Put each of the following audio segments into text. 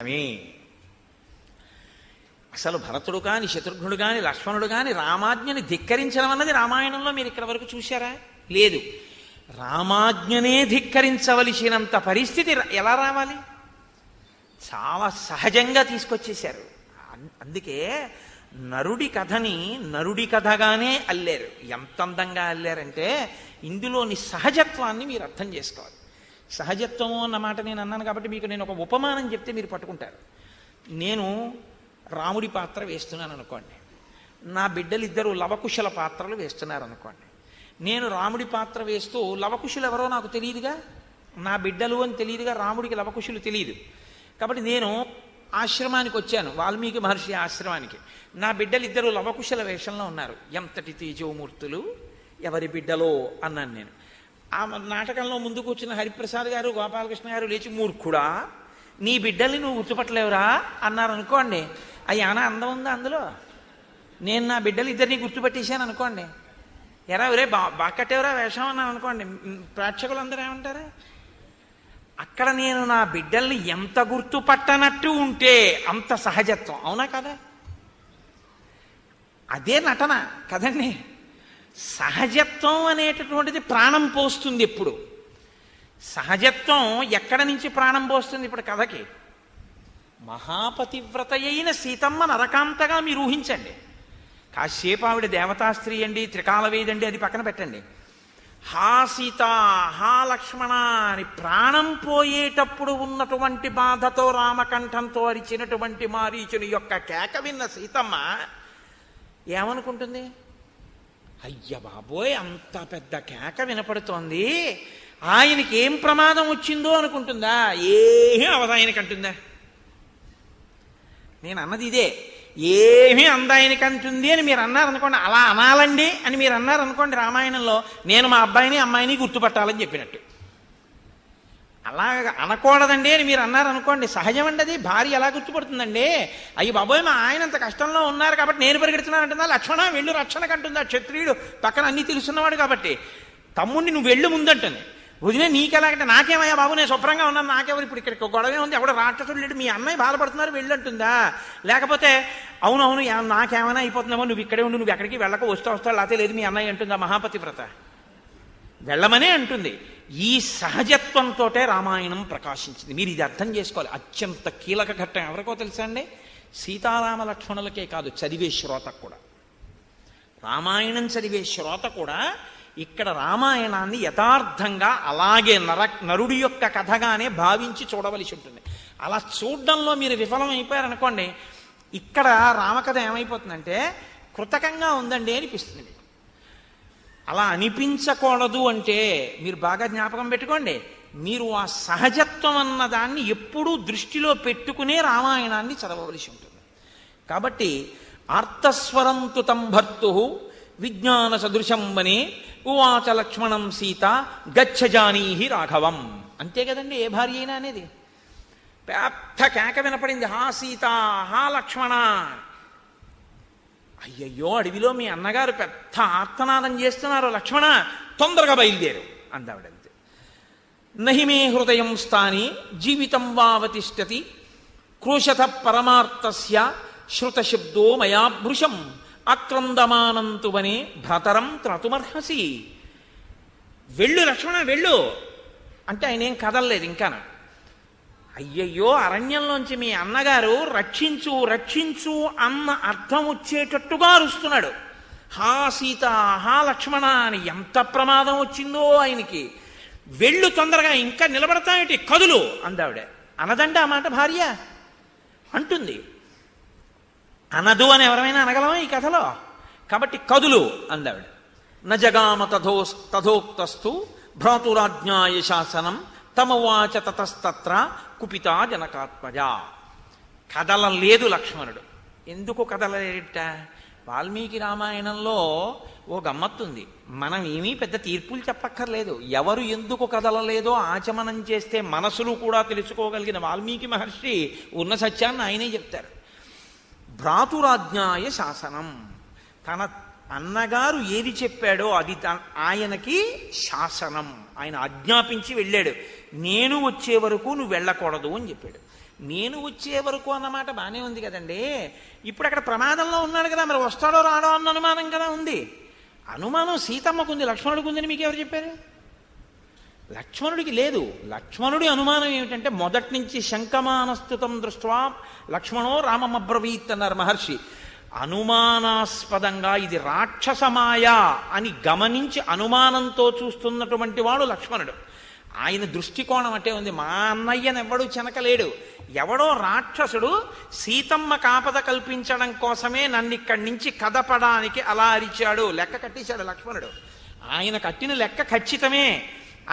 అని అసలు భరతుడు కాని శత్రుఘ్నుడు కాని లక్ష్మణుడు కాని రామాజ్ఞని ధిక్కరించడం అన్నది రామాయణంలో మీరు ఇక్కడ వరకు చూశారా? లేదు. రామాజ్ఞనే ధిక్కరించవలసినంత పరిస్థితి ఎలా రావాలి? చాలా సహజంగా తీసుకొచ్చేశారు. అందుకే నరుడి కథని నరుడి కథగానే అల్లారు. ఎంత అందంగా అల్లారంటే ఇందులోని సహజత్వాన్ని మీరు అర్థం చేసుకోవాలి. సహజత్వము అన్నమాట నేను అన్నాను కాబట్టి మీకు నేను ఒక ఉపమానం చెప్తే మీరు పట్టుకుంటారు. నేను రాముడి పాత్ర వేస్తున్నాను అనుకోండి, నా బిడ్డలు ఇద్దరు లవకుశల పాత్రలు వేస్తున్నారు అనుకోండి. నేను రాముడి పాత్ర వేస్తూ లవకుశులు ఎవరో నాకు తెలియదుగా, నా బిడ్డలు అని తెలియదుగా, రాముడికి లవకుశులు తెలియదు. కాబట్టి నేను ఆశ్రమానికి వచ్చాను, వాల్మీకి మహర్షి ఆశ్రమానికి. నా బిడ్డలు ఇద్దరు లవకుశల వేషంలో ఉన్నారు. ఎంతటి తేజోమూర్తులు, ఎవరి బిడ్డలో అన్నాను నేను. ఆ నాటకంలో ముందు కూర్చున్న హరిప్రసాద్ గారు గోపాలకృష్ణ గారు లేచి, మూర్ఖుడా నీ బిడ్డల్ని నువ్వు గుర్తుపట్టలేవురా అన్నారు అనుకోండి. అయ్యానా అందం ఉందా అందులో? నేను నా బిడ్డలు ఇద్దరిని గుర్తుపట్టేశాను అనుకోండి, ఎరా ఒరే బాగా కట్టేవరా వేషం అన్నాను అనుకోండి, ప్రేక్షకులు అందరూ ఏమంటారు? అక్కడ నేను నా బిడ్డల్ని ఎంత గుర్తుపట్టనట్టు ఉంటే అంత సహజత్వం, అవునా కదా? అదే నటన కదండి. సహజత్వం అనేటటువంటిది ప్రాణం పోస్తుంది. ఎప్పుడు సహజత్వం ఎక్కడ నుంచి ప్రాణం పోస్తుంది? ఇప్పుడు కథకి మహాపతివ్రత అయిన సీతమ్మ నరకాంతగా మీరు ఊహించండి. కాసేపు ఆవిడ దేవతాస్త్రీ అండి, త్రికాలవేదండి, అది పక్కన పెట్టండి. హా సీత, హా లక్ష్మణ అని ప్రాణం పోయేటప్పుడు ఉన్నటువంటి బాధతో రామకంఠంతో అరిచినటువంటి మారీచుని యొక్క కేక విన్న సీతమ్మ ఏమనుకుంటుంది? అయ్య బాబోయ్, అంత పెద్ద కేక వినపడుతోంది, ఆయనకి ఏం ప్రమాదం వచ్చిందో అనుకుంటుందా? ఏమీ అవదు ఆయనకంటుందా? నేను అన్నది ఇదే. ఏమీ అందాయనకంటుంది అని మీరు అన్నారనుకోండి, అలా అనాలండి అని మీరు అన్నారనుకోండి, రామాయణంలో నేను మా అబ్బాయిని అమ్మాయిని గుర్తుపట్టాలని చెప్పినట్టు. అలాగ అనకూడదండి అని మీరు అన్నారనుకోండి, సహజమండి అది. భార్య ఎలా గుర్తుపడుతుందండి? అయ్యి బాబోయ్ మా ఆయన అంత కష్టంలో ఉన్నారు కాబట్టి నేను పరిగెడుతున్నాను అంటుందా? లక్ష్మణ వెళ్ళు రక్షణకంటుందా? క్షత్రియుడు పక్కన అన్ని తెలుసున్నవాడు కాబట్టి. తమ్ముడిని నువ్వు వెళ్ళు ముందంటుంది. వదిలే నీకెలాగంటే, నాకేమయ్యా బాబు నేను శుభ్రంగా ఉన్నాను, నాకెవరు ఇప్పుడు ఇక్కడ గొడవే ఉంది, ఎవడో రాక్షసుడు లేడు, మీ అన్నయ్య బాధపడుతున్నారు వెళ్ళంటుందా? లేకపోతే అవునవును నాకేమైనా అయిపోతుందేమో, నువ్వు ఇక్కడే ఉండు, నువ్వు ఎక్కడికి వెళ్ళక వస్తావు లేకపోతే లేదు మీ అన్నయ్య అంటుందా? మహాపతివ్రత వెళ్ళమనే అంటుంది. ఈ సహజత్వంతో రామాయణం ప్రకాశించింది. మీరు ఇది అర్థం చేసుకోవాలి. అత్యంత కీలక ఘట్టం ఎవరికో తెలుసా అండి? సీతారామ లక్ష్మణులకే కాదు, చదివే శ్రోతకు కూడా. రామాయణం చదివే శ్రోత కూడా ఇక్కడ రామాయణాన్ని యథార్థంగా అలాగే నరుడి యొక్క కథగానే భావించి చూడవలసి ఉంటుంది. అలా చూడడంలో మీరు విఫలం అయిపోయారనుకోండి, ఇక్కడ రామకథ ఏమైపోతుందంటే కృతకంగా ఉందండి అనిపిస్తుంది. అలా అనిపించకూడదు అంటే మీరు బాగా జ్ఞాపకం పెట్టుకోండి, మీరు ఆ సహజత్వం అన్నదాన్ని ఎప్పుడూ దృష్టిలో పెట్టుకునే రామాయణాన్ని చదవవలసి ఉంటుంది. కాబట్టి ఆర్తస్వరం తుతం భర్తు విజ్ఞాన సదృశం వనే ఉవాచ లక్ష్మణం సీత గచ్చజానీహి రాఘవం. అంతే కదండి ఏ భార్య అయినా అనేది. పెద్ద కేక వినపడింది, హా సీత, హా లక్ష్మణ. అయ్యయ్యో అడవిలో మీ అన్నగారు పెద్ద ఆర్తనాదం చేస్తున్నారు, లక్ష్మణ తొందరగా బయలుదేరు అందావిడంతే. నహిమే హృదయం స్థాని జీవితం వావతిష్టతి క్రోశత పరమార్థస్య శ్రుతశబ్దో మయా భృశం ఆక్రందమానంతు వనే భ్రతరం త్రతుమర్హసి. వెళ్ళు లక్ష్మణ వెళ్ళు అంటే ఆయన ఏం కదలలేదు ఇంకా. అయ్యయ్యో అరణ్యంలోంచి మీ అన్నగారు రక్షించు రక్షించు అన్న అర్థం వచ్చేటట్టుగా అరుస్తున్నాడు. హా సీత, హా లక్ష్మణ అని ఎంత ప్రమాదం వచ్చిందో ఆయనకి. వెళ్ళు తొందరగా, ఇంకా నిలబడతాయేటి, కదులు అందావిడ. అనదండి ఆ మాట భార్య? అంటుంది. అనదు అని ఎవరైనా అనగలమా ఈ కథలో? కాబట్టి కదులు అందావిడ. నజగామ తథోక్తస్థు భ్రాతురాజ్ఞాయ శాసనం తమవాచ తతస్తత్ర కుపితా జనకాత్మజ. కదలలేదు లక్ష్మణుడు. ఎందుకు కదలలేట? వాల్మీకి రామాయణంలో ఓ గమ్మత్తుంది. మనం ఏమీ పెద్ద తీర్పులు చెప్పక్కర్లేదు. ఎవరు ఎందుకు కదలలేదో ఆచమనం చేస్తే మనసులు కూడా తెలుసుకోగలిగిన వాల్మీకి మహర్షి ఉన్న సత్యాన్ని ఆయనే చెప్తారు. భ్రాతురాజ్ఞాయ శాసనం, తన అన్నగారు ఏది చెప్పాడో అది ఆయనకి శాసనం. ఆయన ఆజ్ఞాపించి వెళ్ళాడు, నేను వచ్చే వరకు నువ్వు వెళ్ళకూడదు అని చెప్పాడు. నేను వచ్చే వరకు అన్నమాట బాగానే ఉంది కదండి. ఇప్పుడు అక్కడ ప్రమాదంలో ఉన్నాడు కదా, మరి వస్తాడో రాడో అన్న అనుమానం కదా ఉంది. అనుమానం సీతమ్మకు ఉంది, లక్ష్మణుడికి ఉందని మీకు ఎవరు చెప్పారు? లక్ష్మణుడికి లేదు. లక్ష్మణుడి అనుమానం ఏమిటంటే మొదటి నుంచి శంకమానస్తుతం దృష్ట్వా లక్ష్మణో రామమబ్రవీత్ అన్నారు మహర్షి. అనుమానాస్పదంగా ఇది రాక్షసమాయ అని గమనించి అనుమానంతో చూస్తున్నటువంటి వాడు లక్ష్మణుడు. ఆయన దృష్టికోణం అంటే ఉంది, మా అన్నయ్యనెవ్వడూ చెనకలేడు, ఎవడో రాక్షసుడు సీతమ్మ కాపద కల్పించడం కోసమే నన్ను ఇక్కడి నుంచి కదపడానికి అలా అరిచాడు. లెక్క కట్టేశాడు లక్ష్మణుడు. ఆయన కట్టిన లెక్క ఖచ్చితమే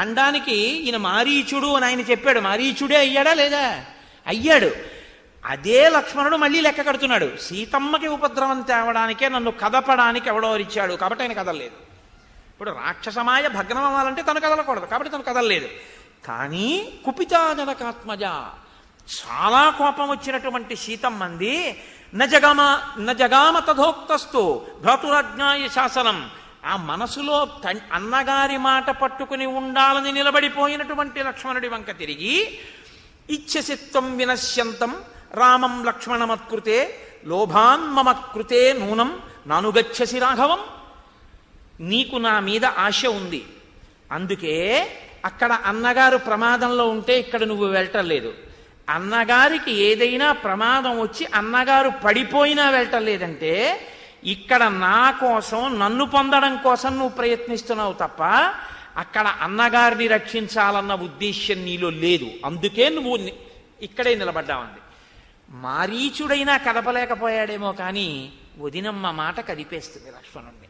అనడానికి ఈయన మారీచుడు అని ఆయన చెప్పాడు. మారీచుడే అయ్యాడా లేదా? అయ్యాడు. అదే లక్ష్మణుడు మళ్ళీ లెక్క కడుతున్నాడు. సీతమ్మకి ఉపద్రవం తేవడానికే నన్ను కదపడానికి ఎవడో అరిచాడు కాబట్టి ఆయన కదలలేదు. ఇప్పుడు రాక్షసమాయ భగ్నం అవ్వాలంటే తను కదలకూడదు కాబట్టి తను కదలలేదు. కానీ కుపితాజనకాత్మజ, చాలా కోపం వచ్చినటువంటి సీతమ్మంది నజగామ తథోక్తస్తు భ్రాతురాజ్ఞాయ శాసనం. ఆ మనసులో అన్నగారి మాట పట్టుకుని ఉండాలని నిలబడిపోయినటువంటి లక్ష్మణుడి వంక తిరిగి ఇచ్ఛసిత్వం వినశ్యంతం రామం లక్ష్మణమత్కృతే లోభాన్ మమ కృతే నూనం నానుగచ్చసి రాఘవం. నీకు నా మీద ఆశ ఉంది, అందుకే అక్కడ అన్నగారు ప్రమాదంలో ఉంటే ఇక్కడ నువ్వు వెళ్ళటం లేదు. అన్నగారికి ఏదైనా ప్రమాదం వచ్చి అన్నగారు పడిపోయినా వెళ్ళటం లేదంటే ఇక్కడ నా కోసం, నన్ను పొందడం కోసం నువ్వు ప్రయత్నిస్తున్నావు తప్ప అక్కడ అన్నగారిని రక్షించాలన్న ఉద్దేశ్యం నీలో లేదు. అందుకే నువ్వు ఇక్కడే నిలబడ్డావంది. మారీచుడైనా కదపలేకపోయాడేమో కానీ వదినమ్మ మాట కదిపేస్తుంది లక్ష్మణుణ్ణి.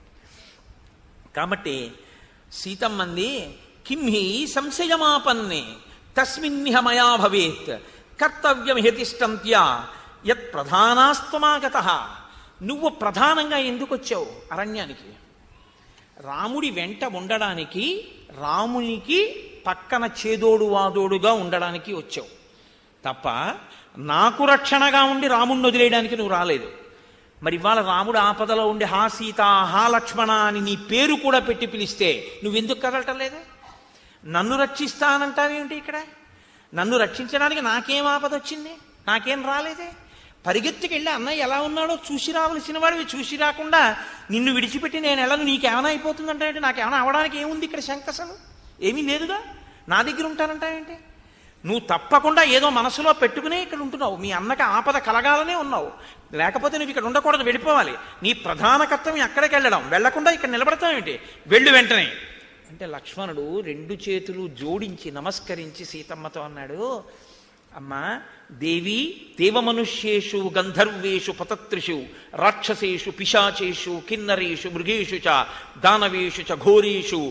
కాబట్టి సీతమ్మంది కింహి సంశయమాపన్నే తస్మిన్నిహ మయా భవేత్ కర్తవ్యం హతిష్టంత్యా యత్ ప్రధానాస్తమాగతః. నువ్వు ప్రధానంగా ఎందుకు వచ్చావు అరణ్యానికి? రాముడి వెంట ఉండడానికి, రామునికి పక్కన చేదోడు వాదోడుగా ఉండడానికి వచ్చావు తప్ప నాకు రక్షణగా ఉండి రాముడిని వదిలేయడానికి నువ్వు రాలేదు. మరి ఇవాళ రాముడు ఆపదలో ఉండి హా సీత హా లక్ష్మణ అని నీ పేరు కూడా పెట్టి పిలిస్తే నువ్వెందుకు కదలటం లేదు? నన్ను రక్షిస్తానంటావేమిటి? ఇక్కడ నన్ను రక్షించడానికి నాకేం ఆపద వచ్చింది? నాకేం రాలేదే. పరిగెత్తుకి వెళ్ళి అన్నయ్య ఎలా ఉన్నాడో చూసి రావలసిన వాడివి చూసి రాకుండా నిన్ను విడిచిపెట్టి నేను ఎలాను నీకేమైనా అయిపోతుందంటే నాకేమైనా అవడానికి ఏముంది ఇక్కడ? శంకసలు ఏమీ లేదుగా. నా దగ్గర ఉంటానంటావేంటి? నువ్వు తప్పకుండా ఏదో మనసులో పెట్టుకునే ఇక్కడ ఉంటున్నావు. మీ అన్నకి ఆపద కలగాలనే ఉన్నావు, లేకపోతే నువ్వు ఇక్కడ ఉండకూడదు, వెళ్ళిపోవాలి. నీ ప్రధాన కర్తవ్యం అక్కడికి వెళ్ళడం, వెళ్లకుండా ఇక్కడ నిలబడతావేంటి? వెళ్ళు వెంటనే అంటే లక్ష్మణుడు రెండు చేతులు జోడించి నమస్కరించి సీతమ్మతో అన్నాడు, అమ్మా దేవి దేవమనుష్యేషు గంధర్వేషు పతత్రిషు రాక్షసేషు పిశాచేషు కిన్నరేషు మృగేషు చ దానవేషు చ ఘోరేషు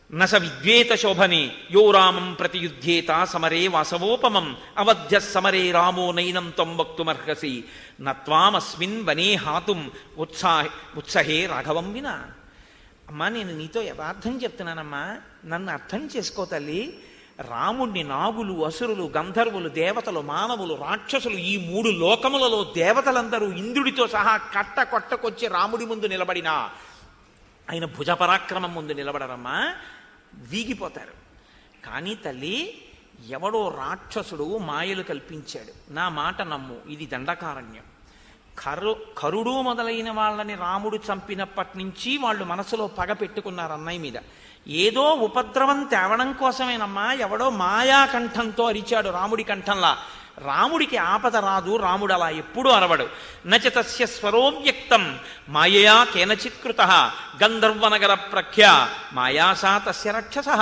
నస విద్వేత శోభనే యో రామం ప్రతియుధ్యేత సమరే వాసవోపమం అవధ్య సమరే రామో నైనం త్వం వక్తుమర్హసి నత్వామస్మిన్ వనే హాతుం ఉత్సహే రాఘవం వినా. అమ్మా నేను నీతో యథార్థం చెప్తున్నానమ్మా, నన్ను అర్థం చేసుకో తల్లి. రాముణ్ణి నాగులు, అసురులు, గంధర్వులు, దేవతలు, మానవులు, రాక్షసులు, ఈ మూడు లోకములలో దేవతలందరూ ఇంద్రుడితో సహా కట్ట కొట్టకొచ్చి రాముడి ముందు నిలబడినా ఆయన భుజపరాక్రమం ముందు నిలబడరమ్మా, వీగిపోతారు. కానీ తల్లి ఎవడో రాక్షసుడు మాయలు కల్పించాడు, నా మాట నమ్ము, ఇది దండకారణ్యం. కరుడు మొదలైన వాళ్ళని రాముడు చంపినప్పటి నుంచి వాళ్ళు మనసులో పగ పెట్టుకున్నారు అన్నయ్య మీద. ఏదో ఉపద్రవం తేవడం కోసమేనమ్మా ఎవడో మాయాకంఠంతో అరిచాడు రాముడి కంఠంలా. రాముడికి ఆపద రాదు, రాముడు అలా ఎప్పుడూ అరవడు. నచ తస్య స్వరోవ్యక్తం మాయయా కేనచిత్కృత గంధర్వనగర ప్రఖ్య మాయాసా తస్య రాక్షసః.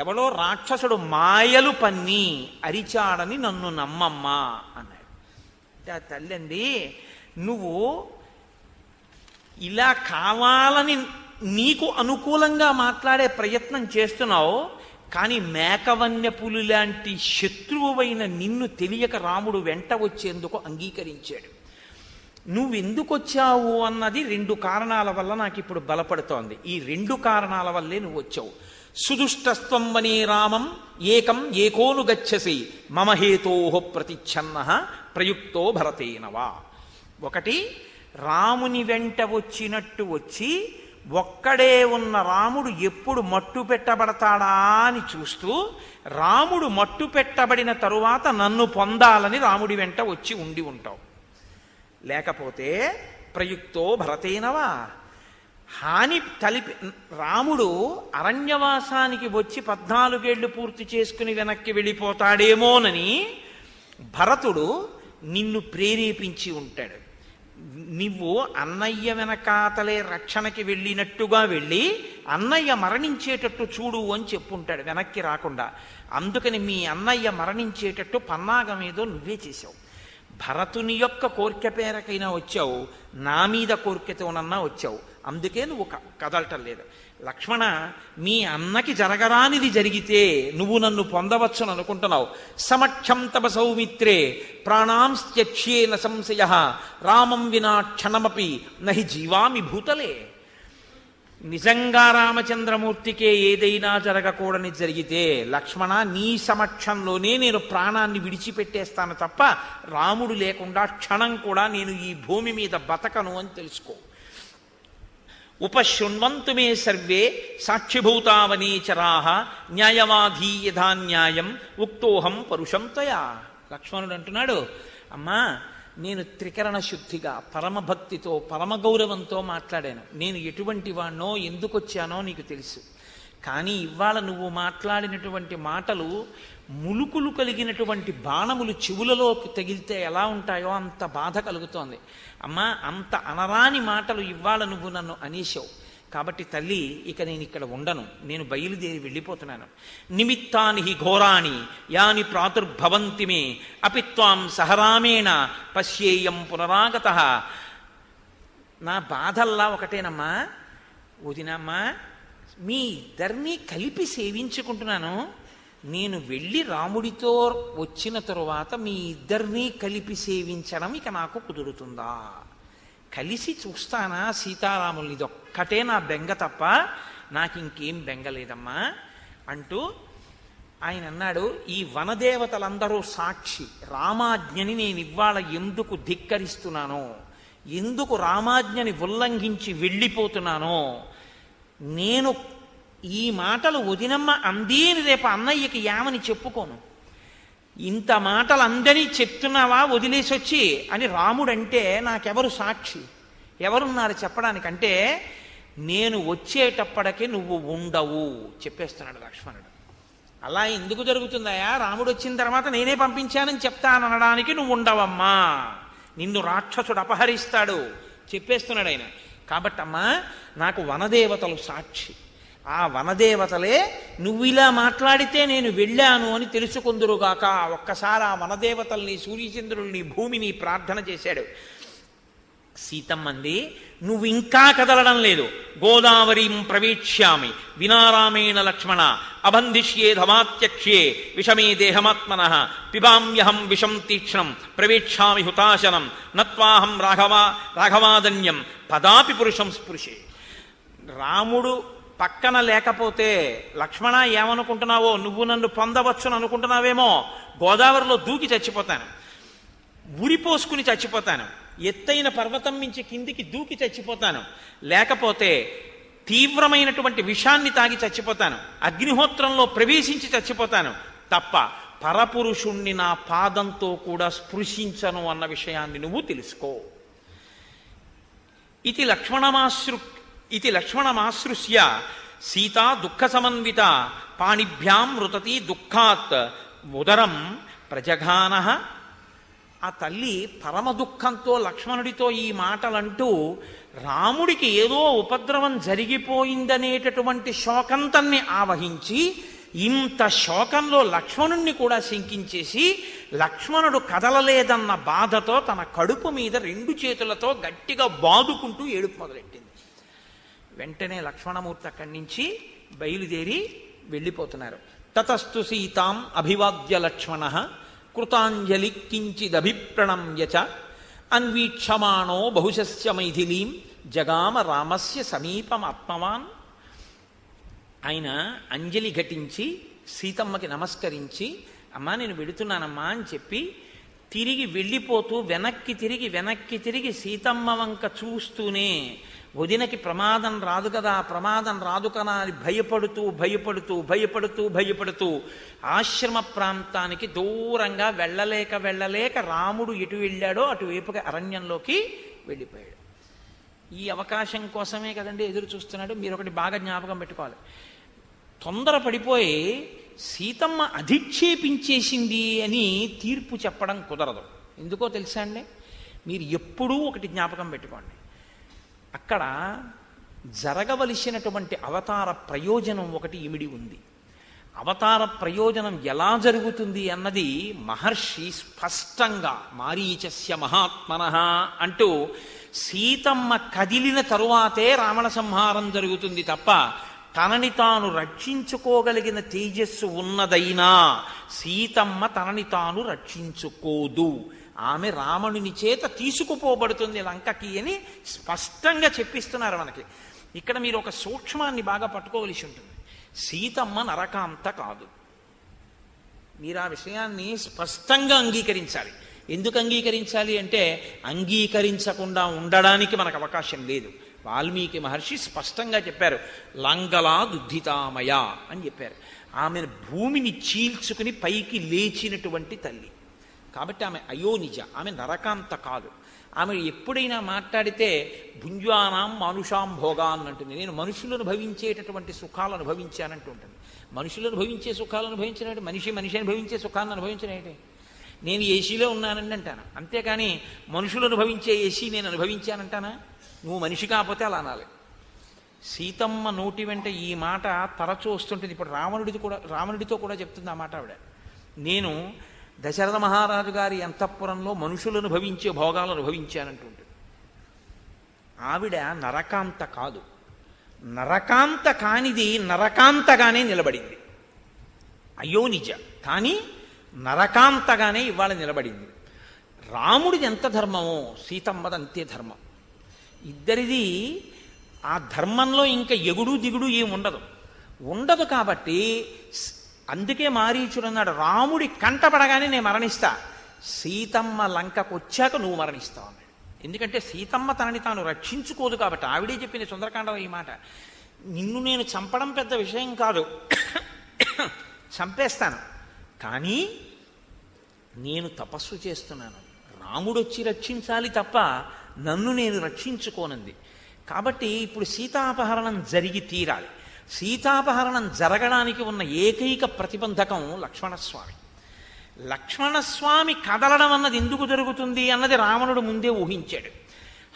ఎవడో రాక్షసుడు మాయలు పన్ని అరిచాడని నన్ను నమ్మమ్మా అన్నాడు. అంటే ఆ తల్లండి, నువ్వు ఇలా కావాలని నీకు అనుకూలంగా మాట్లాడే ప్రయత్నం చేస్తున్నావు, కానీ మేకవన్యపులు లాంటి శత్రువువైన నిన్ను తెలియక రాముడు వెంట వచ్చేందుకు అంగీకరించాడు. నువ్వెందుకు వచ్చావు అన్నది రెండు కారణాల వల్ల నాకు ఇప్పుడు బలపడుతోంది. ఈ రెండు కారణాల వల్లే నువ్వు వచ్చావు. సుదుష్టస్త్వం వనే రామం ఏకం ఏకోను గచ్చసి మమ హేతోః ప్రతిచ్ఛన్నః ప్రయుక్తో భరతేనవా. ఒకటి, రాముని వెంట వచ్చినట్టు వచ్చి ఒక్కడే ఉన్న రాముడు ఎప్పుడు మట్టు పెట్టబడతాడా అని చూస్తూ, రాముడు మట్టు పెట్టబడిన తరువాత నన్ను పొందాలని రాముడి వెంట వచ్చి ఉండి ఉంటావు. లేకపోతే ప్రయుక్తో భరతేనవా హాని తలిపి రాముడు అరణ్యవాసానికి వచ్చి 14 ఏళ్లు పూర్తి చేసుకుని వెనక్కి వెళ్ళిపోతాడేమోనని భరతుడు నిన్ను ప్రేరేపించి ఉంటాడు. నువ్వు అన్నయ్య వెనకాతలే రక్షణకి వెళ్ళినట్టుగా వెళ్ళి అన్నయ్య మరణించేటట్టు చూడు అని చెప్పుంటాడు వెనక్కి రాకుండా. అందుకని మీ అన్నయ్య మరణించేటట్టు పన్నాగం ఏదో నువ్వే చేశావు. భరతుని యొక్క కోరిక పేరకైనా వచ్చావు, నా మీద కోరికతోనన్నా వచ్చావు. అందుకే నువ్వు కదలటం లేదు. లక్ష్మణ, మీ అన్నకి జరగరానిది జరిగితే నువ్వు నన్ను పొందవచ్చును అనుకుంటున్నావు. సమక్షం తవ సౌమిత్రే ప్రాణాంస్త్యక్ష్యేన సంశయ రామం వినా క్షణమపి నహి జీవామి భూతలే. నిజంగా రామచంద్రమూర్తికే ఏదైనా జరగకూడని జరిగితే లక్ష్మణ, నీ సమక్షంలోనే నేను ప్రాణాన్ని విడిచిపెట్టేస్తాను తప్ప రాముడు లేకుండా క్షణం కూడా నేను ఈ భూమి మీద బతకను అని తెలుసుకో. ఉపశృణ్వంతు మే సర్వే సాక్షిభూతావనేచరాః న్యాయవాధీ యథా న్యాయం ఉక్తోహం పరుషం త్వయా. లక్ష్మణుడు అంటున్నాడు, అమ్మా, నేను త్రికరణ శుద్ధిగా పరమభక్తితో పరమగౌరవంతో మాట్లాడాను. నేను ఎటువంటి వాణ్ణో ఎందుకు వచ్చానో నీకు తెలుసు. కానీ ఇవాళ నువ్వు మాట్లాడినటువంటి మాటలు ములుకులు కలిగినటువంటి బాణములు చెవులలోకి తగిలితే ఎలా ఉంటాయో అంత బాధ కలుగుతోంది. అమ్మా, అంత అనరాని మాటలు ఇవాళ నువ్వు నన్ను అనేశావు. కాబట్టి తల్లి, ఇక నేను ఇక్కడ ఉండను, నేను బయలుదేరి వెళ్ళిపోతున్నాను. నిమిత్తాని హి ఘోరాణి యాని ప్రాదుర్భవంతి మే అపిత్వాం సహరామేణ పశ్యేయం పునరాగతః. నా బాధల్లా ఒకటేనమ్మా వదినమ్మా, మీ ఇద్దరినీ కలిపి సేవించుకుంటున్నాను. నేను వెళ్ళి రాముడితో వచ్చిన తరువాత మీ ఇద్దరినీ కలిపి సేవించడం ఇక నాకు కుదురుతుందా? కలిసి చూస్తానా సీతారాముల్ని? ఇదొక్కటే నా బెంగ తప్ప నాకు ఇంకేం బెంగ లేదమ్మా అంటూ ఆయన అన్నాడు, ఈ వనదేవతలందరూ సాక్షి. రామాజ్ఞని నేను ఇవాళ ఎందుకు ధిక్కరిస్తున్నానో, ఎందుకు రామాజ్ఞని ఉల్లంఘించి వెళ్ళిపోతున్నానో, నేను ఈ మాటలు వదినమ్మ అందేని రేపు అన్నయ్యకి యామని చెప్పుకోను. ఇంత మాటలు అందరినీ చెప్తున్నావా వదిలేసి వచ్చి అని రాముడంటే నాకెవరు సాక్షి, ఎవరున్నారు చెప్పడానికంటే నేను వచ్చేటప్పటికే నువ్వు ఉండవు చెప్పేస్తున్నాడు లక్ష్మణుడు. అలా ఎందుకు జరుగుతుందయా? రాముడు వచ్చిన తర్వాత నేనే పంపించానని చెప్తాననడానికి నువ్వు ఉండవమ్మా, నిన్ను రాక్షసుడు అపహరిస్తాడు చెప్పేస్తున్నాడు ఆయన. కాబట్టమ్మా, నాకు వనదేవతలు సాక్షి. ఆ వనదేవతలే నువ్వు ఇలా మాట్లాడితే నేను వెళ్ళాను అని తెలుసుకుందురుగాక. ఒక్కసారి ఆ వనదేవతల్ని, సూర్యచంద్రుల్ని, భూమిని ప్రార్థన చేశాడు. సీతమ్మంది, నువ్వు ఇంకా కదలడం లేదు. గోదావరీం ప్రవేక్ష్యామి వినారామేణ లక్ష్మణ అబంధిష్యే ధమాత్యక్ష్యే విషమే దేహమాత్మనః పిబామ్యహం విషం తీక్ష్ణం ప్రవేక్ష్యామి హుతాశనం నత్వాహం రాఘవాదన్యం పదాపి పురుషం స్పృశే. రాముడు పక్కన లేకపోతే లక్ష్మణ ఏమనుకుంటున్నావో, నువ్వు నన్ను పొందవచ్చును అనుకుంటున్నావేమో, గోదావరిలో దూకి చచ్చిపోతాను, ఉరిపోసుకుని చచ్చిపోతాను, ఎత్తైన పర్వతం నుంచి కిందికి దూకి చచ్చిపోతాను, లేకపోతే తీవ్రమైనటువంటి విషాన్ని తాగి చచ్చిపోతాను, అగ్నిహోత్రంలో ప్రవేశించి చచ్చిపోతాను తప్ప పరపురుషుణ్ణి నా పాదంతో కూడా స్పృశించను అన్న విషయాన్ని నువ్వు తెలుసుకో. ఇది లక్ష్మణమాశ్రుస్య సీతా దుఃఖ సమన్విత పాణిభ్యాం రుతతి దుఃఖాత్ ఉదరం ప్రజఘానః. ఆ తల్లి పరమ దుఃఖంతో లక్ష్మణుడితో ఈ మాటలంటూ రాముడికి ఏదో ఉపద్రవం జరిగిపోయిందనేటటువంటి శోకంతన్ని ఆవహించి ఇంత శోకంలో లక్ష్మణుణ్ణి కూడా శంకించేసి లక్ష్మణుడు కదలలేదన్న బాధతో తన కడుపు మీద 2 చేతులతో గట్టిగా బాదుకుంటూ ఏడుపు మొదలెట్టింది. వెంటనే లక్ష్మణమూర్తి అక్కడి నుంచి బయలుదేరి వెళ్ళిపోతున్నారు. తతస్తు సీతాం అభివాద్య లక్ష్మణః కృతాంజలి కించిదభిప్రణమ్య చ అన్వీక్షమాణో బహుశస్య మైథిలీం జగామ రామస్య సమీపమాత్మవాన్. ఆయన అంజలి ఘటించి సీతమ్మకి నమస్కరించి, అమ్మా నేను వెళుతున్నానమ్మా అని చెప్పి తిరిగి వెళ్ళిపోతూ వెనక్కి తిరిగి సీతమ్మ వంక చూస్తూనే వదినకి ప్రమాదం రాదు కదా, ప్రమాదం రాదు కదా అని భయపడుతూ భయపడుతూ భయపడుతూ భయపడుతూ ఆశ్రమ ప్రాంతానికి దూరంగా వెళ్ళలేక రాముడు ఎటు వెళ్ళాడో అటువైపుగా అరణ్యంలోకి వెళ్ళిపోయాడు. ఈ అవకాశం కోసమే కదండి ఎదురు చూస్తున్నాడు. మీరు ఒకటి బాగా జ్ఞాపకం పెట్టుకోవాలి. తొందర పడిపోయి సీతమ్మ అధిక్షేపించేసింది అని తీర్పు చెప్పడం కుదరదు. ఎందుకో తెలుసా అండి? మీరు ఎప్పుడూ ఒకటి జ్ఞాపకం పెట్టుకోండి, అక్కడ జరగవలసినటువంటి అవతార ప్రయోజనం ఒకటి ఇమిడి ఉంది. అవతార ప్రయోజనం ఎలా జరుగుతుంది అన్నది మహర్షి స్పష్టంగా మారీచస్య మహాత్మనః అంటూ సీతమ్మ కదిలిన తరువాతే రావణ సంహారం జరుగుతుంది తప్ప తనని తాను రక్షించుకోగలిగిన తేజస్సు ఉన్నదైనా సీతమ్మ తనని తాను రక్షించుకోదు. ఆమె రావణుని చేత తీసుకుపోబడుతుంది లంకకి అని స్పష్టంగా చెప్పిస్తున్నారు మనకి. ఇక్కడ మీరు ఒక సూక్ష్మాన్ని బాగా పట్టుకోవలసి ఉంటుంది. సీతమ్మ నరకాంత కాదు. మీరు ఆ విషయాన్ని స్పష్టంగా అంగీకరించాలి. ఎందుకు అంగీకరించాలి అంటే అంగీకరించకుండా ఉండడానికి మనకు అవకాశం లేదు. వాల్మీకి మహర్షి స్పష్టంగా చెప్పారు, లంగలా దుద్ధితామయ అని చెప్పారు. ఆమెను భూమిని చీల్చుకుని పైకి లేచినటువంటి తల్లి కాబట్టి ఆమె అయోనిజ, ఆమె నరకాంత కాదు. ఆమె ఎప్పుడైనా మాట్లాడితే భుంజ్వానాం మానుషాం భోగాన్ అంటుంది. నేను మనుషులు అనుభవించేటటువంటి సుఖాలు అనుభవించానంటూ ఉంటుంది. మనుషులు అనుభవించే సుఖాలు అనుభవించినట్టు మనిషి అనుభవించే సుఖాలను అనుభవించినట్టే. నేను ఏసీలో ఉన్నానండి అంటాను, అంతేకాని మనుషులు అనుభవించే ఏసీ నేను అనుభవించానంటానా? నువ్వు మనిషి కాకపోతే అలా అనాలి. సీతమ్మ నోటి వెంట ఈ మాట తరచూ వస్తుంటుంది. ఇప్పుడు రావణుడితో కూడా చెప్తుంది ఆ మాట ఆవిడ. నేను దశరథ మహారాజు గారి అంతఃపురంలో మనుషులు అనుభవించే భోగాలు అనుభవించానంటుంటుంది. ఆవిడ నరకాంత కాదు. నరకాంత కానిది నరకాంతగానే నిలబడింది. అయోనిజ కానీ నరకాంతగానే ఇవాళ నిలబడింది. రాముడిది ఎంత ధర్మమో సీతమ్మది అంతే ధర్మం. ఇద్దరిది ఆ ధర్మంలో ఇంకా ఎగుడు దిగుడు ఉండదు కాబట్టి అందుకే మారీచుడు అన్నాడు, రాముడి కంటపడగానే నేను మరణిస్తా, సీతమ్మ లంకకు వచ్చాక నువ్వు మరణిస్తావు అన్నాడు. ఎందుకంటే సీతమ్మ తనని తాను రక్షించుకోదు కాబట్టి. ఆవిడే చెప్పింది సుందరకాండలో ఈ మాట, నిన్ను నేను చంపడం పెద్ద విషయం కాదు, చంపేస్తాను, కానీ నేను తపస్సు చేస్తున్నాను, రాముడు వచ్చి రక్షించాలి తప్ప నన్ను నేను రక్షించుకోనంది. కాబట్టి ఇప్పుడు సీతాపహరణం జరిగి తీరాలి. సీతాపహరణం జరగడానికి ఉన్న ఏకైక ప్రతిబంధకం లక్ష్మణస్వామి. లక్ష్మణస్వామి కదలడం అన్నది ఎందుకు జరుగుతుంది అన్నది రావణుడు ముందే ఊహించాడు.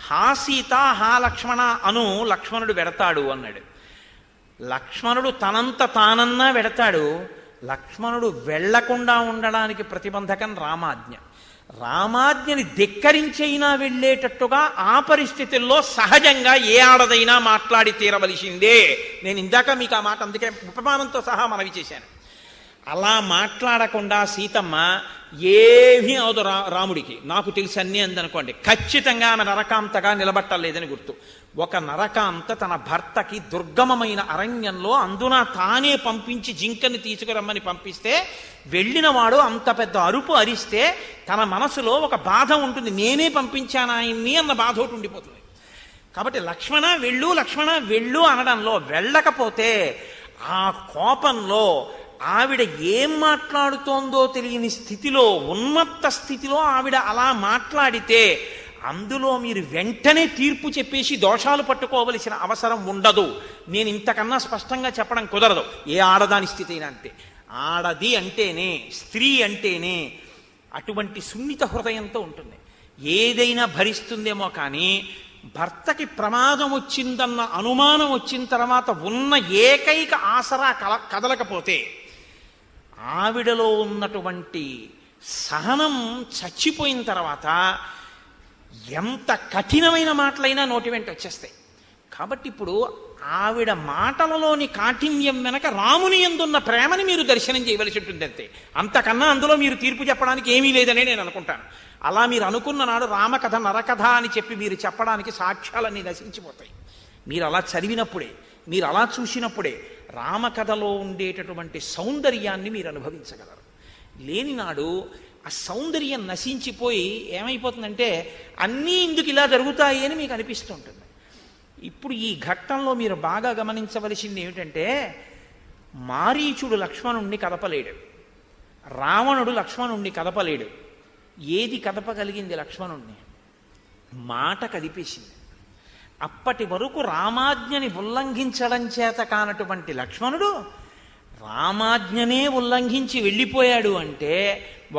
హా సీత హా లక్ష్మణ అను లక్ష్మణుడు వెడతాడు అన్నాడు. లక్ష్మణుడు తనంత తానన్నా వెడతాడు. లక్ష్మణుడు వెళ్లకుండా ఉండడానికి ప్రతిబంధకం రామాజ్ఞ. రామాజ్ఞని ధిక్కరించైనా వెళ్ళేటట్టుగా ఆ పరిస్థితుల్లో సహజంగా ఏ ఆడదైనా మాట్లాడి తీరవలసిందే. నేను ఇందాక మీకు ఆ మాట అందుకే ఉపమానంతో సహా మనవి చేశాను. అలా మాట్లాడకుండా సీతమ్మ ఏమీ అవదు రాముడికి, నాకు తెలిసి అన్నీ అందనుకోండి, ఖచ్చితంగా ఆమె నరకాంతగా నిలబట్టలేదని గుర్తు. ఒక నరకాంత తన భర్తకి దుర్గమమైన అరణ్యంలో అందున తానే పంపించి జింకని తీసుకురమ్మని పంపిస్తే వెళ్ళినవాడు అంత పెద్ద అరుపు అరిస్తే తన మనసులో ఒక బాధ ఉంటుంది, నేనే పంపించాను ఆయన్ని అన్న బాధ ఒకటి ఉండిపోతుంది. కాబట్టి లక్ష్మణ వెళ్ళు అనడంలో వెళ్ళకపోతే ఆ కోపంలో ఆవిడ ఏం మాట్లాడుతోందో తెలియని స్థితిలో, ఉన్మత్త స్థితిలో ఆవిడ అలా మాట్లాడితే అందులో మీరు వెంటనే తీర్పు చెప్పేసి దోషాలు పట్టుకోవలసిన అవసరం ఉండదు. నేను ఇంతకన్నా స్పష్టంగా చెప్పడం కుదరదు. ఏ ఆడదాని స్థితి అయినా అంతే. ఆడది అంటేనే, స్త్రీ అంటేనే అటువంటి సున్నిత హృదయంతో ఉంటుంది. ఏదైనా భరిస్తుందేమో కానీ భర్తకి ప్రమాదం వచ్చిందన్న అనుమానం వచ్చిన తర్వాత ఉన్న ఏకైక ఆసరా కదలకపోతే ఆవిడలో ఉన్నటువంటి సహనం చచ్చిపోయిన తర్వాత ఎంత కఠినమైన మాటలైనా నోటి వెంట వచ్చేస్తాయి. కాబట్టి ఇప్పుడు ఆవిడ మాటలలోని కాఠిన్యం వెనక రాముని యందున్న ప్రేమని మీరు దర్శనం చేయవలసి ఉంటుంది అంతే. అంతకన్నా అందులో మీరు తీర్పు చెప్పడానికి ఏమీ లేదనే నేను అనుకుంటాను. అలా మీరు అనుకున్న నాడు రామకథ నరకథ అని చెప్పి మీరు చెప్పడానికి సాక్ష్యాలన్నీ నశించిపోతాయి. మీరు అలా చదివినప్పుడే, మీరు అలా చూసినప్పుడే రామకథలో ఉండేటటువంటి సౌందర్యాన్ని మీరు అనుభవించగలరు. లేనినాడు ఆ సౌందర్యం నశించిపోయి ఏమైపోతుందంటే అన్నీ ఇందుకు ఇలా జరుగుతాయి అని మీకు అనిపిస్తుంటుంది. ఇప్పుడు ఈ ఘట్టంలో మీరు బాగా గమనించవలసింది ఏమిటంటే, మారీచుడు లక్ష్మణుణ్ణి కదపలేడు, రావణుడు లక్ష్మణుణ్ణి కదపలేడు. ఏది కదపగలిగింది లక్ష్మణుణ్ణి? మాట కదిపేసింది. అప్పటి వరకు రామాజ్ఞని ఉల్లంఘించడం చేత కానటువంటి లక్ష్మణుడు రామాజ్ఞనే ఉల్లంఘించి వెళ్ళిపోయాడు అంటే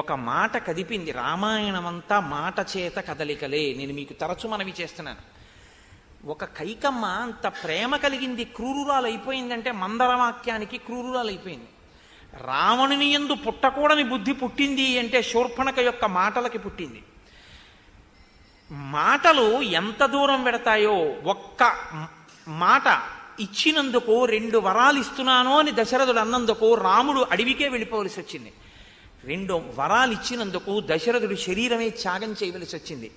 ఒక మాట కదిపింది. రామాయణమంతా మాట చేత కదలికలే. నేను మీకు తరచు మనవి చేస్తున్నాను. ఒక కైకమ్మ అంత ప్రేమ కలిగింది క్రూరురాలైపోయిందంటే మందరవాక్యానికి క్రూరురాలైపోయింది. రావణుని యందు పుట్టకూడని బుద్ధి పుట్టింది అంటే శూర్పణఖ యొక్క మాటలకి పుట్టింది. మాటలు ఎంత దూరం పెడతాయో, ఒక్క మాట ఇచ్చినందుకు 2 వరాలు ఇస్తున్నాను అని దశరథుడు అన్నందుకు రాముడు అడవికే వెళ్ళిపోవలసి వచ్చింది. 2 వరాలు ఇచ్చినందుకు దశరథుడు శరీరమే త్యాగం చేయవలసి వచ్చింది.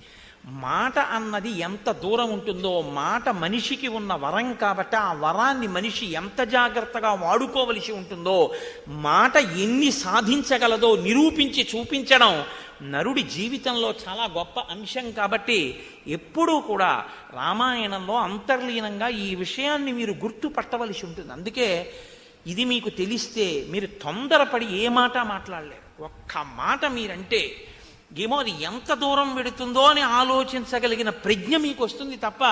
మాట అన్నది ఎంత దూరం ఉంటుందో, మాట మనిషికి ఉన్న వరం కాబట్టి ఆ వరాన్ని మనిషి ఎంత జాగ్రత్తగా వాడుకోవలసి ఉంటుందో, మాట ఎన్ని సాధించగలదో నిరూపించి చూపించడం నరుడి జీవితంలో చాలా గొప్ప అంశం. కాబట్టి ఎప్పుడూ కూడా రామాయణంలో అంతర్లీనంగా ఈ విషయాన్ని మీరు గుర్తుపట్టవలసి ఉంటుంది. అందుకే ఇది మీకు తెలిస్తే మీరు తొందరపడి ఏ మాట మాట్లాడలేరు. ఒక్క మాట మీరంటే ఏమో అది ఎంత దూరం పెడుతుందో అని ఆలోచించగలిగిన ప్రజ్ఞ మీకు వస్తుంది తప్ప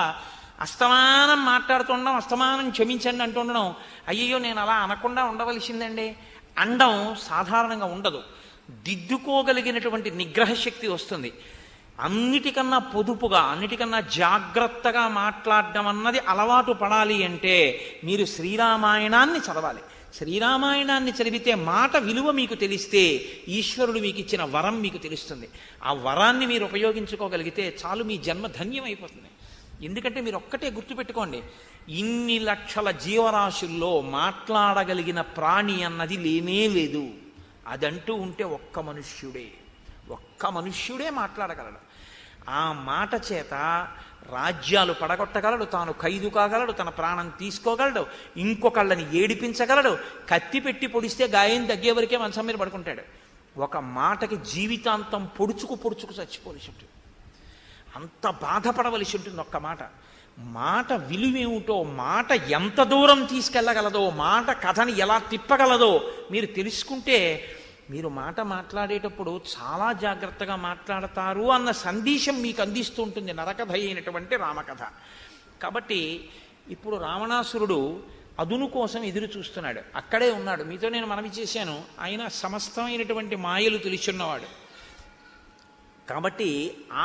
అస్తమానం మాట్లాడుతుండడం, అస్తమానం క్షమించండి అంటుండడం, అయ్యయ్యో నేను అలా అనకుండా ఉండవలసిందండి అండం సాధారణంగా ఉండదు. దిద్దుకోగలిగినటువంటి నిగ్రహ శక్తి వస్తుంది. అన్నిటికన్నా పొదుపుగా, అన్నిటికన్నా జాగ్రత్తగా మాట్లాడడం అన్నది అలవాటు పడాలి అంటే మీరు శ్రీరామాయణాన్ని చదవాలి. శ్రీరామాయణాన్ని చదివితే మాట విలువ మీకు తెలిస్తే ఈశ్వరుడు మీకు ఇచ్చిన వరం మీకు తెలుస్తుంది. ఆ వరాన్ని మీరు ఉపయోగించుకోగలిగితే చాలు, మీ జన్మ ధన్యమైపోతుంది. ఎందుకంటే మీరు ఒక్కటే గుర్తుపెట్టుకోండి, ఇన్ని లక్షల జీవరాశుల్లో మాట్లాడగలిగిన ప్రాణి అన్నది లేనే లేదు. అదంటూ ఉంటే ఒక్క మనుష్యుడే మాట్లాడగలడు. ఆ మాట చేత రాజ్యాలు పడగొట్టగలడు, తాను ఖైదు కాగలడు, తన ప్రాణం తీసుకోగలడు, ఇంకొకళ్ళని ఏడిపించగలడు, కత్తి పెట్టి పొడిస్తే గాయం తగ్గే వరకే మంచం మీద పడుకుంటాడు. ఒక మాటకి జీవితాంతం పొడుచుకు చచ్చిపోవలసి ఉంటుంది. అంత బాధపడవలసి ఉంటుంది ఒక్క మాట. మాట విలువేమిటో, మాట ఎంత దూరం తీసుకెళ్ళగలదో, మాట కథని ఎలా తిప్పగలదో మీరు తెలుసుకుంటే మీరు మాట మాట్లాడేటప్పుడు చాలా జాగ్రత్తగా మాట్లాడతారు అన్న సందేశం మీకు అందిస్తూ ఉంటుంది నరకథ అయినటువంటి రామకథ. కాబట్టి ఇప్పుడు రావణాసురుడు అదును కోసం ఎదురు చూస్తున్నాడు. అక్కడే ఉన్నాడు. మీతో నేను మనవి చేశాను, ఆయన సమస్తమైనటువంటి మాయలు తెలుసున్నవాడు. కాబట్టి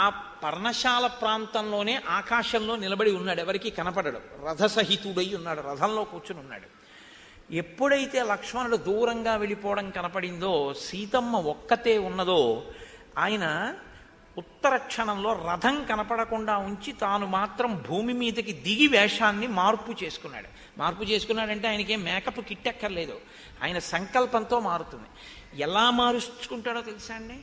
ఆ పర్ణశాల ప్రాంతంలోనే ఆకాశంలో నిలబడి ఉన్నాడు, ఎవరికి కనపడడు. రథసహితుడై ఉన్నాడు, రథంలో కూర్చుని ఉన్నాడు. ఎప్పుడైతే లక్ష్మణుడు దూరంగా వెళ్ళిపోవడం కనపడిందో, సీతమ్మ ఒక్కతే ఉన్నదో, ఆయన ఉత్తర క్షణంలో రథం కనపడకుండా ఉంచి తాను మాత్రం భూమి మీదకి దిగి వేషాన్ని మార్పు చేసుకున్నాడంటే ఆయనకేం మేకప్ కిట్టక్కర్లేదు. ఆయన సంకల్పంతో మారుతుంది. ఎలా మారుచుకుంటాడో తెలుసా అండి?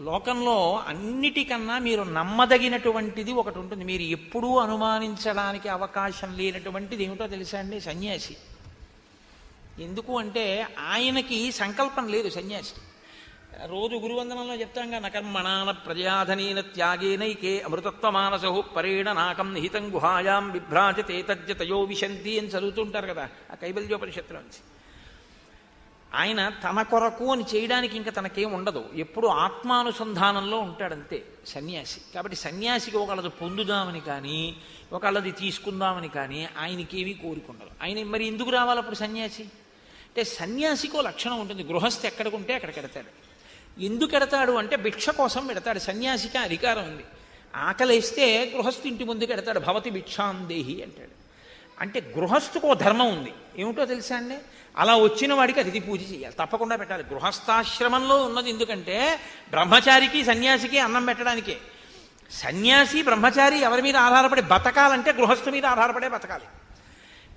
లోకంలో అన్నిటికన్నా మీరు నమ్మదగినటువంటిది ఒకటి ఉంటుంది, మీరు ఎప్పుడూ అనుమానించడానికి అవకాశం లేనటువంటిది ఏమిటో తెలుసా అండి? సన్యాసి. ఎందుకు అంటే ఆయనకి సంకల్పం లేదు సన్యాసి. రోజు గురువందనంలో చెప్తాంగా, నకర్మణాన ప్రజాధనేన త్యాగేనైకే అమృతత్వమానసో పరేణ నాకం నిహితం గుహాయాం బిభ్రాజతే తజ్జతయో విశంతి అని చదువుతుంటారు కదా ఆ కైవల్యోపనిషత్తులోంచి. ఆయన తన కొరకు అని చేయడానికి ఇంకా తనకేం ఉండదు, ఎప్పుడు ఆత్మానుసంధానంలో ఉంటాడంతే సన్యాసి. కాబట్టి సన్యాసికి ఒకళ్ళది పొందుదామని కానీ ఒకళ్ళది తీసుకుందామని కానీ ఆయనకేమీ కోరికుండదు. ఆయన మరి ఎందుకు రావాలి అప్పుడు సన్యాసి అంటే? సన్యాసికో లక్షణం ఉంటుంది, గృహస్థి ఎక్కడికుంటే అక్కడికి ఎడతాడు. ఎందుకు ఎడతాడు అంటే భిక్ష కోసం పెడతాడు. సన్యాసికి అధికారం ఉంది. ఆకలేస్తే గృహస్థు ఇంటి ముందుకు ఎడతాడు, భవతి భిక్షాందేహి అంటాడు. అంటే గృహస్థుకో ధర్మం ఉంది, ఏమిటో తెలుసా అండి? అలా వచ్చిన వాడికి అతిథి పూజ చేయాలి, తప్పకుండా పెట్టాలి. గృహస్థాశ్రమంలో ఉన్నది ఎందుకంటే బ్రహ్మచారికి సన్యాసికి అన్నం పెట్టడానికే. సన్యాసి బ్రహ్మచారి ఎవరి మీద ఆధారపడి బతకాలంటే గృహస్థు మీద ఆధారపడే బతకాలి.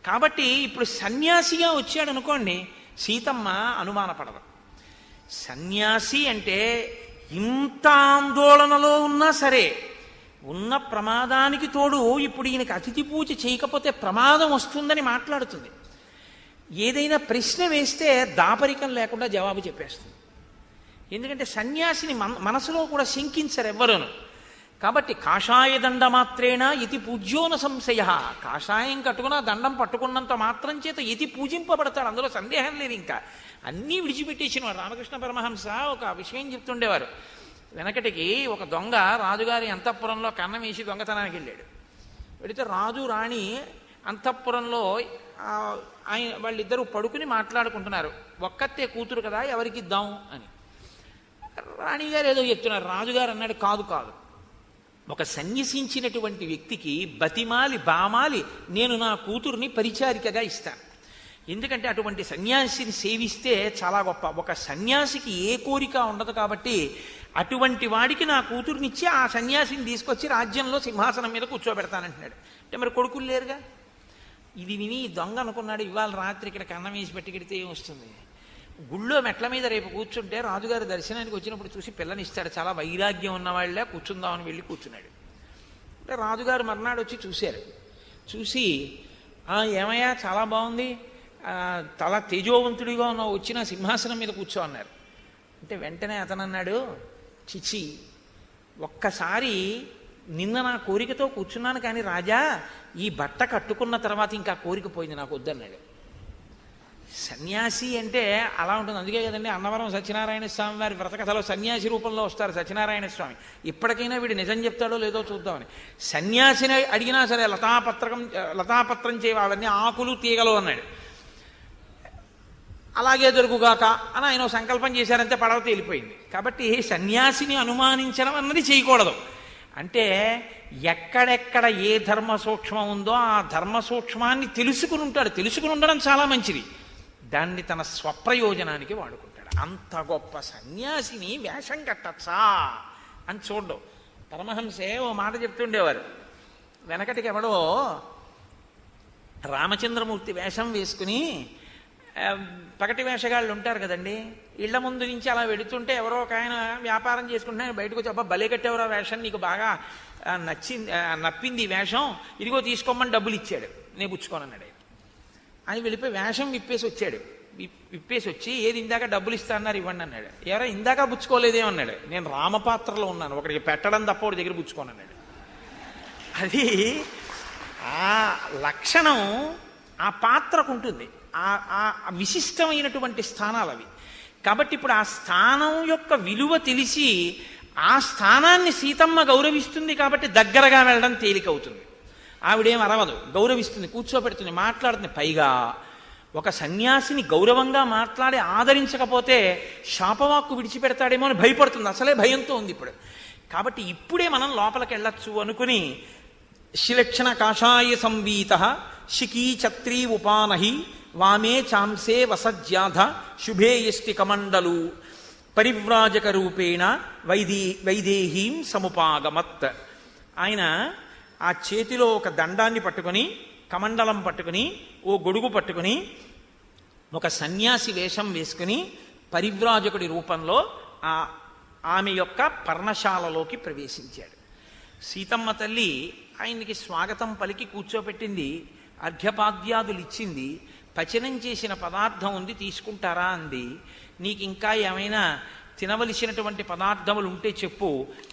కాబట్టి ఇప్పుడు సన్యాసిగా వచ్చాడు అనుకోండి, సీతమ్మ అనుమానపడదు. సన్యాసి అంటే ఇంత ఆందోళనలో ఉన్నా సరే, ఉన్న ప్రమాదానికి తోడు ఇప్పుడు ఈయనకి అతిథి పూజ చేయకపోతే ప్రమాదం వస్తుందని మాట్లాడుతుంది. ఏదైనా ప్రశ్న వేస్తే దాపరికం లేకుండా జవాబు చెప్పేస్తుంది. ఎందుకంటే సన్యాసిని మనసులో కూడా శంకించరు ఎవ్వరూను. కాబట్టి కాషాయ దండ మాత్రేణ ఇతి పూజ్యోన సంశయ. కాషాయం కట్టుకున్న దండం పట్టుకున్నంత మాత్రం చేత ఇతి పూజింపబడతాడు, అందులో సందేహం లేదు. ఇంకా అన్నీ విడిచిపెట్టేసినవాడు. రామకృష్ణ పరమహంస ఒక విషయం చెప్తుండేవారు. వెనకటికి ఒక దొంగ రాజుగారి అంతఃపురంలో కన్నం వేసి దొంగతనానికి వెళ్ళాడు. వెళితే రాజు రాణి అంతఃపురంలో ఆయన వాళ్ళిద్దరూ పడుకుని మాట్లాడుకుంటున్నారు. ఒక్కతే కూతురు కదా, ఎవరికి ఇద్దాం అని. రాణిగారు ఏదో చెప్తున్నారు. రాజుగారు అన్నాడు, కాదు కాదు, ఒక సన్యసించినటువంటి వ్యక్తికి బతిమాలి బామాలి నేను నా కూతుర్ని పరిచారికగా ఇస్తాను. ఎందుకంటే అటువంటి సన్యాసిని సేవిస్తే చాలా గొప్ప. ఒక సన్యాసికి ఏ కోరిక ఉండదు కాబట్టి అటువంటి వాడికి నా కూతుర్నిచ్చి ఆ సన్యాసిని తీసుకొచ్చి రాజ్యంలో సింహాసనం మీద కూర్చోబెడతానంటున్నాడు. అంటే మరి కొడుకులు లేరుగా. ఇది విని దొంగ అనుకున్నాడు, ఇవాళ రాత్రి ఇక్కడ కన్నం వేసి పెట్టుకెడితే ఏం వస్తుంది. గుళ్ళో మెట్ల మీద రేపు కూర్చుంటే రాజుగారి దర్శనానికి వచ్చినప్పుడు చూసి పిల్లనిస్తాడు. చాలా వైరాగ్యం ఉన్నవాళ్ళే కూర్చుందామని వెళ్ళి కూర్చున్నాడు. అంటే రాజుగారు మర్నాడు వచ్చి చూశారు. చూసి ఏమయ్యా చాలా బాగుంది, చాలా తేజోవంతుడిగా ఉన్నావు, వచ్చిన సింహాసనం మీద కూర్చో అన్నారు. అంటే వెంటనే అతను అన్నాడు, చిచి, ఒక్కసారి నిన్న నా కోరికతో కూర్చున్నాను కానీ రాజా, ఈ బట్ట కట్టుకున్న తర్వాత ఇంకా కోరిక పోయింది, నాకు వద్దన్నాడు. సన్యాసి అంటే అలా ఉంటుంది. అందుకే కదండి అన్నవరం సత్యనారాయణ స్వామి వారి వ్రతకథలో సన్యాసి రూపంలో వస్తారు సత్యనారాయణ స్వామి. ఇప్పటికైనా వీడు నిజం చెప్తాడో లేదో చూద్దామని. సన్యాసిని అడిగినా సరే లతాపత్రం చేయవా, అవన్నీ ఆకులు తీగలు అన్నాడు. అలాగే దొరుకుగాక అని ఆయన సంకల్పం చేశారంటే పడవ తేలిపోయింది. కాబట్టి సన్యాసిని అనుమానించడం అన్నది చేయకూడదు. అంటే ఎక్కడెక్కడ ఏ ధర్మ సూక్ష్మం ఉందో ఆ ధర్మ సూక్ష్మాన్ని తెలుసుకుని ఉంటాడు. తెలుసుకుని ఉండడం చాలా మంచిది. దాన్ని తన స్వప్రయోజనానికి వాడుకుంటాడు. అంత గొప్ప సన్యాసిని వేషం కట్టచ్చా అని చూడడం. పరమహంసే ఓ మాట చెప్తుండేవారు. వెనకటికి ఎవడో రామచంద్రమూర్తి వేషం వేసుకుని, పగటి వేషగాళ్ళు ఉంటారు కదండి, ఇళ్ల ముందు నుంచి అలా వెడుతుంటే ఎవరో ఒక ఆయన వ్యాపారం చేసుకుంటున్నా బయటకు వచ్చి, అబ్బా భలే కట్టేవరో వేషం, నీకు బాగా నప్పింది ఈ వేషం, ఇదిగో తీసుకోమని డబ్బులు ఇచ్చాడు. నేను పుచ్చుకోనన్నాడు. అని వెళ్ళిపోయి వేషం విప్పేసి వచ్చాడు. విప్పేసి వచ్చి, ఏది ఇందాక డబ్బులు ఇస్తా అన్నారు ఇవ్వండి అన్నాడు. ఎవరో ఇందాక పుచ్చుకోలేదేమన్నాడు. నేను రామపాత్రలో ఉన్నాను, ఒకడికి పెట్టడం తప్ప ఒకటి దగ్గర పుచ్చుకోనన్నాడు. అది ఆ లక్షణం ఆ పాత్రకు ఉంటుంది. ఆ విశిష్టమైనటువంటి స్థానాలు అవి. కాబట్టి ఇప్పుడు ఆ స్థానం యొక్క విలువ తెలిసి ఆ స్థానాన్ని సీతమ్మ గౌరవిస్తుంది కాబట్టి దగ్గరగా వెళ్ళడం తేలికవుతుంది. ఆవిడేం అరవదు, గౌరవిస్తుంది, కూర్చోబెడుతుంది, మాట్లాడుతుంది. పైగా ఒక సన్యాసిని గౌరవంగా మాట్లాడి ఆదరించకపోతే శాపవాక్కు విడిచిపెడతాడేమో అని భయపడుతుంది. అసలే భయంతో ఉంది ఇప్పుడు. కాబట్టి ఇప్పుడే మనం లోపలికి వెళ్ళొచ్చు అనుకుని, శిలక్షణ కాషాయ సంవీత శిఖీ ఛత్రీ ఉపానహి వామే చాంసే వసజ్యాధ శుభే యష్టి కమండలు పరివ్రాజక రూపేణ వైదేహీం సముపాగమత్. ఆయన ఆ చేతిలో ఒక దండాన్ని పట్టుకొని, కమండలం పట్టుకుని, ఓ గొడుగు పట్టుకుని, ఒక సన్యాసి వేషం వేసుకుని పరివ్రాజకుడి రూపంలో ఆమె యొక్క పర్ణశాలలోకి ప్రవేశించాడు. సీతమ్మ తల్లి ఆయనకి స్వాగతం పలికి కూర్చోపెట్టింది. అర్ఘ్యపాద్యాదులు ఇచ్చింది. పచనం చేసిన పదార్థం ఉంది, తీసుకుంటారా అంది. నీకు ఇంకా ఏమైనా తినవలసినటువంటి పదార్థములు ఉంటే చెప్పు,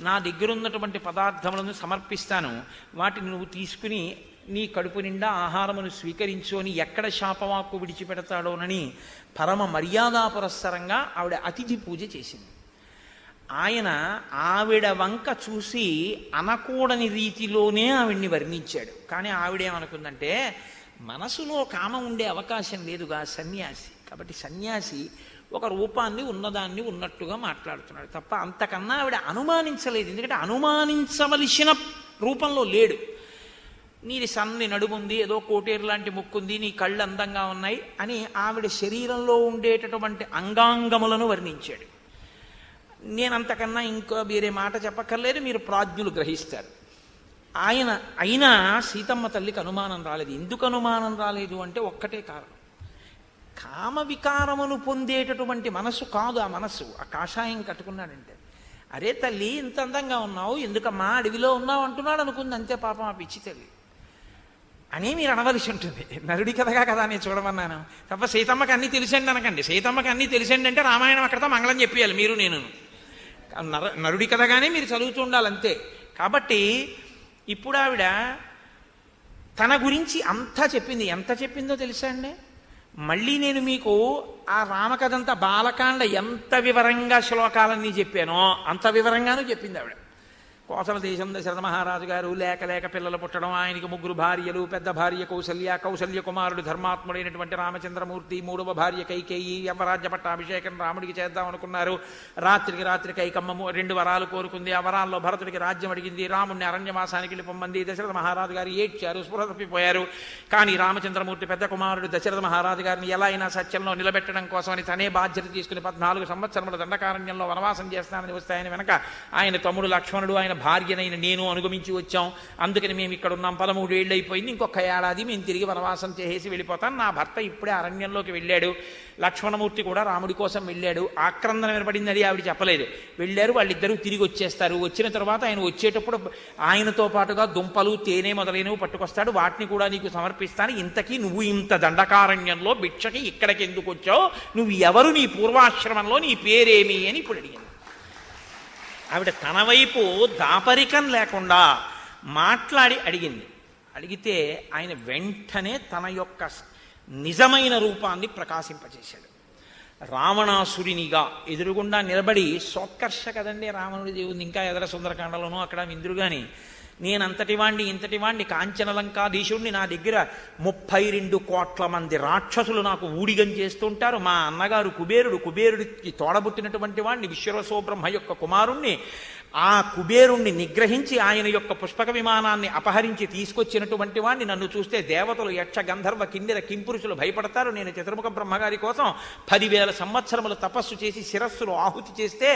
నా దగ్గరున్నటువంటి పదార్థములను సమర్పిస్తాను, వాటిని నువ్వు తీసుకుని నీ కడుపు నిండా ఆహారమును స్వీకరించు అని ఎక్కడ శాపవాక్కు విడిచిపెడతాడోనని పరమ మర్యాదాపురస్సరంగా ఆవిడ అతిథి పూజ చేసింది. ఆయన ఆవిడ వంక చూసి అనకూడని రీతిలోనే ఆవిడ్ని వర్ణించాడు. కానీ ఆవిడేమనుకుందంటే, మనసులో కామం ఉండే అవకాశం లేదుగా సన్యాసి. కాబట్టి సన్యాసి ఒక రూపాన్ని ఉన్నదాన్ని ఉన్నట్టుగా మాట్లాడుతున్నాడు తప్ప అంతకన్నా ఆవిడ అనుమానించలేదు. ఎందుకంటే అనుమానించవలసిన రూపంలో లేడు. నీది సన్ని నడుముంది, ఏదో కోటేరు లాంటి ముక్కుంది, నీ కళ్ళు అందంగా ఉన్నాయి అని ఆవిడ శరీరంలో ఉండేటటువంటి అంగాంగములను వర్ణించాడు. నేనంతకన్నా ఇంకో వేరే మాట చెప్పక్కర్లేదు, మీరు ప్రాజ్ఞులు గ్రహిస్తారు. అయినా సీతమ్మ తల్లికి అనుమానం రాలేదు. ఎందుకు అనుమానం రాలేదు అంటే ఒక్కటే కారణం, కామ వికారమును పొందేటటువంటి మనసు కాదు ఆ మనసు. ఆ కాషాయం కట్టుకున్నాడంటే, అరే తల్లి ఇంత అందంగా ఉన్నావు, ఎందుకమ్మా అడవిలో ఉన్నావు అంటున్నాడు అనుకుంది. అంతే పాపం ఆ పిచ్చి తల్లి అని మీరు అనవలసి ఉంటుంది. నరుడి కథగా కదా నేను చూడమన్నాను తప్ప సీతమ్మకి అన్నీ తెలిసండి అనకండి. సీతమ్మకి అన్నీ తెలిసండి అంటే రామాయణం అక్కడతో మంగళం చెప్పేయాలి మీరు నేను. నరుడి కథగానే మీరు చదువుతూ ఉండాలి అంతే. కాబట్టి ఇప్పుడు ఆవిడ తన గురించి అంతా చెప్పింది. ఎంత చెప్పిందో తెలుసా అండి? మళ్ళీ నేను మీకు ఆ రామకథంతా బాలకాండ ఎంత వివరంగా శ్లోకాలన్నీ చెప్పానో అంత వివరంగానూ చెప్పింది ఆవిడ. కోసల దేశం దశరథ మహారాజు గారు లేక పిల్లలు పుట్టడం, ఆయనకి 3 భార్యలు, పెద్ద భార్య కౌసల్య కుమారుడు ధర్మాత్ముడైనటువంటి రామచంద్రమూర్తి, 3వ భార్య కైకేయి, యవరాజ్య పట్టాభిషేకం రాముడికి చేద్దాం అనుకున్నారు. రాత్రి కైకమ్మ 2 వరాలు కోరుకుంది. ఆ వరాల్లో భరతుడికి రాజ్యం అడిగింది. రాముడిని అరణ్యవాసానికి వెళ్ళిపోమంది. దశరథ మహారాజు గారు ఏడ్చారు, స్పృహ తప్పిపోయారు. కానీ రామచంద్రమూర్తి పెద్ద కుమారుడు దశరథ మహారాజు గారిని ఎలా అయినా సత్యంలో నిలబెట్టడం కోసమని తనే బాధ్యత తీసుకుని 14 సంవత్సరముల దండకారణ్యంలో వనవాసం చేస్తానని వస్తే ఆయన వెనక ఆయన తమ్ముడు లక్ష్మణుడు, ఆయన భార్యనైన నేను అనుగమించి వచ్చాం. అందుకని మేము ఇక్కడ ఉన్నాం. 13 ఏళ్ళు అయిపోయింది. ఇంకొక ఏడాది మేము తిరిగి వనవాసం చేసి వెళ్ళిపోతాం. నా భర్త ఇప్పుడే అరణ్యంలోకి వెళ్ళాడు. లక్ష్మణమూర్తి కూడా రాముడి కోసం వెళ్ళాడు. ఆక్రందన వినపడింది, అది ఆవిడ చెప్పలేదు. వెళ్ళారు, వాళ్ళిద్దరూ తిరిగి వచ్చేస్తారు. వచ్చిన తర్వాత ఆయన వచ్చేటప్పుడు ఆయనతో పాటుగా దుంపలు, తేనె మొదలైనవి పట్టుకొస్తాడు. వాటిని కూడా నీకు సమర్పిస్తాను. ఇంతకీ నువ్వు ఇంత దండకారణ్యంలో భిక్షకి ఇక్కడికి ఎందుకు వచ్చావు? నువ్వు ఎవరు? నీ పూర్వాశ్రమంలో నీ పేరేమి అని ఇప్పుడు అడిగింది. ఆవిడ తన వైపు దాపరికం లేకుండా మాట్లాడి అడిగింది. అడిగితే ఆయన వెంటనే తన యొక్క నిజమైన రూపాన్ని ప్రకాశింపచేశాడు. రావణాసురునిగా ఎదురుగుండా నిలబడి సోత్కర్ష కదండి రావణుడి దేవుని, ఇంకా ఎదర సుందరకాండలోనూ అక్కడ ఇంద్రుడు గాని, నేనంతటి వాణ్ణి ఇంతటి వాణ్ణి కాంచనలంకాధీశుణ్ణి, నా దగ్గర 32 కోట్ల మంది రాక్షసులు నాకు ఊడిగం చేస్తుంటారు. మా అన్నగారు కుబేరుడికి తోడబుట్టినటువంటి వాణ్ణి, విశ్వరసోబ్రహ్మ యొక్క కుమారుణ్ణి. ఆ కుబేరుణ్ణి నిగ్రహించి ఆయన యొక్క పుష్పక విమానాన్ని అపహరించి తీసుకొచ్చినటువంటి వాణ్ణి. నన్ను చూస్తే దేవతలు, యక్ష, గంధర్వ, కిన్నెర, కింపురుషులు భయపడతారు. నేను చతుర్ముఖ బ్రహ్మగారి కోసం 10,000 సంవత్సరములు తపస్సు చేసి శిరస్సులు ఆహుతి చేస్తే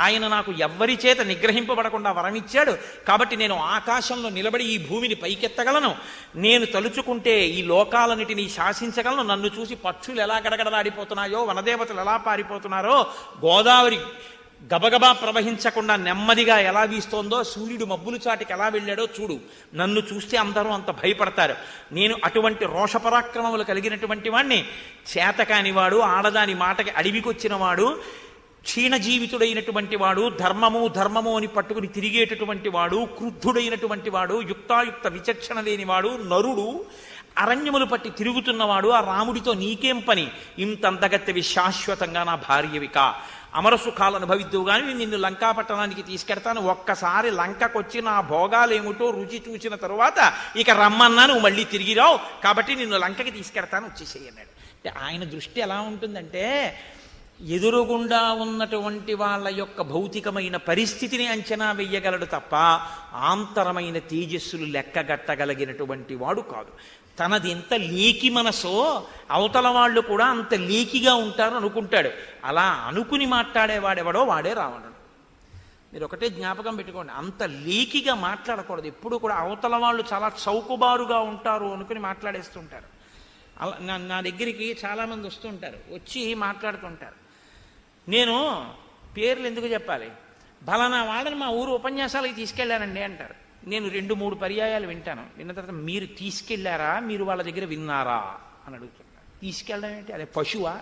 ఆయన నాకు ఎవ్వరి చేత నిగ్రహింపబడకుండా వరమిచ్చాడు. కాబట్టి నేను ఆకాశంలో నిలబడి ఈ భూమిని పైకెత్తగలను. నేను తలుచుకుంటే ఈ లోకాలన్నిటినీ శాసించగలను. నన్ను చూసి పక్షులు ఎలా గడగడలాడిపోతున్నాయో, వనదేవతలు ఎలా పారిపోతున్నారో, గోదావరి గబగబా ప్రవహించకుండా నెమ్మదిగా ఎలా వీస్తోందో, సూర్యుడు మబ్బులు చాటికి ఎలా వెళ్ళాడో చూడు. నన్ను చూస్తే అందరూ అంత భయపడతారు. నేను అటువంటి రోషపరాక్రమములు కలిగినటువంటి వాణ్ణి. చేతకానివాడు, ఆడదాని మాటకి అడవికొచ్చిన వాడు, క్షీణజీవితుడైనటువంటి వాడు, ధర్మము అని పట్టుకుని తిరిగేటటువంటి వాడు, క్రుద్ధుడైనటువంటి వాడు, యుక్తాయుక్త విచక్షణ లేనివాడు, నరుడు, అరణ్యములు పట్టి తిరుగుతున్నవాడు. ఆ రాముడితో నీకేం పని? ఇంతంతగత్తెవి శాశ్వతంగా నా భార్యవిక, అమర సుఖాలు అనుభవిద్దువు కానీ నిన్ను లంకాపట్టణానికి తీసుకెడతాను. ఒక్కసారి లంకకొచ్చి నా భోగాలేమిటో రుచి చూసిన తరువాత ఇక రమ్మన్నా నువ్వు మళ్ళీ తిరిగి రావు. కాబట్టి నిన్ను లంకకి తీసుకెడతాను, వచ్చేసేయి అన్నాడు. అంటే ఆయన దృష్టి ఎలా ఉంటుందంటే, ఎదురుగుండా ఉన్నటువంటి వాళ్ళ యొక్క భౌతికమైన పరిస్థితిని అంచనా వెయ్యగలడు తప్ప ఆంతరమైన తేజస్సులు లెక్కగట్టగలిగినటువంటి వాడు కాదు. తనది ఎంత లేకి మనసో అవతల వాళ్ళు కూడా అంత లేకిగా ఉంటారు అనుకుంటాడు. అలా అనుకుని మాట్లాడేవాడెవడో వాడే రావణుడు. మీరు ఒకటే జ్ఞాపకం పెట్టుకోండి, అంత లేకిగా మాట్లాడకూడదు. ఎప్పుడు కూడా అవతల వాళ్ళు చాలా చౌకబారుగా ఉంటారు అనుకుని మాట్లాడేస్తుంటారు. అలా నా దగ్గరికి చాలామంది వస్తుంటారు, వచ్చి మాట్లాడుతుంటారు. నేను పేర్లు ఎందుకు చెప్పాలి, బలానా వాళ్ళని మా ఊరు ఉపన్యాసాలకి తీసుకెళ్ళానండి అంటారు. నేను 2-3 పర్యాయాలు వింటాను. విన్న తర్వాత మీరు తీసుకెళ్లారా, మీరు వాళ్ళ దగ్గర విన్నారా అని అడుగుతున్నారు. తీసుకెళ్ళడం ఏంటి? అదే పశువా?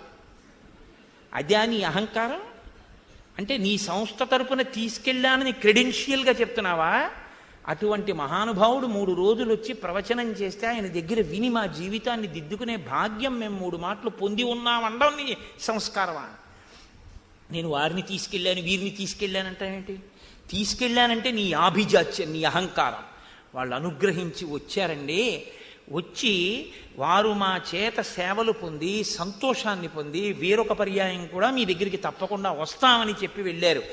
అదే నీ అహంకారం? అంటే నీ సంస్థ తరపున తీసుకెళ్ళానని క్రెడెన్షియల్గా చెప్తున్నావా? అటువంటి మహానుభావుడు 3 రోజులు వచ్చి ప్రవచనం చేస్తే ఆయన దగ్గర విని మా జీవితాన్ని దిద్దుకునే భాగ్యం మేము 3 మాటలు పొంది ఉన్నామండం నీ సంస్కారమా? నేను వారిని తీసుకెళ్ళాను, వీరిని తీసుకెళ్ళానంటావేంటి? తీసుకెళ్ళానంటే నీ ఆభిజాత్యం, నీ అహంకారం. వాళ్ళు అనుగ్రహించి వచ్చారండి. వచ్చి వారు మా చేత సేవలు పొంది సంతోషాన్ని పొంది వేరొక పర్యాయం కూడా మీ దగ్గరికి తప్పకుండా వస్తామని చెప్పి వెళ్ళారు.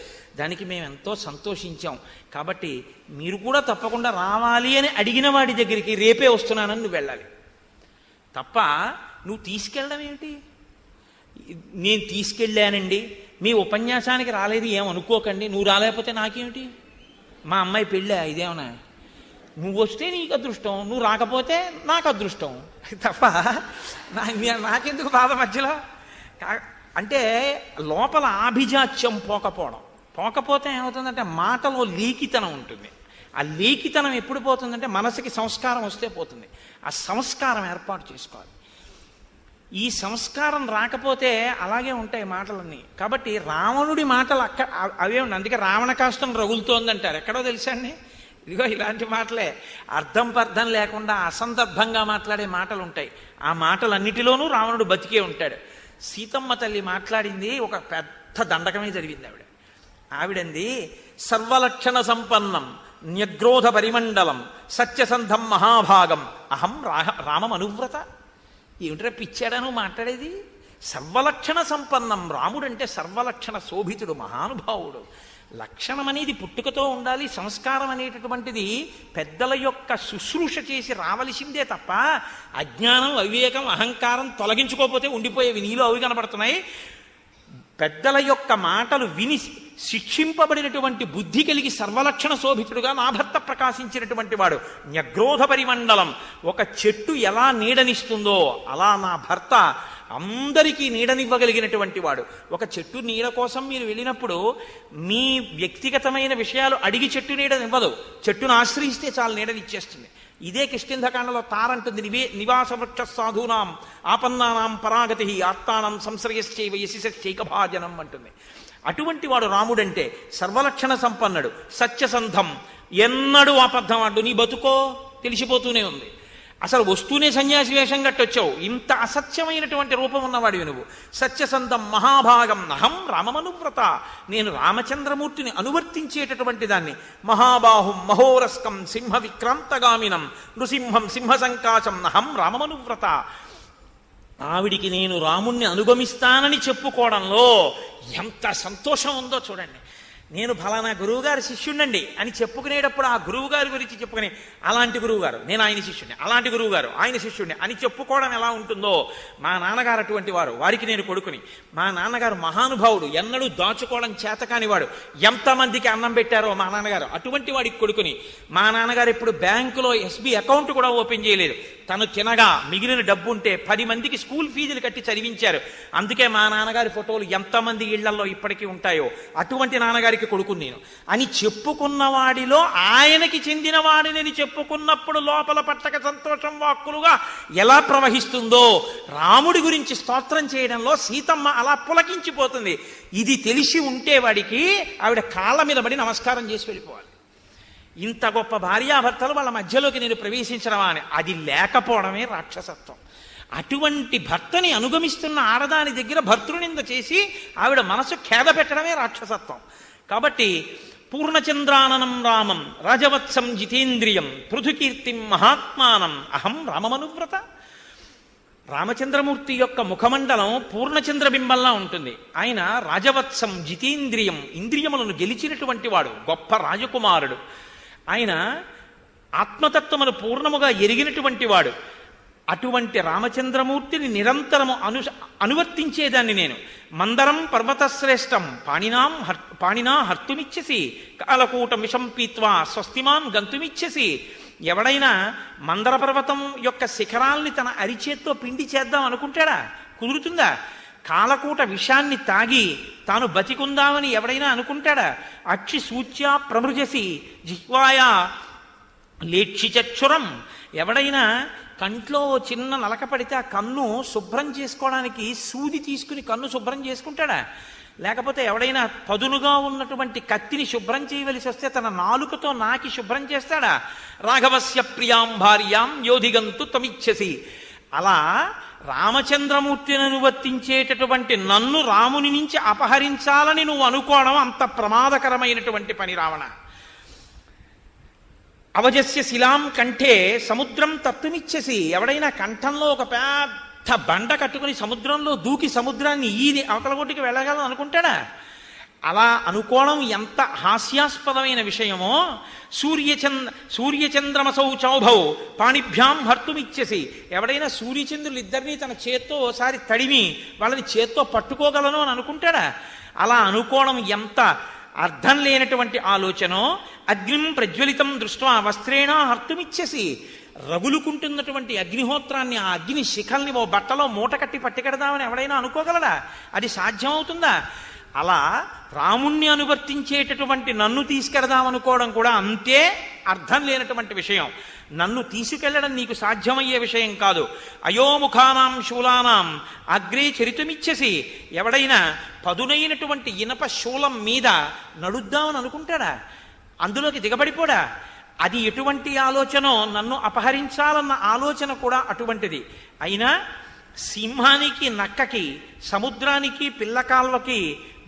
దానికి మేము ఎంతో సంతోషించాం. కాబట్టి మీరు కూడా తప్పకుండా రావాలి అని అడిగిన వాడి దగ్గరికి రేపే వస్తున్నానని నువ్వు వెళ్ళాలి తప్ప నువ్వు తీసుకెళ్ళడం ఏమిటి? నేను తీసుకెళ్ళానండి, మీ ఉపన్యాసానికి రాలేదు ఏమనుకోకండి, నువ్వు రాలేకపోతే నాకేమిటి? మా అమ్మాయి పెళ్ళా ఇదేమన్నా? నువ్వు వస్తే నీకు అదృష్టం, నువ్వు రాకపోతే నాకు అదృష్టం తప్ప నాకెందుకు బాధ మధ్యలో? అంటే లోపల ఆభిజాత్యం పోకపోతే ఏమవుతుందంటే మాటలో లీకితనం ఉంటుంది. ఆ లీకితనం ఎప్పుడు పోతుందంటే మనసుకి సంస్కారం వస్తే పోతుంది. ఆ సంస్కారం ఏర్పాటు చేసుకోవాలి. ఈ సంస్కారం రాకపోతే అలాగే ఉంటాయి మాటలన్నీ. కాబట్టి రావణుడి మాటలు అవే ఉన్నాయి. అందుకే రావణ కాష్టం రగులుతోందంటారు. ఎక్కడో తెలుసా అండి? ఇదిగో ఇలాంటి మాటలే, అర్థం పర్థం లేకుండా అసందర్భంగా మాట్లాడే మాటలు ఉంటాయి. ఆ మాటలన్నిటిలోనూ రావణుడు బతికే ఉంటాడు. సీతమ్మ తల్లి మాట్లాడింది ఒక పెద్ద దండకమే జరిగింది. ఆవిడంది సర్వలక్షణ సంపన్నం న్యగ్రోధ పరిమండలం సత్యసంధం మహాభాగం అహం రామం అనువ్రత. ఏమిట్రా పిచ్చాడను మాట్లాడేది? సర్వలక్షణ సంపన్నం, రాముడంటే సర్వలక్షణ శోభితుడు, మహానుభావుడు. లక్షణం అనేది పుట్టుకతో ఉండాలి. సంస్కారం అనేటటువంటిది పెద్దల యొక్క శుశ్రూష చేసి రావలసిందే తప్ప అజ్ఞానం, అవివేకం, అహంకారం తొలగించుకోకపోతే ఉండిపోయేవి. నీలో అవి కనబడుతున్నాయి. పెద్దల యొక్క మాటలు విని శిక్షింపబడినటువంటి బుద్ధి కలిగి సర్వలక్షణ శోభితుడుగా నా భర్త ప్రకాశించినటువంటి వాడు. న్యగ్రోధ పరిమండలం, ఒక చెట్టు ఎలా నీడనిస్తుందో అలా నా భర్త అందరికీ నీడనివ్వగలిగినటువంటి వాడు. ఒక చెట్టు నీడ కోసం మీరు వెళ్ళినప్పుడు మీ వ్యక్తిగతమైన విషయాలు అడిగి చెట్టు నీడనివ్వదు, చెట్టును ఆశ్రయిస్తే చాలు నీడనిచ్చేస్తుంది. ఇదే కిష్కింధకాండలో తారంటుంది, నివాస వృక్ష సాధూనాం ఆపన్నానాం పరాగతి ఆత్తానం సంశ్రయశ్చైవ యశిశ్చైకభాజనం అంటుంది. అటువంటి వాడు రాముడంటే. సర్వలక్షణ సంపన్నుడు, సత్యసంధం, ఎన్నడూ అబద్ధం ఆడు. నీ బతుకో తెలిసిపోతూనే ఉంది. అసలు వస్తూనే సన్యాసి వేషం కట్టొచ్చావు, ఇంత అసత్యమైనటువంటి రూపం ఉన్నవాడివి నువ్వు. సత్యసంధం మహాభాగం అహం రామమనువ్రత, నేను రామచంద్రమూర్తిని అనువర్తించేటటువంటి దాన్ని. మహాబాహుం మహోరస్కం సింహ విక్రాంతగామినం నృసింహం సింహ సంకాశం అహం రామమనువ్రత. ఆవిడికి నేను రాముణ్ణి అనుగమిస్తానని చెప్పుకోవడంలో ఎంత సంతోషం ఉందో చూడండి. నేను ఫలానా గురువుగారి శిష్యుణ్ణండి అని చెప్పుకునేటప్పుడు ఆ గురువు గారి గురించి చెప్పుకుని, అలాంటి గురువుగారు నేను ఆయన శిష్యుణ్ణి, అలాంటి గురువుగారు ఆయన శిష్యుణ్ణి అని చెప్పుకోవడం ఎలా ఉంటుందో. మా నాన్నగారు అటువంటి వారు, వారికి నేను కొడుకుని. మా నాన్నగారు మహానుభావుడు, ఎన్నడూ దాచుకోవడం చేతకానివాడు. ఎంతమందికి అన్నం పెట్టారో మా నాన్నగారు, అటువంటి వాడికి కొడుకుని. మా నాన్నగారు ఇప్పుడు బ్యాంకులో ఎస్బీ అకౌంట్ కూడా ఓపెన్ చేయలేదు. తను తినగా మిగిలిన డబ్బు ఉంటే 10 మందికి స్కూల్ ఫీజులు కట్టి చదివించారు. అందుకే మా నాన్నగారి ఫోటోలు ఎంతమంది ఇళ్లలో ఇప్పటికీ ఉంటాయో అటువంటి నాన్నగారికి కొడుకుని నేను అని చెప్పుకున్న వాడిలో ఆయనకి చెందిన వాడిని చెప్పుకున్నప్పుడు లోపల పట్టక సంతోషం వాక్కులుగా ఎలా ప్రవహిస్తుందో రాముడి గురించి స్తోత్రం చేయడంలో సీతమ్మ అలా పులకించిపోతుంది. ఇది తెలిసి ఉంటే వాడికి ఆవిడ కాళ్ళ మీద పడి నమస్కారం చేసి వెళ్ళిపోవాలి. ఇంత గొప్ప భార్యాభర్తలు వాళ్ళ మధ్యలోకి నేను ప్రవేశించడమా అని. అది లేకపోవడమే రాక్షసత్వం. అటువంటి భర్తని అనుగమిస్తున్న ఆడదాని దగ్గర భర్తృనింద చేసి ఆవిడ మనసు ఖేద పెట్టడమే రాక్షసత్వం. కాబట్టి పూర్ణచంద్రాననం రామం రాజవత్సం జితేంద్రియం పృథుకీర్తిం మహాత్మానం అహం రామమనువ్రత. రామచంద్రమూర్తి యొక్క ముఖమండలం పూర్ణచంద్రబింబంలా ఉంటుంది. ఆయన రాజవత్సం జితేంద్రియం, ఇంద్రియములను గెలిచినటువంటి వాడు, గొప్ప రాజకుమారుడు. ఆయన ఆత్మతత్వమును పూర్ణముగా ఎరిగినటువంటి వాడు. అటువంటి రామచంద్రమూర్తిని నిరంతరము అనువర్తించేదాన్ని నేను. మందరం పర్వతశ్రేష్టం పాణినా హర్తుమిచ్చసి కాలకూట మిషం పీత్వా స్వస్తిమాన్ గంతుమిచ్చసి. ఎవడైనా మందర పర్వతం యొక్క శిఖరాల్ని తన అరిచేత్తో పిండి చేద్దాం అనుకుంటాడా? కుదురుతుందా? కాలకూట విషాన్ని తాగి తాను బతికుందామని ఎవడైనా అనుకుంటాడా? అక్షి సూచ్యా ప్రమృజసి జిహ్వాయా లేక్షిచక్షురం. ఎవడైనా కంట్లో చిన్న నలక పడితే ఆ కన్ను శుభ్రం చేసుకోవడానికి సూది తీసుకుని కన్ను శుభ్రం చేసుకుంటాడా? లేకపోతే ఎవడైనా పదునుగా ఉన్నటువంటి కత్తిని శుభ్రం చేయవలసి వస్తే తన నాలుకతో నాకి శుభ్రం చేస్తాడా? రాఘవస్య ప్రియాం భార్యాం యోధిగంతు తమిచ్చసి. అలా రామచంద్రమూర్తిని అనువర్తించేటటువంటి నన్ను రాముని నుంచి అపహరించాలని నువ్వు అనుకోవడం అంత ప్రమాదకరమైనటువంటి పని రావణ. అవజస్య శిలాం కంఠే సముద్రం తత్తుమిచ్చసి. ఎవడైనా కంఠంలో ఒక పెద్ద బండ కట్టుకుని సముద్రంలో దూకి సముద్రాన్ని ఈది అవతలగొట్టుకి వెళ్ళగలను అనుకుంటాడా? అలా అనుకోవడం ఎంత హాస్యాస్పదమైన విషయమో. సూర్యచంద్రమసౌ చౌభౌ పాణిభ్యాం హర్తుమిచ్చసి. ఎవడైనా సూర్యచంద్రులు ఇద్దరినీ తన చేత్తో ఓసారి తడిమి వాళ్ళని చేత్తో పట్టుకోగలను అని అనుకుంటాడా? అలా అనుకోవడం ఎంత అర్థం లేనటువంటి ఆలోచనో. అగ్నిం ప్రజ్వలితం దృష్ట్వా వస్త్రేణ హర్తుమిచ్చసి. రగులుకుంటున్నటువంటి అగ్నిహోత్రాన్ని, ఆ అగ్ని శిఖల్ని ఓ బట్టలో మూట కట్టి పట్టుకెడదామని ఎవడైనా అనుకోగలడా? అది సాధ్యమవుతుందా? అలా రాముణ్ణి అనువర్తించేటటువంటి నన్ను తీసుకెడదామనుకోవడం కూడా అంతే అర్థం లేనటువంటి విషయం. నన్ను తీసుకెళ్లడం నీకు సాధ్యమయ్యే విషయం కాదు. అయోముఖానాం శూలానాం అగ్రే చరితుమిచ్చసి. ఎవడైనా పదునైనటువంటి ఇనప శూలం మీద నడుద్దామని అనుకుంటాడా? అందులోకి దిగబడిపోడా? అది ఎటువంటి ఆలోచనో నన్ను అపహరించాలన్న ఆలోచన కూడా అటువంటిది. అయినా సింహానికి నక్కకి, సముద్రానికి పిల్లకాల్వకి,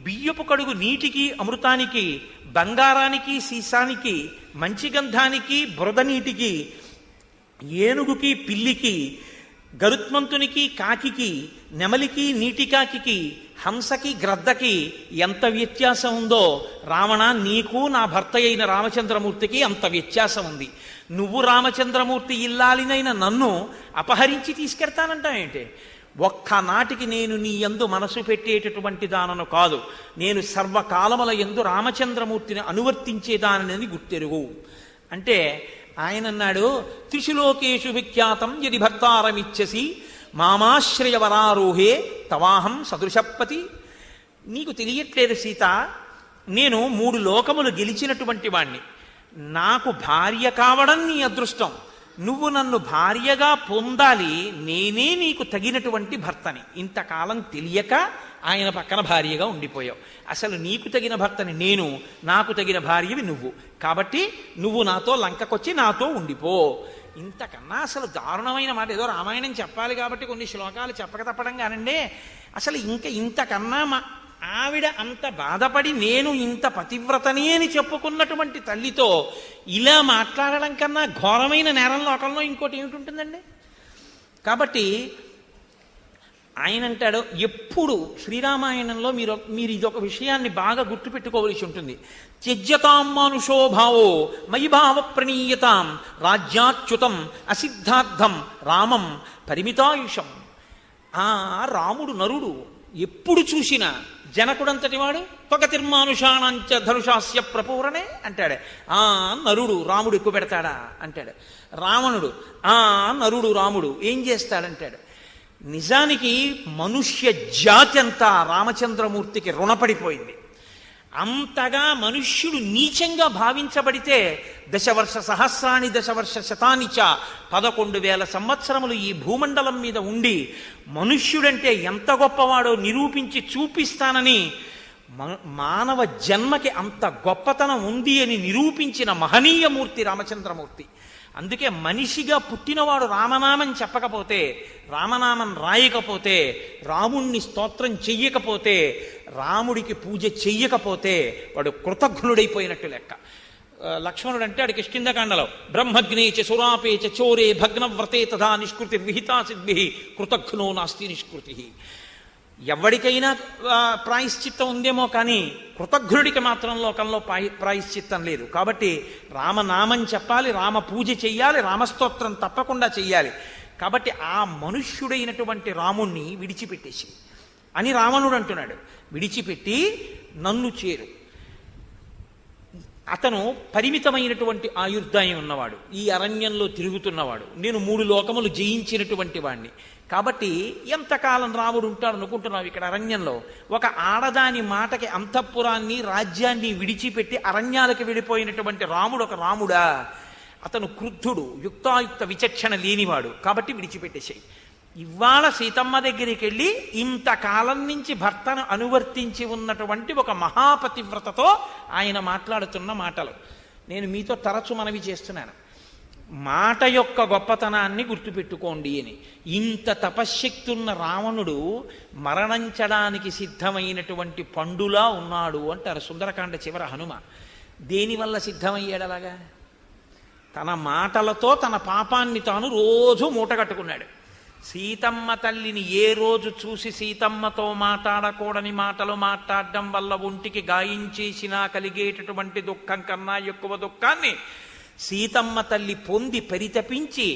బియ్యపు కడుగు నీటికి అమృతానికి, బంగారానికి సీసానికి, మంచి గంధానికి బురద నీటికి, ఏనుగుకి పిల్లికి, గరుత్మంతునికి కాకికి, నెమలికి నీటికాకి, హంసకి గ్రద్దకి ఎంత వ్యత్యాసం ఉందో రావణ నీకు నా భర్త అయిన రామచంద్రమూర్తికి అంత వ్యత్యాసం ఉంది. నువ్వు రామచంద్రమూర్తి ఇల్లాలినైన నన్ను అపహరించి తీసుకెడతానంటావేంటి? ఒక్కనాటికి నేను నీ యందు మనసు పెట్టేటటువంటి దానను కాదు, నేను సర్వకాలముల యందు రామచంద్రమూర్తిని అనువర్తించేదానని గుర్తెరుగు అంటే ఆయన అన్నాడు, త్రిశులోకేషు విఖ్యాతం యది భర్తారమిచ్చసి మామాశ్రయవరారోహే తవాహం సదృశపతి. నీకు తెలియట్లేదు సీత, నేను 3 లోకములు గెలిచినటువంటి వాణ్ణి. నాకు భార్య కావడం నీ అదృష్టం. నువ్వు నన్ను భార్యగా పొందాలి, నేనే నీకు తగినటువంటి భర్తని. ఇంతకాలం తెలియక ఆయన పక్కన భార్యగా ఉండిపోయావు. అసలు నీకు తగిన భర్తని నేను, నాకు తగిన భార్యవి నువ్వు. కాబట్టి నువ్వు నాతో లంకకొచ్చి నాతో ఉండిపో. ఇంతకన్నా అసలు దారుణమైన మాట ఏదో రామాయణం చెప్పాలి కాబట్టి కొన్ని శ్లోకాలు చెప్పక తప్పడం కానండి. అసలు ఇంతకన్నా ఆవిడ అంత బాధపడి నేను ఇంత పతివ్రతని అని చెప్పుకున్నటువంటి తల్లితో ఇలా మాట్లాడడం కన్నా ఘోరమైన నేరం లోకంలో ఇంకోటి ఏమిటి ఉంటుందండి? కాబట్టి ఆయన అంటాడు, ఎప్పుడు శ్రీరామాయణంలో మీరు ఇదొక విషయాన్ని బాగా గుర్తుపెట్టుకోవలసి ఉంటుంది. త్యజ్యతాం మానుషోభావో మయి భావ ప్రణీయతాం రాజ్యాచ్యుతం అసిద్ధార్థం రామం పరిమితాయుషం. రాముడు నరుడు, ఎప్పుడు చూసినా జనకుడంతటి వాడు త్వగతిర్మానుషాణంచ ధనుషాస్య ప్రపూరణే అంటాడు. నరుడు రాముడు ఎక్కువ పెడతాడా అంటాడు. రావణుడు నరుడు రాముడు ఏం చేస్తాడంటాడు. నిజానికి మనుష్య జాతి అంతా రామచంద్రమూర్తికి రుణపడిపోయింది. అంతగా మనుష్యుడు నీచంగా భావించబడితే దశవర్ష సహస్రాణి దశవర్ష శతానిచ 11,000 సంవత్సరములు ఈ భూమండలం మీద ఉండి మనుష్యుడంటే ఎంత గొప్పవాడో నిరూపించి చూపిస్తానని మానవ జన్మకి అంత గొప్పతనం ఉంది అని నిరూపించిన మహనీయమూర్తి రామచంద్రమూర్తి. అందుకే మనిషిగా పుట్టినవాడు రామనామం చెప్పకపోతే, రామనామం రాయకపోతే, రాముణ్ణి స్తోత్రం చెయ్యకపోతే, రాముడికి పూజ చెయ్యకపోతే వాడు కృతఘ్నుడైపోయినట్టు లెక్క. లక్ష్మణుడు అంటే ఆడికి కిష్కింధకాండలో బ్రహ్మగ్నేచ సురాపేచ చోరే భగ్నవ్రతే తథా నిష్కృతి విహితా సిద్భి కృతఘ్నో నాస్తి నిష్కృతి. ఎవడికైనా ప్రాయశ్చిత్తం ఉందేమో కానీ కృతఘ్నుడికి మాత్రం లోకంలో ప్రాయశ్చిత్తం లేదు. కాబట్టి రామనామం చెప్పాలి, రామ పూజ చెయ్యాలి, రామస్తోత్రం తప్పకుండా చెయ్యాలి. కాబట్టి ఆ మనుష్యుడైనటువంటి రాముణ్ణి విడిచిపెట్టేసి అని రావణుడు అంటున్నాడు. విడిచిపెట్టి నన్ను చేరు. అతను పరిమితమైనటువంటి ఆయుర్దాయం ఉన్నవాడు, ఈ అరణ్యంలో తిరుగుతున్నవాడు, నేను 3 లోకములు జయించినటువంటి వాణ్ణి. కాబట్టి ఎంతకాలం రాముడు ఉంటాడు అనుకుంటున్నావు ఇక్కడ అరణ్యంలో? ఒక ఆడదాని మాటకి అంతఃపురాన్ని రాజ్యాన్ని విడిచిపెట్టి అరణ్యాలకు వెళ్ళిపోయినటువంటి రాముడు ఒక రాముడా? అతను క్రుద్ధుడు, యుక్తాయుక్త విచక్షణ లేనివాడు. కాబట్టి విడిచిపెట్టేసాయి. ఇవాళ సీతమ్మ దగ్గరికి వెళ్ళి ఇంతకాలం నుంచి భర్తను అనువర్తించి ఉన్నటువంటి ఒక మహాపతివ్రతతో ఆయన మాట్లాడుతున్న మాటలు నేను మీతో తరచు మనవి చేస్తున్నాను. మాట యొక్క గొప్పతనాన్ని గుర్తుపెట్టుకోండి అని. ఇంత తపశ్శక్తి ఉన్న రావణుడు మరణించడానికి సిద్ధమైనటువంటి పండులా ఉన్నాడు అంటారు సుందరకాండ చివర హనుమ. దేనివల్ల సిద్ధమయ్యాడు అలాగా? తన మాటలతో తన పాపాన్ని తాను రోజు మూటగట్టుకున్నాడు. సీతమ్మ తల్లిని ఏ రోజు చూసి సీతమ్మతో మాట్లాడకూడని మాటలు మాట్లాడడం వల్ల ఒంటికి గాయించేసినా కలిగేటటువంటి దుఃఖం కన్నా ఎక్కువ దుఃఖాన్ని సీతమ్మ తల్లి పొంది పరితపించి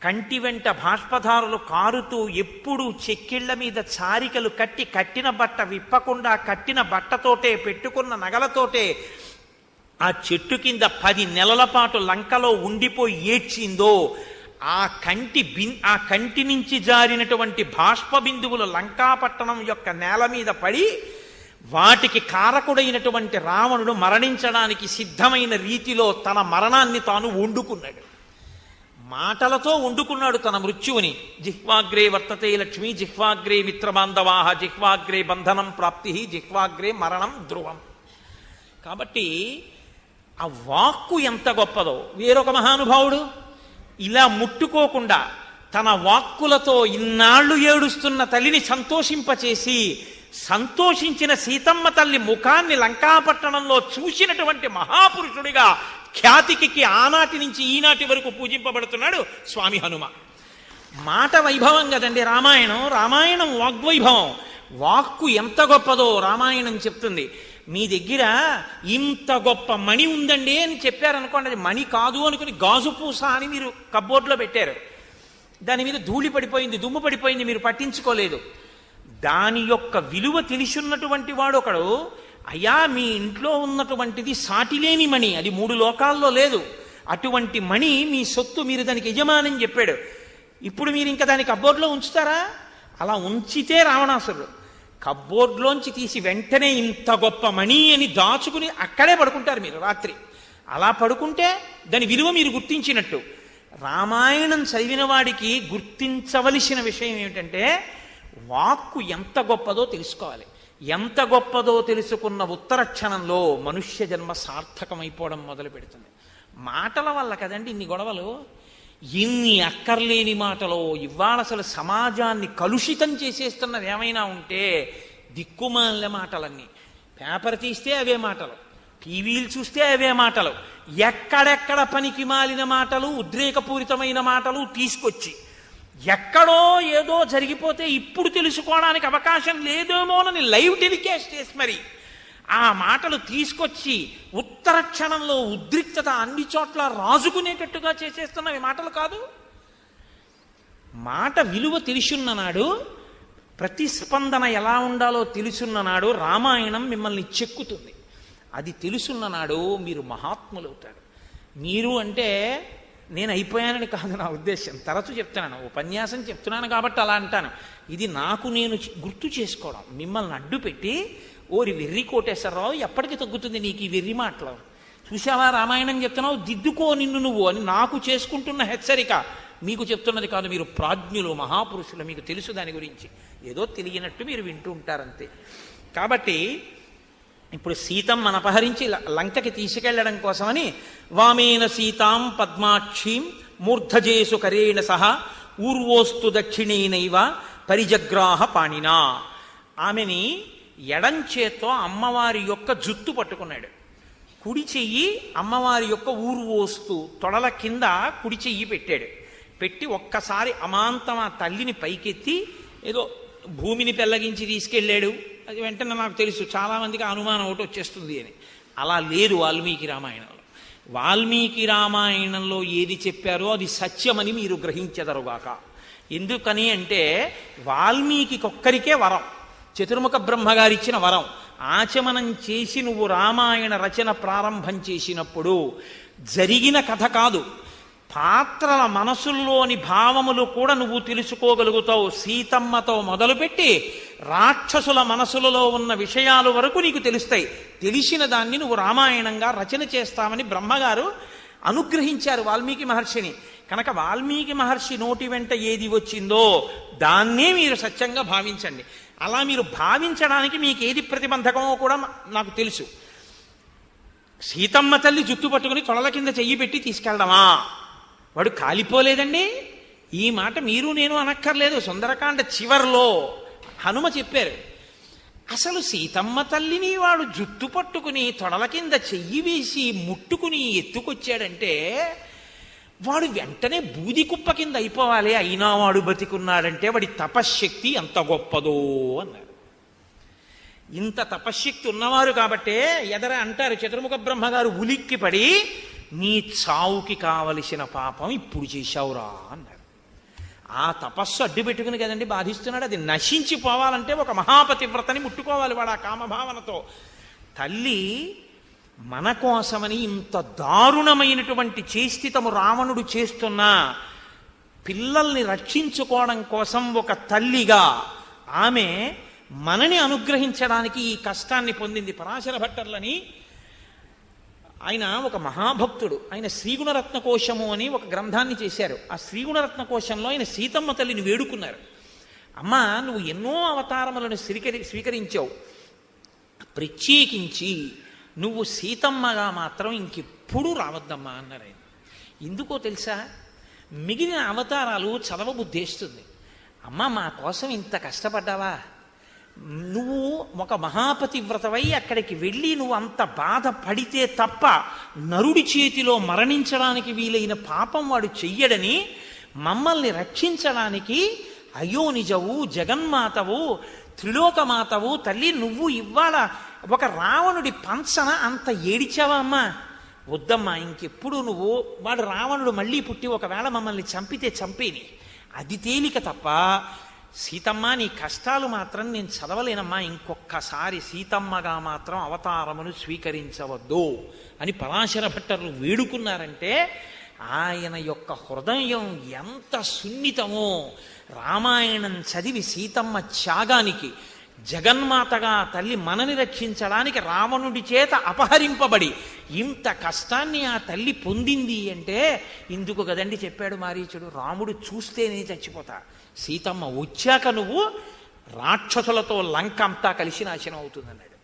కంటి వెంట బాష్పధారులు కారుతూ ఎప్పుడూ చెక్కిళ్ల మీద చారికలు కట్టి కట్టిన బట్ట విప్పకుండా కట్టిన బట్టతోటే పెట్టుకున్న నగలతోటే ఆ చెట్టు కింద 10 నెలల పాటు లంకలో ఉండిపోయి ఏడ్చిందో ఆ కంటి నుంచి జారినటువంటి బాష్ప బిందువులు లంకాపట్టణం యొక్క నేల మీద పడి వాటికి కారకుడైనటువంటి రావణుడు మరణించడానికి సిద్ధమైన రీతిలో తన మరణాన్ని తాను వండుకున్నాడు. మాటలతో వండుకున్నాడు తన మృత్యువుని. జిహ్వాగ్రే వర్తతే లక్ష్మి, జిహ్వాగ్రే మిత్రబాంధవాహ, జిహ్వాగ్రే బంధనం ప్రాప్తి, జిహ్వాగ్రే మరణం ధ్రువం. కాబట్టి ఆ వాక్కు ఎంత గొప్పదో. వేరొక మహానుభావుడు ఇలా ముట్టుకోకుండా తన వాక్కులతో ఇన్నాళ్లు ఏడుస్తున్న తల్లిని సంతోషింపచేసి, సంతోషించిన సీతమ్మ తల్లి ముఖాన్ని లంకాపట్టణంలో చూసినటువంటి మహాపురుషుడిగా ఖ్యాతికి ఆనాటి నుంచి ఈనాటి వరకు పూజింపబడుతున్నాడు స్వామి హనుమ. మాట వైభవం కదండి రామాయణం. రామాయణం వాగ్వైభవం. వాక్కు ఎంత గొప్పదో రామాయణం చెప్తుంది. మీ దగ్గర ఇంత గొప్ప మణి ఉందండి అని చెప్పారనుకోండి, అది మణి కాదు అనుకుని గాజు పూస అని మీరు కబ్బోర్డ్లో పెట్టారు. దాని మీద ధూళి పడిపోయింది, దుమ్ము పడిపోయింది, మీరు పట్టించుకోలేదు. దాని యొక్క విలువ తెలిసిన్నటువంటి వాడు ఒకడు, అయ్యా మీ ఇంట్లో ఉన్నటువంటిది సాటిలేని మణి, అది 3 లోకాల్లో లేదు, అటువంటి మణి మీ సొత్తు, మీరు దానికి యజమాని చెప్పాడు. ఇప్పుడు మీరు ఇంకా దాని కబ్బోర్డ్లో ఉంచుతారా? అలా ఉంచితే రావణాసురుడు కబ్బోర్డ్లోంచి తీసి వెంటనే ఇంత గొప్ప మణి అని దాచుకుని అక్కడే పడుకుంటారు మీరు రాత్రి. అలా పడుకుంటే దాని విలువ మీరు గుర్తించినట్టు. రామాయణం చదివిన వాడికి గుర్తించవలసిన విషయం ఏమిటంటే, వాక్కు ఎంత గొప్పదో తెలుసుకోవాలి. ఎంత గొప్పదో తెలుసుకున్న ఉత్తర క్షణంలో మనుష్య జన్మ సార్థకమైపోవడం మొదలు పెడుతుంది. మాటల వల్ల కదండి ఇన్ని గొడవలు, ఇన్ని అక్కర్లేని మాటలు. ఇవాళ అసలు సమాజాన్ని కలుషితం చేసేస్తున్నది ఏమైనా ఉంటే దిక్కుమాల మాటలన్నీ. పేపర్ తీస్తే అవే మాటలు, టీవీలు చూస్తే అవే మాటలు, ఎక్కడెక్కడ పనికి మాలిన మాటలు, ఉద్రేకపూరితమైన మాటలు తీసుకొచ్చి, ఎక్కడో ఏదో జరిగిపోతే ఇప్పుడు తెలుసుకోవడానికి అవకాశం లేదేమోనని లైవ్ టెలికాస్ట్ చేసి మరి ఆ మాటలు తీసుకొచ్చి ఉత్తర క్షణంలో ఉద్రిక్తత అన్ని చోట్ల రాజుకునేటట్టుగా చేసేస్తున్నవి మాటలు కాదు. మాట విలువ తెలుసున్ననాడు, ప్రతిస్పందన ఎలా ఉండాలో తెలుసున్ననాడు రామాయణం మిమ్మల్ని చెక్కుతుంది. అది తెలుసున్ననాడు మీరు మహాత్ములవుతారు. మీరు అంటే నేను అయిపోయానని కాదు నా ఉద్దేశం, తరచు చెప్తున్నాను, ఉపన్యాసం చెప్తున్నాను కాబట్టి అలా అంటాను. ఇది నాకు నేను గుర్తు చేసుకోవడం. మిమ్మల్ని అడ్డు పెట్టి, ఓరి వెర్రి కోటేశ్వరరావు ఎప్పటికి తగ్గుతుంది నీకు ఈ వెర్రి మాటలు, చూసావా రామాయణం చెప్తున్నావు, దిద్దుకో నిన్ను నువ్వు అని నాకు చేసుకుంటున్న హెచ్చరిక. మీకు చెప్తున్నది కాదు. మీరు ప్రాజ్ఞులు, మహాపురుషులు, మీకు తెలుసు దాని గురించి. ఏదో తెలియనట్టు మీరు వింటూ ఉంటారంతే. కాబట్టి ఇప్పుడు సీతమ్మను అపహరించి లంకకి తీసుకెళ్లడం కోసమని వామేన సీతాం పద్మాక్షీం మూర్ధజేసు కరేణ సహ ఊర్వోస్తు దక్షిణేనైవ పరిజగ్రాహ పాణినా. ఆమెని ఎడంచేత్తో అమ్మవారి యొక్క జుత్తు పట్టుకున్నాడు. కుడి చెయ్యి అమ్మవారి యొక్క ఊర్వోస్తు తొడల కింద కుడి చెయ్యి పెట్టాడు. పెట్టి ఒక్కసారి అమాంతం ఆ తల్లిని పైకెత్తి ఏదో భూమిని పెల్లగించి తీసుకెళ్ళాడు. అది వెంటనే నాకు తెలుసు చాలామందికి అనుమానం ఒకటి వచ్చేస్తుంది అని. అలా లేదు వాల్మీకి రామాయణంలో. వాల్మీకి రామాయణంలో ఏది చెప్పారో అది సత్యమని మీరు గ్రహించెదరుగాక. ఎందుకని అంటే వాల్మీకి ఒక్కరికే వరం, చతుర్ముఖ బ్రహ్మగారిచ్చిన వరం. ఆచమనం చేసి నువ్వు రామాయణ రచన ప్రారంభం చేసినప్పుడు జరిగిన కథ కాదు, పాత్రల మనసుల్లోని భావములు కూడా నువ్వు తెలుసుకోగలుగుతావు. సీతమ్మతో మొదలుపెట్టి రాక్షసుల మనసులలో ఉన్న విషయాలు వరకు నీకు తెలుస్తాయి. తెలిసిన దాన్ని నువ్వు రామాయణంగా రచన చేస్తామని బ్రహ్మగారు అనుగ్రహించారు వాల్మీకి మహర్షిని. కనుక వాల్మీకి మహర్షి నోటి వెంట ఏది వచ్చిందో దాన్నే మీరు సత్యంగా భావించండి. అలా మీరు భావించడానికి మీకు ఏది ప్రతిబంధకమో కూడా నాకు తెలుసు. సీతమ్మ తల్లి జుట్టు పట్టుకుని తొడల కింద చెయ్యి పెట్టి తీసుకెళ్దామా? వాడు కాలిపోలేదండి. ఈ మాట మీరు నేను అనక్కర్లేదు. సుందరకాండ చివర్లో హనుమ చెప్పారు. అసలు సీతమ్మ తల్లిని వాడు జుట్టు పట్టుకుని తొడల కింద చెయ్యి వేసి ముట్టుకుని ఎత్తుకొచ్చాడంటే వాడు వెంటనే బూది కుప్ప కింద అయిపోవాలి. అయినా వాడు బతికున్నాడంటే వాడి తపశ్శక్తి ఎంత గొప్పదో అన్నారు. ఇంత తపశ్శక్తి ఉన్నవారు కాబట్టే ఎదర అంటారు చతుర్ముఖ బ్రహ్మగారు ఉలిక్కి పడి, నీ చావుకి కావలసిన పాపం ఇప్పుడు చేశావురా అన్నారు. ఆ తపస్సు అడ్డు పెట్టుకుని కదండి బాధిస్తున్నాడు. అది నశించిపోవాలంటే ఒక మహాపతివ్రతని ముట్టుకోవాలి వాడు ఆ కామభావనతో. తల్లి మన కోసమని ఇంత దారుణమైనటువంటి చేష్టితము రావణుడు చేస్తున్నా పిల్లల్ని రక్షించుకోవడం కోసం ఒక తల్లిగా ఆమె మనని అనుగ్రహించడానికి ఈ కష్టాన్ని పొందింది. పరాశర భట్టర్లని ఆయన ఒక మహాభక్తుడు. ఆయన శ్రీగుణరత్న కోశము అని ఒక గ్రంథాన్ని చేశారు. ఆ శ్రీగుణరత్న కోశంలో ఆయన సీతమ్మ తల్లిని వేడుకున్నారు. అమ్మ, నువ్వు ఎన్నో అవతారములను స్వీకరించావు, ప్రత్యేకించి నువ్వు సీతమ్మగా మాత్రం ఇంకెప్పుడూ రావద్దమ్మా అన్నారు ఆయన. ఎందుకో తెలుసా, మిగిలిన అవతారాలు చదవబుద్ధేస్తుంది. అమ్మ మా కోసం ఇంత కష్టపడ్డావా, నువ్వు ఒక మహాపతివ్రతవై అక్కడికి వెళ్ళి నువ్వు అంత బాధపడితే తప్ప నరుడి చేతిలో మరణించడానికి వీలైన పాపం వాడు చెయ్యడని మమ్మల్ని రక్షించడానికి అయోనిజవు, జగన్మాతవు, త్రిలోకమాతవు తల్లి, నువ్వు ఇవాళ ఒక రావణుడి పంచన అంత ఏడిచావా అమ్మా? వద్దమ్మా, ఇంకెప్పుడు నువ్వు, వాడు రావణుడు మళ్ళీ పుట్టి ఒకవేళ మమ్మల్ని చంపితే చంపేని, అది తేలిక తప్ప సీతమ్మ నీ కష్టాలు మాత్రం నేను చదవలేనమ్మా, ఇంకొక్కసారి సీతమ్మగా మాత్రం అవతారమును స్వీకరించవద్దు అని పరాశర భట్టరు వేడుకున్నారంటే ఆయన యొక్క హృదయం ఎంత సున్నితమో. రామాయణం చదివి సీతమ్మ త్యాగానికి, జగన్మాతగా తల్లి మనని రక్షించడానికి రావణుడి చేత అపహరింపబడి ఇంత కష్టాన్ని ఆ తల్లి పొందింది అంటే ఇందుకు కదండి చెప్పాడు మారీచుడు, రాముడు చూస్తేనే చచ్చిపోతా, సీతమ్మ వచ్చాక నువ్వు రాక్షసులతో లంక అంతా కలిసి నాశనం అవుతుందన్నాడు.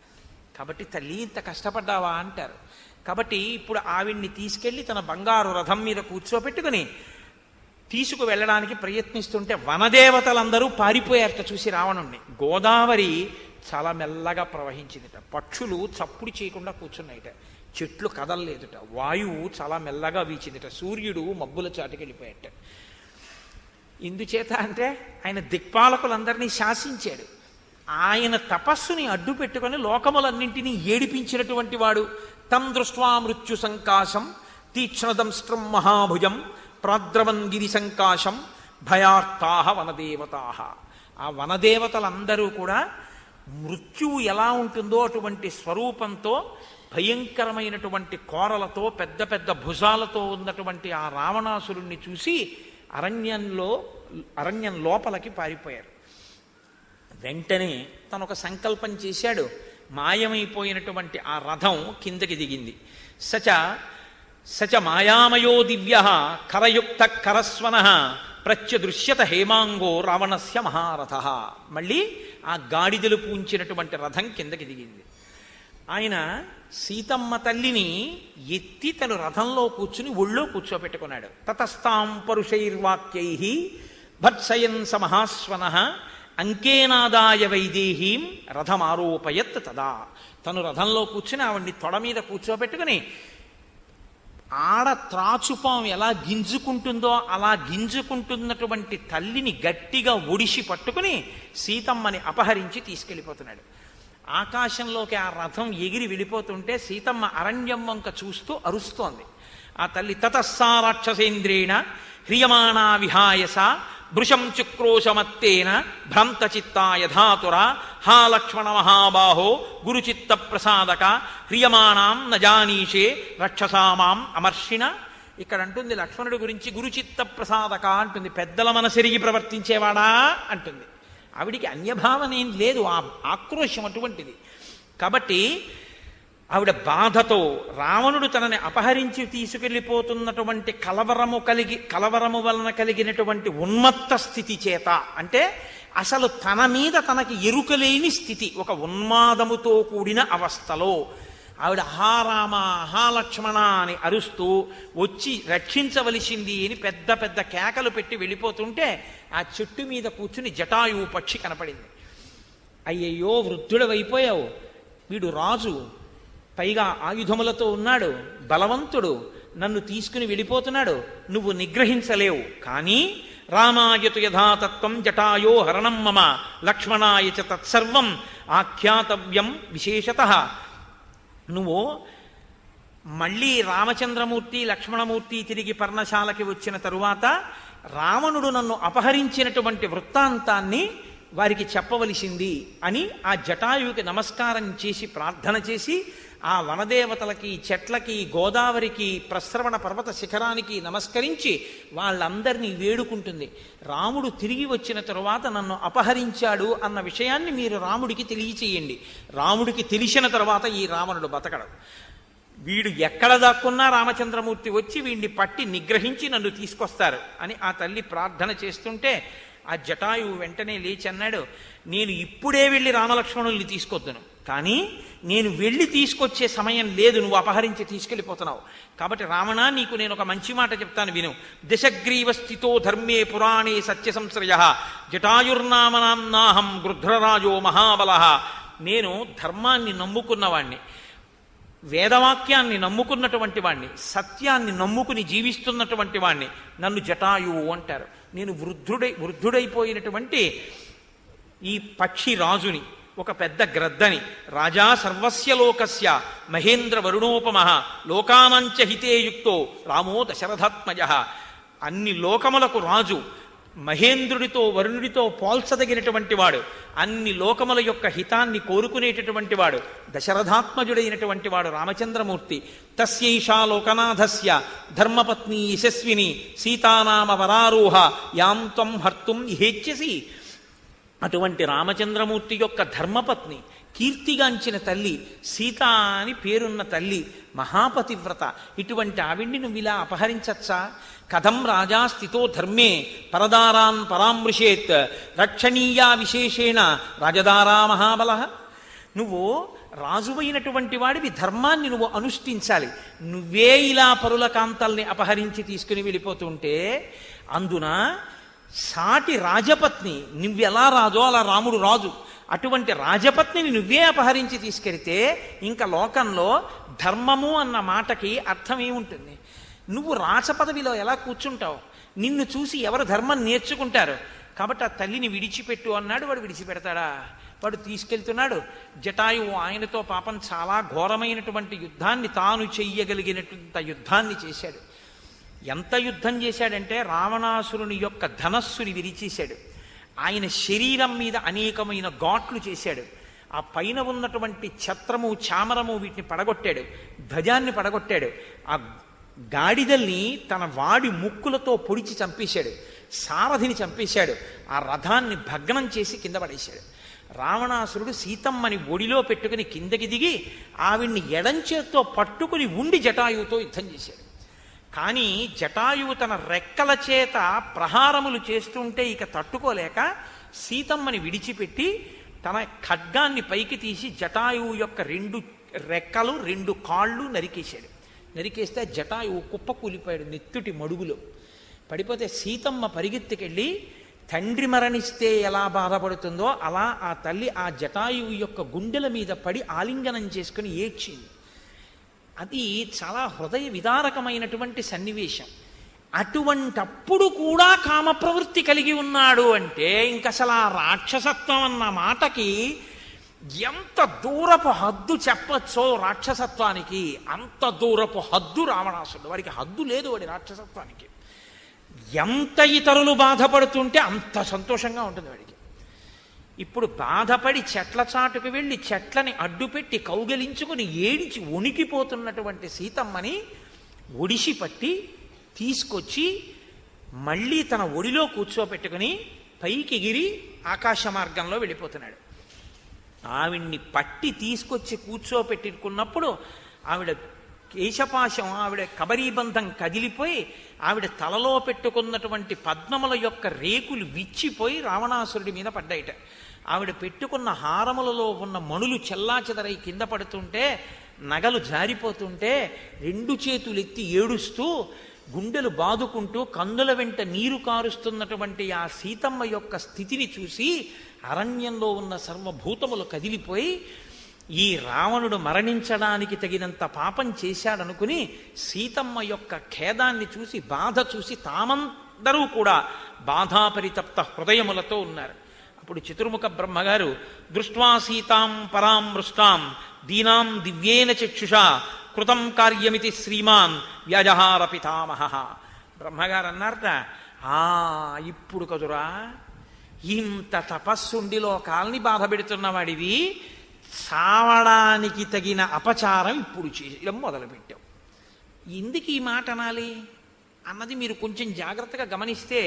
కాబట్టి తల్లి ఇంత కష్టపడ్డావా అంటారు. కాబట్టి ఇప్పుడు ఆవిడ్ని తీసుకెళ్లి తన బంగారు రథం మీద కూర్చోపెట్టుకుని తీసుకు వెళ్ళడానికి ప్రయత్నిస్తుంటే వనదేవతలందరూ పారిపోయారట చూసి రావణుణ్ణి. గోదావరి చాలా మెల్లగా ప్రవహించిందిట, పక్షులు చప్పుడు చేయకుండా కూర్చున్నాయిట, చెట్లు కదలలేదుట, వాయువు చాలా మెల్లగా వీచిందిట, సూర్యుడు మబ్బుల చాటుకెళ్ళిపోయాట. ఎందుచేత అంటే ఆయన దిక్పాలకులందరినీ శాసించాడు. ఆయన తపస్సుని అడ్డు పెట్టుకొని లోకములన్నింటినీ ఏడిపించినటువంటి వాడు. తం దృష్ట్వా మృత్యు సంకాశం తీక్ష్ణదంస్ట్రం మహాభుజం ప్రాద్రవన్ గిరి సంకాశం భయార్తాహ వనదేవతాహ. ఆ వనదేవతలందరూ కూడా మృత్యువు ఎలా ఉంటుందో అటువంటి స్వరూపంతో, భయంకరమైనటువంటి కోరలతో, పెద్ద పెద్ద భుజాలతో ఉన్నటువంటి ఆ రావణాసురుణ్ణి చూసి అరణ్యం లోపలికి పారిపోయారు. వెంటనే తను ఒక సంకల్పం చేశాడు. మాయమైపోయినటువంటి ఆ రథం కిందకి దిగింది. సచ మాయామయో దివ్య కరయుక్త కరస్వన ప్రత్యదృశ్యత హేమాంగో రావణస్య మహారథ. మళ్ళీ ఆ గాడిదలు పూంచినటువంటి రథం కిందకి దిగింది. ఆయన సీతమ్మ తల్లిని ఎత్తి తను రథంలో కూర్చుని ఒళ్ళో కూర్చోపెట్టుకున్నాడు. తతస్తాం పరుషైర్వాక్యై భత్సయన్ స మహాస్వన అంకేనాదాయ వైదేహీం రథమారోపయత్ తదా. తను రథంలో కూర్చుని ఆవిడ్ని తొడ మీద కూర్చోబెట్టుకుని ఆడ త్రాచుపాం ఎలా గింజుకుంటుందో అలా గింజుకుంటున్నటువంటి తల్లిని గట్టిగా ఒడిసి పట్టుకుని సీతమ్మని అపహరించి తీసుకెళ్ళిపోతున్నాడు. ఆకాశంలోకి ఆ రథం ఎగిరి వెళ్ళిపోతుంటే సీతమ్మ అరణ్యం వంక చూస్తూ అరుస్తోంది. ఆ తల్లి తతస్సా రాక్షసేంద్రేణ హ్రియమాణా విహాయస భృశం చుక్రోశమత్తేన భ్రాంతచిత్తా యథాతుర హా లక్ష్మణ మహాబాహో గురుచిత్త ప్రసాదక హ్రియమాణాం నజానీషే రక్షసామాం అమర్షిణ. ఇక్కడ అంటుంది లక్ష్మణుడి గురించి గురుచిత్త ప్రసాదక అంటుంది, పెద్దల మనసెరిగి ప్రవర్తించేవాడా అంటుంది. ఆవిడికి అన్యభావన ఏం లేదు, ఆ ఆక్రోశం అటువంటిది. కాబట్టి ఆవిడ బాధతో రావణుడు తనని అపహరించి తీసుకెళ్ళిపోతున్నటువంటి కలవరము వలన కలిగినటువంటి ఉన్మత్త స్థితి చేత, అంటే అసలు తన మీద తనకి ఎరుకలేని స్థితి, ఒక ఉన్మాదముతో కూడిన అవస్థలో ఆవిడ హా రామ హా లక్ష్మణ అని అరుస్తూ వచ్చి రక్షించవలసింది అని పెద్ద పెద్ద కేకలు పెట్టి వెళ్ళిపోతుంటే ఆ చెట్టు మీద కూర్చుని జటాయువు పక్షి కనపడింది. అయ్యయ్యో వృద్ధుడవైపోయావు, వీడు రాజు, పైగా ఆయుధములతో ఉన్నాడు, బలవంతుడు, నన్ను తీసుకుని వెళ్ళిపోతున్నాడు, నువ్వు నిగ్రహించలేవు. కానీ రామాయతు యథాతత్వం జటాయో హరణం మమ లక్ష్మణాయ చ తత్సర్వం ఆఖ్యాతవ్యం విశేషతః. నువ్వు మళ్ళీ రామచంద్రమూర్తి లక్ష్మణమూర్తి తిరిగి పర్ణశాలకి వచ్చిన తరువాత రావణుడు నన్ను అపహరించినటువంటి వృత్తాంతాన్ని వారికి చెప్పవలసింది అని ఆ జటాయువుకి నమస్కారం చేసి ప్రార్థన చేసి ఆ వనదేవతలకి, చెట్లకి, గోదావరికి, ప్రస్రవణ పర్వత శిఖరానికి నమస్కరించి వాళ్ళందరినీ వేడుకుంటుంది. రాముడు తిరిగి వచ్చిన తరువాత నన్ను అపహరించాడు అన్న విషయాన్ని మీరు రాముడికి తెలియచేయండి. రాముడికి తెలిసిన తర్వాత ఈ రావణుడు బతకడు. వీడు ఎక్కడ దాక్కున్నా రామచంద్రమూర్తి వచ్చి వీడిని పట్టి నిగ్రహించి నన్ను తీసుకొస్తారు అని ఆ తల్లి ప్రార్థన చేస్తుంటే ఆ జటాయువు వెంటనే లేచి అన్నాడు, నేను ఇప్పుడే వెళ్ళి రామలక్ష్మణుల్ని తీసుకొద్దును, కానీ నేను వెళ్ళి తీసుకొచ్చే సమయం లేదు, నువ్వు అపహరించి తీసుకెళ్ళిపోతున్నావు. కాబట్టి రావణ, నీకు నేను ఒక మంచి మాట చెప్తాను విను. దశగ్రీవ స్థితో ధర్మే పురాణే సత్య సంశ్రయ జటాయుర్నామనాంనాహం గృధ్రరాజో మహాబల. నేను ధర్మాన్ని నమ్ముకున్నవాణ్ణి, వేదవాక్యాన్ని నమ్ముకున్నటువంటి వాణ్ణి, సత్యాన్ని నమ్ముకుని జీవిస్తున్నటువంటి వాణ్ణి. నన్ను జటాయువు అంటారు. నేను వృద్ధుడైపోయినటువంటి ఈ పక్షి రాజుని, ఒక పెద్ద గ్రద్దని. రాజా సర్వస్య లోకస్య మహేంద్ర వరుణోపమ లోకానంచ హితేయుక్తో రామో దశరథాత్మజ. అన్ని లోకములకు రాజు, మహేంద్రుడితో వరుణుడితో పోల్చదగినటువంటి వాడు, అన్ని లోకముల యొక్క హితాన్ని కోరుకునేటటువంటి వాడు, దశరథాత్మజుడైనటువంటి వాడు రామచంద్రమూర్తి. తస్యైషా లోకనాథస్య ధర్మపత్ని యశస్విని సీతానామ వరారోహ యాం త్వం హర్తుం ఇహేచ్ఛసి. అటువంటి రామచంద్రమూర్తి యొక్క ధర్మపత్ని, కీర్తిగాంచిన తల్లి, సీత అని పేరున్న తల్లి, మహాపతివ్రత. ఇటువంటి ఆవిడ్ని నువ్వు ఇలా అపహరించచ్చా? కథం రాజా స్థితో ధర్మే పరదారాన్ పరామృశేత్ రక్షణీయా విశేషేణ రాజదారా మహాబల. నువ్వు రాజువైనటువంటి వాడివి, ధర్మాన్ని నువ్వు అనుష్ఠించాలి. నువ్వే ఇలా పరుల కాంతల్ని అపహరించి తీసుకుని వెళ్ళిపోతుంటే, అందున సాటి రాజపత్ని, నువ్వెలా రాజో అలా రాముడు రాజు, అటువంటి రాజపత్నిని నువ్వే అపహరించి తీసుకెడితే ఇంకా లోకంలో ధర్మము అన్న మాటకి అర్థం ఏముంటుంది? నువ్వు రాచపదవిలో ఎలా కూర్చుంటావు? నిన్ను చూసి ఎవరు ధర్మం నేర్చుకుంటారు? కాబట్టి ఆ తల్లిని విడిచిపెట్టు అన్నాడు. వాడు విడిచిపెడతాడా? వాడు తీసుకెళ్తున్నాడు. జటాయువు ఆయనతో పాపం చాలా ఘోరమైనటువంటి యుద్ధాన్ని, తాను చెయ్యగలిగినటువంటి యుద్ధాన్ని చేశాడు. ఎంత యుద్ధం చేశాడంటే రావణాసురుని యొక్క ధనస్సుని విరిచేశాడు. ఆయన శరీరం మీద అనేకమైన ఘాట్లు చేశాడు. ఆ పైన ఉన్నటువంటి ఛత్రము, చామరము వీటిని పడగొట్టాడు. ధ్వజాన్ని పడగొట్టాడు. ఆ గాడిదల్ని తన వాడి ముక్కులతో పొడిచి చంపేశాడు. సారథిని చంపేశాడు. ఆ రథాన్ని భగ్నం చేసి కింద పడేశాడు. రావణాసురుడు సీతమ్మని ఒడిలో పెట్టుకుని కిందకి దిగి ఆవిడ్ని ఎడంచేత్తో పట్టుకుని ఉండి జటాయువుతో యుద్ధం చేశాడు. కానీ జటాయువు తన రెక్కల చేత ప్రహారములు చేస్తుంటే ఇక తట్టుకోలేక సీతమ్మని విడిచిపెట్టి తన ఖడ్గాన్ని పైకి తీసి జటాయువు యొక్క 2 రెక్కలు 2 కాళ్ళు నరికేశాడు. నరికేస్తే జటాయువు కుప్ప కూలిపోయాడు. నెత్తుటి మడుగులో పడిపోతే సీతమ్మ పరిగెత్తుకెళ్ళి తండ్రి మరణిస్తే ఎలా బాధపడుతుందో అలా ఆ తల్లి ఆ జటాయువు యొక్క గుండెల మీద పడి ఆలింగనం చేసుకుని ఏడ్చింది. అది చాలా హృదయ విదారకమైనటువంటి సన్నివేశం. అటువంటప్పుడు కూడా కామ ప్రవృత్తి కలిగి ఉన్నాడు అంటే ఇంకసలు ఆ రాక్షసత్వం అన్న మాటకి ఎంత దూరపు హద్దు చెప్పచ్చో రాక్షసత్వానికి అంత దూరపు హద్దు రావణాసురుడు. వాడికి హద్దు లేదు వాడి రాక్షసత్వానికి. ఎంత ఇతరులు బాధపడుతుంటే అంత సంతోషంగా ఉంటుంది వాడికి. ఇప్పుడు బాధపడి చెట్ల చాటుకు వెళ్ళి చెట్లని అడ్డుపెట్టి కౌగలించుకుని ఏడిచి వణికిపోతున్నటువంటి సీతమ్మని ఒడిసి పట్టి తీసుకొచ్చి మళ్ళీ తన ఒడిలో కూర్చోపెట్టుకుని పైకి ఎగిరి ఆకాశ మార్గంలో వెళ్ళిపోతున్నాడు. ఆవిడ్ని పట్టి తీసుకొచ్చి కూర్చోపెట్టుకున్నప్పుడు ఆవిడ కేశపాశం, ఆవిడ కబరీబంధం కదిలిపోయి ఆవిడ తలలో పెట్టుకున్నటువంటి పద్మముల యొక్క రేకులు విచ్చిపోయి రావణాసురుడి మీద పడ్డాయిట. ఆవిడ పెట్టుకున్న హారములలో ఉన్న మణులు చెల్లాచెదరై కింద పడుతుంటే, నగలు జారిపోతుంటే 2 చేతులెత్తి ఏడుస్తూ గుండెలు బాదుకుంటూ కందుల వెంట నీరు కారుస్తున్నటువంటి ఆ సీతమ్మ యొక్క స్థితిని చూసి అరణ్యంలో ఉన్న సర్వభూతములు కదిలిపోయి ఈ రావణుడు మరణించడానికి తగినంత పాపం చేశాడనుకుని సీతమ్మ యొక్క ఖేదాన్ని చూసి, బాధ చూసి తామందరూ కూడా బాధాపరితప్త హృదయములతో ఉన్నారు. అప్పుడు చతుర్ముఖ బ్రహ్మగారు దృష్ట్వా సీతాం పరాం మృష్టాం దీనాం దివ్యేన చక్షుషా కృతం కార్యమితి శ్రీమాన్ వ్యజహార పితామహ. బ్రహ్మగారు అన్నారట, ఇప్పుడు కదురా ఇంత తపస్సుండి లోకాల్ని బాధ పెడుతున్నవాడివి, సావడానికి తగిన అపచారం ఇప్పుడు చేయడం మొదలుపెట్టావు. ఎందుకు ఈ మాట అనాలి అన్నది మీరు కొంచెం జాగ్రత్తగా గమనిస్తే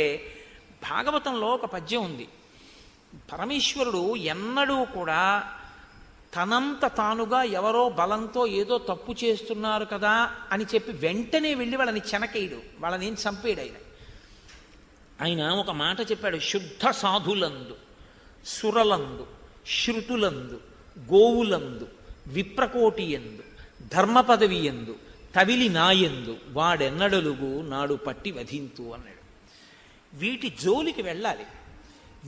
భాగవతంలో ఒక పద్యం ఉంది. పరమేశ్వరుడు ఎన్నడూ కూడా తనంత తానుగా ఎవరో బలంతో ఏదో తప్పు చేస్తున్నారు కదా అని చెప్పి వెంటనే వెళ్ళి వాళ్ళని చెనకేయడు, వాళ్ళని ఏం చంపేడు. ఆయన ఒక మాట చెప్పాడు, శుద్ధ సాధులందు, సురలందు, శృతులందు, గోవులందు విప్రకోటి ఎందు ధర్మ పదవి ఎందు తవిలి నాయందు వాడెన్నడలుగు నాడు పట్టి వధింతు అన్నాడు. వీటి జోలికి వెళ్ళాలి.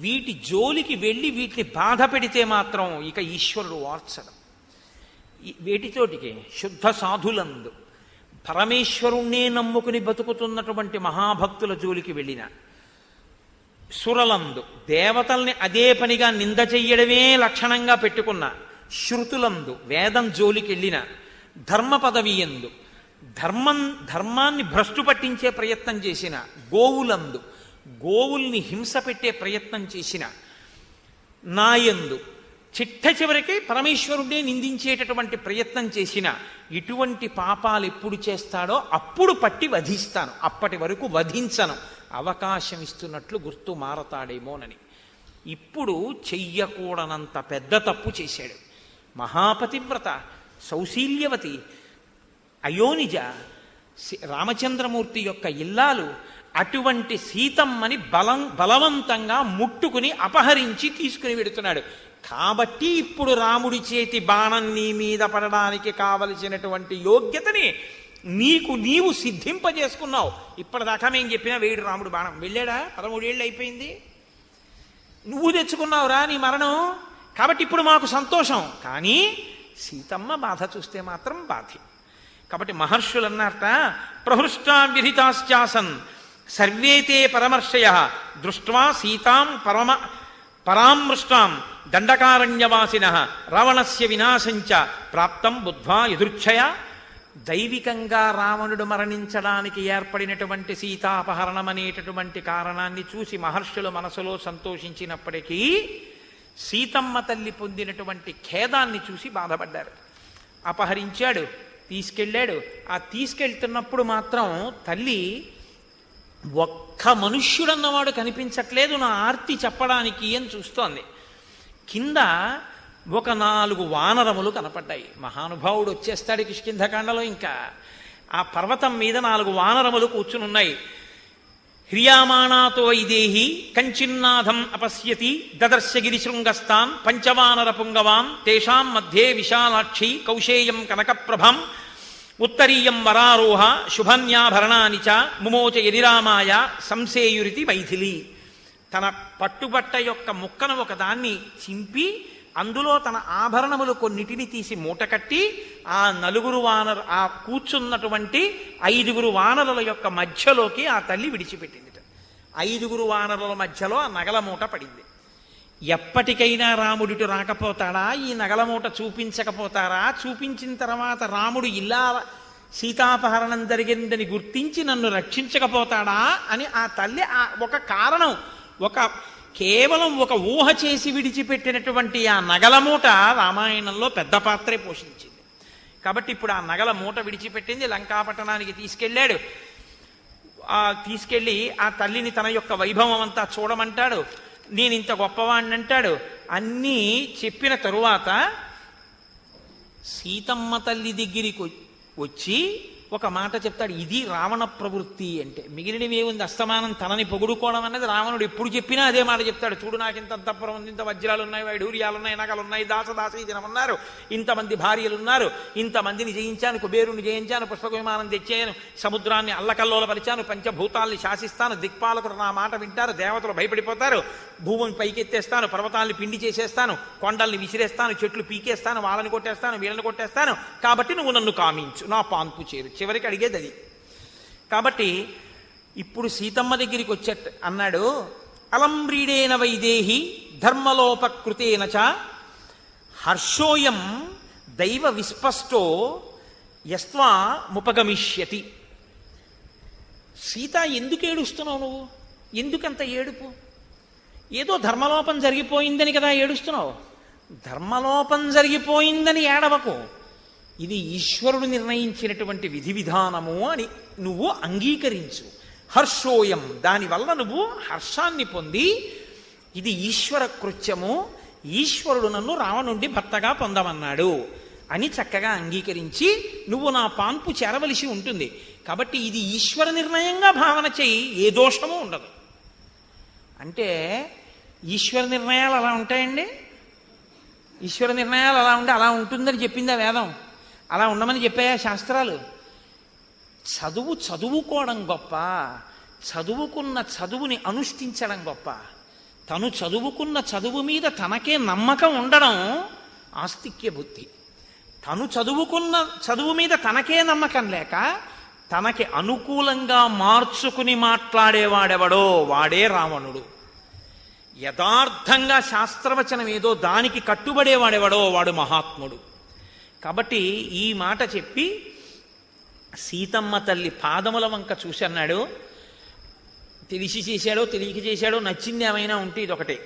వీటి జోలికి వెళ్ళి వీటిని బాధ పెడితే మాత్రం ఇక ఈశ్వరుడు వార్చడం. వేటితోటికి శుద్ధ సాధులందు పరమేశ్వరుణ్ణే నమ్ముకుని బతుకుతున్నటువంటి మహాభక్తుల జోలికి వెళ్ళిన, సురలందు దేవతల్ని అదే పనిగా నింద చెయ్యడమే లక్షణంగా పెట్టుకున్న, శృతులందు వేదం జోలికి వెళ్ళిన, ధర్మ పదవి ఎందు ధర్మాన్ని భ్రష్టు పట్టించే ప్రయత్నం చేసిన, గోవులందు గోవుల్ని హింస పెట్టే ప్రయత్నం చేసిన, నాయందు చిట్ట చివరికి పరమేశ్వరుడే నిందించేటటువంటి ప్రయత్నం చేసిన, ఇటువంటి పాపాలు ఎప్పుడు చేస్తాడో అప్పుడు పట్టి వధిస్తాను, అప్పటి వరకు వధించను, అవకాశం ఇస్తున్నట్లు గుర్తు మారతాడేమోనని. ఇప్పుడు చెయ్యకూడనంత పెద్ద తప్పు చేశాడు. మహాపతివ్రత సౌశీల్యవతి అయోనిజ రామచంద్రమూర్తి యొక్క ఇల్లాలు అటువంటి సీతమ్మని బలవంతంగా ముట్టుకుని అపహరించి తీసుకుని వెడుతున్నాడు. కాబట్టి ఇప్పుడు రాముడి చేతి బాణం నీ మీద పడడానికి కావలసినటువంటి యోగ్యతని నీవు సిద్ధింపజేసుకున్నావు. ఇప్పటిదాకా మేము చెప్పినా వేడు రాముడు బాణం వెళ్ళాడా? 13 ఏళ్ళు అయిపోయింది. నువ్వు తెచ్చుకున్నావురా నీ మరణం. కాబట్టి ఇప్పుడు మాకు సంతోషం. కానీ సీతమ్మ బాధ చూస్తే మాత్రం బాధే. కాబట్టి మహర్షులు అన్నారట, ప్రహృష్టాం విహితాశ్చాసన్ సర్వేతే పరమర్షయ దృష్ట్వా సీతాం పరామృష్టాం దండకారణ్యవాసిన రావణస్య వినాశంచ ప్రాప్తం బుద్ధ్వా ఎదుర్ఛయ. దైవికంగా రావణుడు మరణించడానికి ఏర్పడినటువంటి సీతాపహరణం అనేటటువంటి కారణాన్ని చూసి మహర్షుల మనసులో సంతోషించినప్పటికీ సీతమ్మ తల్లి పొందినటువంటి ఖేదాన్ని చూసి బాధపడ్డారు. అపహరించాడు, తీసుకెళ్ళాడు. ఆ తీసుకెళ్తున్నప్పుడు మాత్రం తల్లి ఒక్క మనుష్యుడన్నవాడు కనిపించట్లేదు నా ఆర్తి చెప్పడానికి అని చూస్తోంది. కింద ఒక 4 వానరములు కనపడ్డాయి. మహానుభావుడు వచ్చేస్తాడు కిష్కింధకాండలో. ఇంకా ఆ పర్వతం మీద 4 వానరములు కూర్చునున్నాయి. హ్రియామాణాతో వైదేహి కంచిన్నాథం అపశ్యతి దదర్శ గిరిశృంగస్థాన్ పంచవానర పుంగవాన్ తేషాం మధ్యే విశాలాక్షి కౌశేయం కనకప్రభం ఉత్తరీయం వరారోహ శుభన్యాభరణాని చ ముమోచ యదిరామాయ సంసేయురితి మైథిలి. తన పట్టుబట్ట యొక్క ముక్కను ఒకదాన్ని చింపి అందులో తన ఆభరణములు కొన్నిటిని తీసి మూటకట్టి ఆ కూర్చున్నటువంటి 5 వానరుల యొక్క మధ్యలోకి ఆ తల్లి విడిచిపెట్టింది. 5 వానరుల మధ్యలో ఆ నగల మూట పడింది. ఎప్పటికైనా రాముడిటు రాకపోతాడా? ఈ నగల మూట చూపించకపోతారా? చూపించిన తర్వాత రాముడు ఇలా సీతాపహరణం జరిగిందని గుర్తించి నన్ను రక్షించకపోతాడా అని ఆ తల్లి ఒక కారణం, కేవలం ఒక ఊహ చేసి విడిచిపెట్టినటువంటి ఆ నగల మూట రామాయణంలో పెద్ద పాత్రే పోషించింది. కాబట్టి ఇప్పుడు ఆ నగల మూట విడిచిపెట్టింది, లంకాపట్టణానికి తీసుకెళ్ళాడు. తీసుకెళ్ళి ఆ తల్లిని తన యొక్క వైభవం అంతా చూడమంటాడు. నేను ఇంత గొప్పవాణ్ణి అంటాడు. అన్నీ చెప్పిన తరువాత సీతమ్మ తల్లి దగ్గరికి వచ్చి ఒక మాట చెప్తాడు. ఇది రావణ ప్రవృత్తి అంటే. మిగిలినవి ఏముంది? అస్తమానం తనని పొగుడుకోవడం అన్నది రావణుడు ఎప్పుడు చెప్పినా అదే మాట చెప్తాడు. చూడు నాకు ఇంత అంతఃపురం ఉంది, ఇంత వజ్రాలు ఉన్నాయి, వైఢూర్యాలు ఉన్నాయి, నగలు ఉన్నాయి, దాసదాసీజనం ఉన్నారు, ఇంతమంది భార్యలు ఉన్నారు, ఇంతమందిని జయించాను, కుబేరుని జయించాను, పుష్పక విమానం తెచ్చాను, సముద్రాన్ని అల్లకల్లోలపరిచాను, పంచభూతాల్ని శాసిస్తాను, దిక్పాలకుడు నా మాట వింటారు, దేవతలు భయపడిపోతారు, భూమిని పైకెత్తేస్తాను, పర్వతాల్ని పిండి చేసేస్తాను, కొండల్ని విసిరేస్తాను, చెట్లు పీకేస్తాను, వాళ్ళని కొట్టేస్తాను, వీళ్ళని కొట్టేస్తాను, కాబట్టి నువ్వు నన్ను కామించు, నా పాన్పు చేరు. చివరికి అడిగేది అది. కాబట్టి ఇప్పుడు సీతమ్మ దగ్గరికి వచ్చేట అన్నాడు, అలంబ్రీడేన వైదేహి ధర్మలోపకృతేన చ హర్షోయం దైవ విస్పష్టో యస్వా ముపగమిష్యతి. సీత, ఎందుకు ఏడుస్తున్నావు నువ్వు? ఎందుకంత ఏడుపు? ఏదో ధర్మలోపం జరిగిపోయిందని కదా ఏడుస్తున్నావు. ధర్మలోపం జరిగిపోయిందని ఏడవకు. ఇది ఈశ్వరుడు నిర్ణయించినటువంటి విధి విధానము అని నువ్వు అంగీకరించు. హర్షోయం, దానివల్ల నువ్వు హర్షాన్ని పొంది ఇది ఈశ్వర కృత్యము, ఈశ్వరుడు నన్ను రావణుండి భర్తగా పొందమన్నాడు అని చక్కగా అంగీకరించి నువ్వు నా పాన్పు చేరవలసి ఉంటుంది. కాబట్టి ఇది ఈశ్వర నిర్ణయంగా భావన చెయ్యి, ఏ దోషము ఉండదు. అంటే ఈశ్వర నిర్ణయాలు అలా ఉంటాయండి. ఈశ్వర నిర్ణయాలు అలా ఉండి అలా ఉంటుందని చెప్పిందా వేదం? అలా ఉండమని చెప్పాయా శాస్త్రాలు? చదువుకోవడం గొప్ప, చదువుకున్న చదువుని అనుష్ఠించడం గొప్ప. తను చదువుకున్న చదువు మీద తనకే నమ్మకం ఉండడం ఆస్తిక్య బుద్ధి. తను చదువుకున్న చదువు మీద తనకే నమ్మకం లేక తనకి అనుకూలంగా మార్చుకుని మాట్లాడేవాడెవడో వాడే రావణుడు. యథార్థంగా శాస్త్రవచనం ఏదో దానికి కట్టుబడేవాడెవడో వాడు మహాత్ముడు. కాబట్టి ఈ మాట చెప్పి సీతమ్మ తల్లి పాదముల వంక చూసి అన్నాడు, తెలిసి చేశాడో తెలియక చేశాడో, నచ్చింది ఏమైనా ఉంటే ఇదొకటే.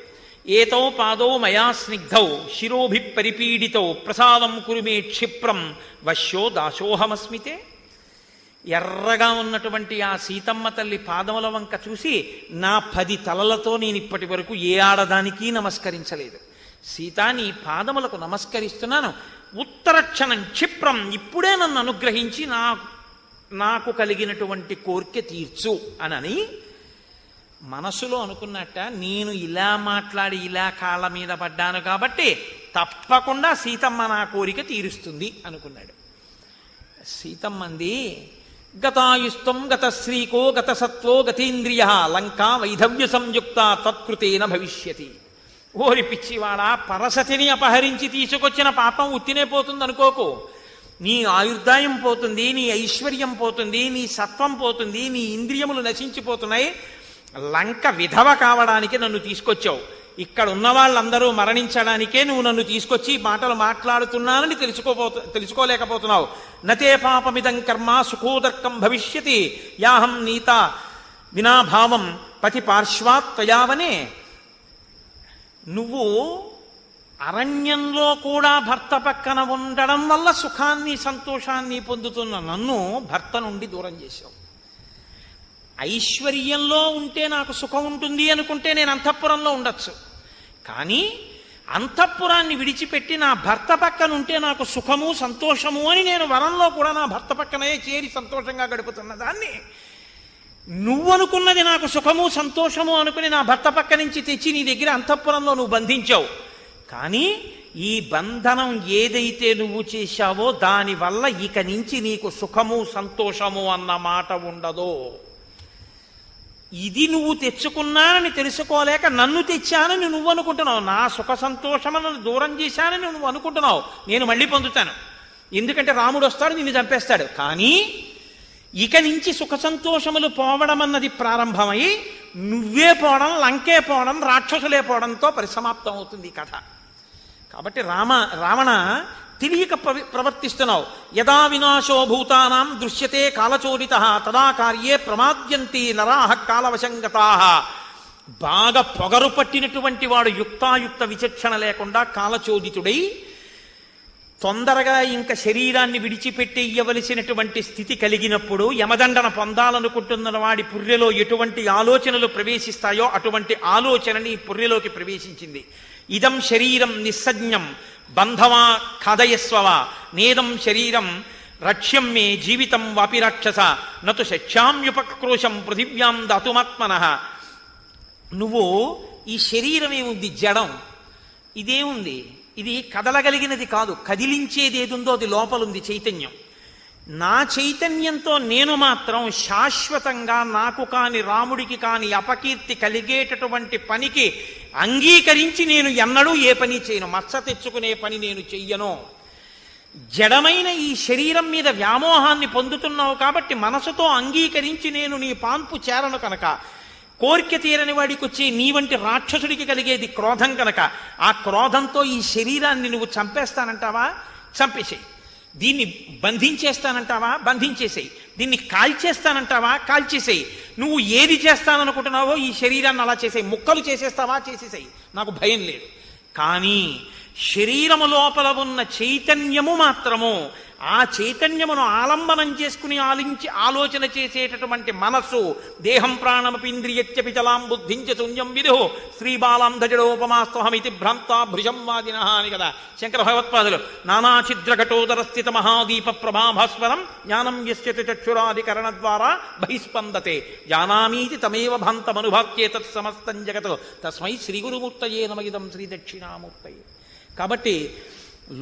ఏతౌ పాదౌ మయా స్నిగ్ధౌ శిరోభి పరిపీడితౌ ప్రసాదం కురుమే క్షిప్రం వశ్యో దాసోహమస్మితే. ఎర్రగా ఉన్నటువంటి ఆ సీతమ్మ తల్లి పాదముల వంక చూసి, నా 10 తలలతో నేను ఇప్పటి వరకు ఏ ఆడదానికి నమస్కరించలేదు. సీత, నీ పాదములకు నమస్కరిస్తున్నాను. ఉత్తరక్షణం క్షిప్రం, ఇప్పుడే నన్ను అనుగ్రహించి నాకు కలిగినటువంటి కోరిక తీర్చు అని మనసులో అనుకున్నట్ట. నేను ఇలా మాట్లాడి ఇలా కాళ్ళ మీద పడ్డాను కాబట్టి తప్పకుండా సీతమ్మ నా కోరిక తీరుస్తుంది అనుకున్నాడు. సీతమ్మంది, గతాయుస్తం గతశ్రీకో గతసత్వో గతేంద్రియ లంకా వైధవ్య సంయుక్త తత్కృతేన భవిష్యతి. ఓరి పిచ్చివాడా, పరసతిని అపహరించి తీసుకొచ్చిన పాపం ఉత్తినే పోతుంది అనుకోకు. నీ ఆయుర్దాయం పోతుంది, నీ ఐశ్వర్యం పోతుంది, నీ సత్వం పోతుంది, నీ ఇంద్రియములు నశించిపోతున్నాయి. లంక విధవ కావడానికి నన్ను తీసుకొచ్చావు. ఇక్కడ ఉన్న వాళ్ళందరూ మరణించడానికే నువ్వు నన్ను తీసుకొచ్చి మాటలు మాట్లాడుతున్నానని తెలుసుకోలేకపోతున్నావు. నతే పాపమిదం కర్మ సుఖోదర్కం భవిష్యతి యాహం నీత వినాభావం పతి పార్శ్వాత్ త్వయావనే. నువ్వు అరణ్యంలో కూడా భర్త పక్కన ఉండడం వల్ల సుఖాన్ని సంతోషాన్ని పొందుతున్న నన్ను భర్త నుండి దూరం చేశావు. ఐశ్వర్యంలో ఉంటే నాకు సుఖం ఉంటుంది అనుకుంటే నేను అంతఃపురంలో ఉండొచ్చు, కానీ అంతఃపురాన్ని విడిచిపెట్టి నా భర్త పక్కన ఉంటే నాకు సుఖము సంతోషము అని నేను వరంలో కూడా నా భర్త పక్కనే చేరి సంతోషంగా గడుపుతున్న దాన్ని నువ్వు అనుకున్నది నాకు సుఖము సంతోషము అనుకుని నా భర్త పక్క నుంచి తెచ్చి నీ దగ్గర అంతఃపురంలో నువ్వు బంధించావు. కానీ ఈ బంధనం ఏదైతే నువ్వు చేశావో దానివల్ల ఇక నుంచి నీకు సుఖము సంతోషము అన్న మాట ఉండదో. ఇది నువ్వు తెచ్చుకున్నానని తెలుసుకోలేక నన్ను తెచ్చానని నువ్వు అనుకుంటున్నావు. నా సుఖ సంతోషములను దూరం చేశానని నువ్వు అనుకుంటున్నావు. నేను మళ్ళీ పొందుతాను, ఎందుకంటే రాముడు వస్తాడు, నిన్ను చంపేస్తాడు. కానీ ఇక నుంచి సుఖ సంతోషములు పోవడం అన్నది ప్రారంభమై నువ్వే పోవడం, లంకే పోవడం, రాక్షసులే పోవడంతో పరిసమాప్తం అవుతుంది ఈ కథ. కాబట్టి రావణ తెలియక ప్రవర్తిస్తున్నావు. యదా వినాశో భూతానాం దృశ్యతే కాలచోరిత తదా కార్యే ప్రమాద్యంతి నరాహ కాలవశంగతా. బాగా పొగరు పట్టినటువంటి వాడు యుక్తాయుక్త విచక్షణ లేకుండా కాలచోదితుడై తొందరగా ఇంకా శరీరాన్ని విడిచిపెట్టి ఇవ్వవలసినటువంటి స్థితి కలిగినప్పుడు యమదండన పొందాలనుకుంటున్న వాడి పుర్రెలో ఎటువంటి ఆలోచనలు ప్రవేశిస్తాయో అటువంటి ఆలోచనని పుర్రెలోకి ప్రవేశించింది. ఇదం శరీరం నిస్సజ్ఞం బంధవా ఖాదయస్వవా నేదం శరీరం రక్ష్యం మే జీవితం వాపి రాక్షస నతు శక్ష్యామ్యుపక్రోశం పృథివ్యాం దాతుమాత్మనః. నువ్వు ఈ శరీరం ఏముంది, జడం, ఇదేముంది, ఇది కదలగలిగినది కాదు. కదిలించేది ఏదుందో అది లోపలుంది చైతన్యం. నా చైతన్యంతో నేను మాత్రం శాశ్వతంగా నాకు కాని రాముడికి కాని అపకీర్తి కలిగేటటువంటి పనికి అంగీకరించి నేను ఎన్నడూ ఏ పని చేయను. మచ్చ తెచ్చుకునే పని నేను చెయ్యను. జడమైన ఈ శరీరం మీద వ్యామోహాన్ని పొందుతున్నావు కాబట్టి మనసుతో అంగీకరించి నేను నీ పాన్పు చేరను కనుక, కోరిక తీరని వాడికి వచ్చే నీ వంటి రాక్షసుడికి కలిగేది క్రోధం కనుక, ఆ క్రోధంతో ఈ శరీరాన్ని నువ్వు చంపేస్తానంటావా, చంపేసేయి. దీన్ని బంధించేస్తానంటావా, బంధించేసేయి. దీన్ని కాల్చేస్తానంటావా, కాల్చేసేయి. నువ్వు ఏది చేస్తాననుకుంటున్నావో ఈ శరీరాన్ని అలా చేసేయి. ముక్కలు చేసేస్తావా, చేసేసేయి, నాకు భయం లేదు. కానీ శరీరము లోపల ఉన్న చైతన్యము మాత్రము, ఆ చైతన్యమును ఆలంబనం చేసుకుని ఆలోచన చేసేటటువంటి మనస్సు, దేహం ప్రాణమపీంద్రియత్యపి చలాం బుద్ధించ శూన్యం విదు శ్రీబాలాం ధజడోపమాస్తహమితి భ్రాంతా భృజం వాదిన అని కదా శంకర భగవత్పాదులు. నానాఛిద్రఘటోదర స్థిత మహాదీప ప్రభాభాస్వరం జ్ఞానం యస్యతి చక్షురాదికరణ ద్వారా బహిస్పందతే జానామీతి తమేవ భాంతమనుభాత్యేతత్ సమస్తం జగత్ తస్మై శ్రీ గురుమూర్తయే నమః. శ్రీ దక్షిణామూర్తయే. కాబట్టి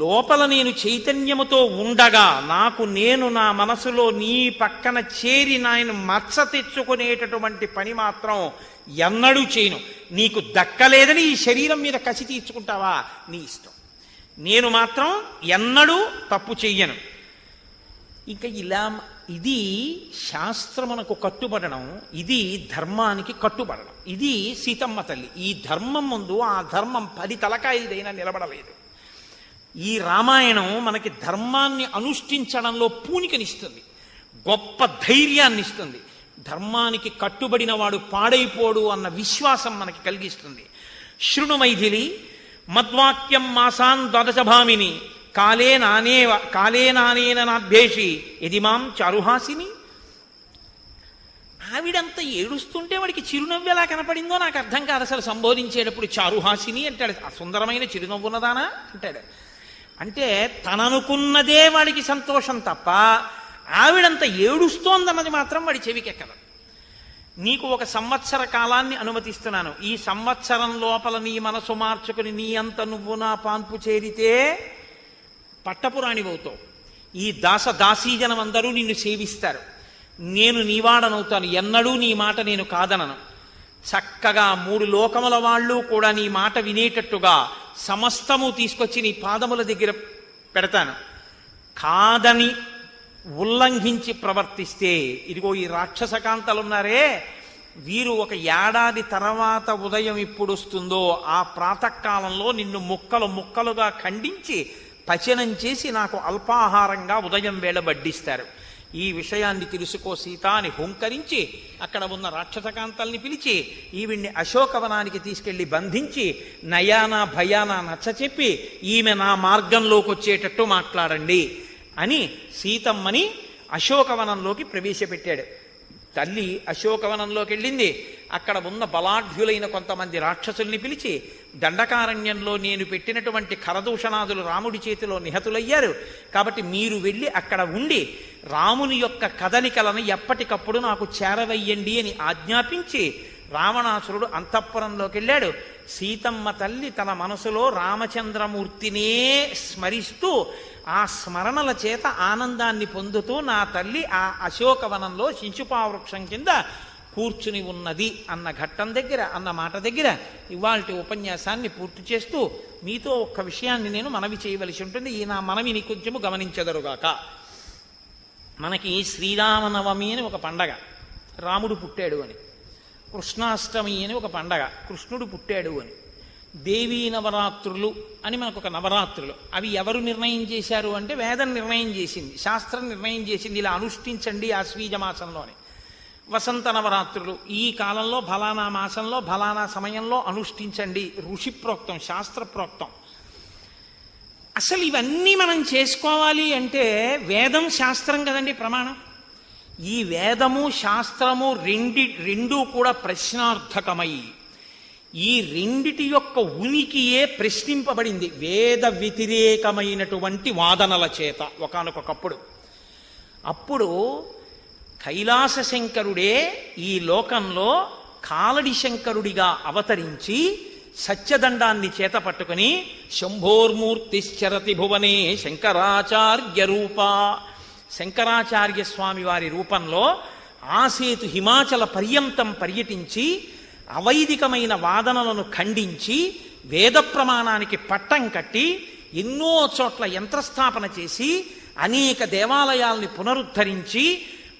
లోపల నేను చైతన్యముతో ఉండగా నేను నా మనసులో నీ పక్కన చేరి నాయన మచ్చ తెచ్చుకునేటటువంటి పని మాత్రం ఎన్నడూ చేయను. నీకు దక్కలేదని ఈ శరీరం మీద కసి తీర్చుకుంటావా, నీ ఇష్టం. నేను మాత్రం ఎన్నడూ తప్పు చెయ్యను. ఇంకా ఇలా ఇది శాస్త్రమునకు కట్టుబడడం, ఇది ధర్మానికి కట్టుబడడం. ఇది సీతమ్మ తల్లి. ఈ ధర్మం ముందు ఆ ధర్మం 10 తలకాయలదైనా నిలబడలేదు. ఈ రామాయణం మనకి ధర్మాన్ని అనుష్ఠించడంలో పూనికనిస్తుంది, గొప్ప ధైర్యాన్ని ఇస్తుంది. ధర్మానికి కట్టుబడిన వాడు పాడైపోడు అన్న విశ్వాసం మనకి కలిగిస్తుంది. శృణు మైథిలి మద్వాక్యం మాసాన్ ద్వాదశభామిని కాలే నానేన నాభ్యేషి యది మాం చారుహాసిని. ఆవిడంతా ఏడుస్తుంటే వాడికి చిరునవ్వు ఎలా కనపడిందో నాకు అర్థం కాదు. అసలు సంబోధించేటప్పుడు చారుహాసిని అంటాడు, ఆ సుందరమైన చిరునవ్వున్నదానా అంటాడు. అంటే తననుకున్నదే వాడికి సంతోషం తప్ప ఆవిడంత ఏడుస్తోందన్నది మాత్రం వాడి చెవికెక్కదు. నీకు 1 సంవత్సర కాలాన్ని అనుమతిస్తున్నాను. ఈ సంవత్సరం లోపల నీ మనసు మార్చుకుని నీ అంత నువ్వు నా పాన్పు చేరితే పట్టపురాణివవుతావు. ఈ దాసీజనం అందరూ నిన్ను సేవిస్తారు. నేను నీవాడనవుతాను. ఎన్నడూ నీ మాట నేను కాదనను. చక్కగా 3 లోకముల వాళ్ళు కూడా నీ మాట వినేటట్టుగా సమస్తము తీసుకొచ్చి నీ పాదముల దగ్గర పెడతాను. కాదని ఉల్లంఘించి ప్రవర్తిస్తే, ఇదిగో ఈ రాక్షసకాంతలున్నారే, వీరు 1 ఏడాది తర్వాత ఉదయం ఇప్పుడు వస్తుందో ఆ ప్రాతకాలంలో నిన్ను ముక్కలుగా ఖండించి పచనం చేసి నాకు అల్పాహారంగా ఉదయం వేళ వడ్డిస్తారు. ఈ విషయాన్ని తెలుసుకో సీత అని హుంకరించి అక్కడ ఉన్న రాక్షసకాంతల్ని పిలిచి ఈవిడ్ని అశోకవనానికి తీసుకెళ్లి బంధించి నయానా భయానా నచ్చచెప్పి ఈమె నా మార్గంలోకి వచ్చేటట్టు మాట్లాడండి అని సీతమ్మని అశోకవనంలోకి ప్రవేశపెట్టాడు. తల్లి అశోకవనంలోకి వెళ్ళింది. అక్కడ ఉన్న బలాఢ్యులైన కొంతమంది రాక్షసుల్ని పిలిచి దండకారణ్యంలో నేను పెట్టినటువంటి ఖరదూషణాదులు రాముడి చేతిలో నిహతులయ్యారు, కాబట్టి మీరు వెళ్ళి అక్కడ ఉండి రాముని యొక్క కదలికలను ఎప్పటికప్పుడు నాకు చేరవయ్యండి అని ఆజ్ఞాపించి రావణాసురుడు అంతఃపురంలోకి వెళ్ళాడు. సీతమ్మ తల్లి తన మనసులో రామచంద్రమూర్తినే స్మరిస్తూ ఆ స్మరణల చేత ఆనందాన్ని పొందుతూ నా తల్లి ఆ అశోకవనంలో శింశుపావృక్షం కింద కూర్చుని ఉన్నది అన్న ఘట్టం దగ్గర, అన్న మాట దగ్గర ఇవాల్టి ఉపన్యాసాన్ని పూర్తి చేస్తూ మీతో ఒక్క విషయాన్ని నేను మనవి చేయవలసి ఉంటుంది. ఈ నా మనవిని కొంచెము గమనించెదరుగాక. మనకి శ్రీరామనవమి అని ఒక పండగ, రాముడు పుట్టాడు అని. కృష్ణాష్టమి అని ఒక పండగ, కృష్ణుడు పుట్టాడు అని. దేవీ నవరాత్రులు అని మనకు ఒక నవరాత్రులు. అవి ఎవరు నిర్ణయం చేశారు అంటే వేదం నిర్ణయం చేసింది, శాస్త్రం నిర్ణయం చేసింది, ఇలా అనుష్ఠించండి ఆశ్వీజ మాసంలోని. వసంత నవరాత్రులు ఈ కాలంలో ఫలానా మాసంలో ఫలానా సమయంలో అనుష్ఠించండి, ఋషిప్రోక్తం, శాస్త్రప్రోక్తం. అసలు ఇవన్నీ మనం చేసుకోవాలి అంటే వేదం శాస్త్రం కదండి ప్రమాణం. ఈ వేదము శాస్త్రము రెండూ కూడా ప్రశ్నార్థకమై ఈ రెండిటి యొక్క ఉనికియే ప్రశ్నింపబడింది వేద వ్యతిరేకమైనటువంటి వాదనల చేత ఒకానొకప్పుడు. అప్పుడు కైలాస శంకరుడే ఈ లోకంలో కాలడి శంకరుడిగా అవతరించి సత్యదండాన్ని చేత పట్టుకుని శంభోర్మూర్తిశ్చరతి భువనే శంకరాచార్య రూప, శంకరాచార్య స్వామి వారి రూపంలో ఆసేతు హిమాచల పర్యంతం పర్యటించి అవైదికమైన వాదనలను ఖండించి వేద ప్రమాణానికి పట్టం కట్టి ఎన్నో చోట్ల యంత్రస్థాపన చేసి అనేక దేవాలయాల్ని పునరుద్ధరించి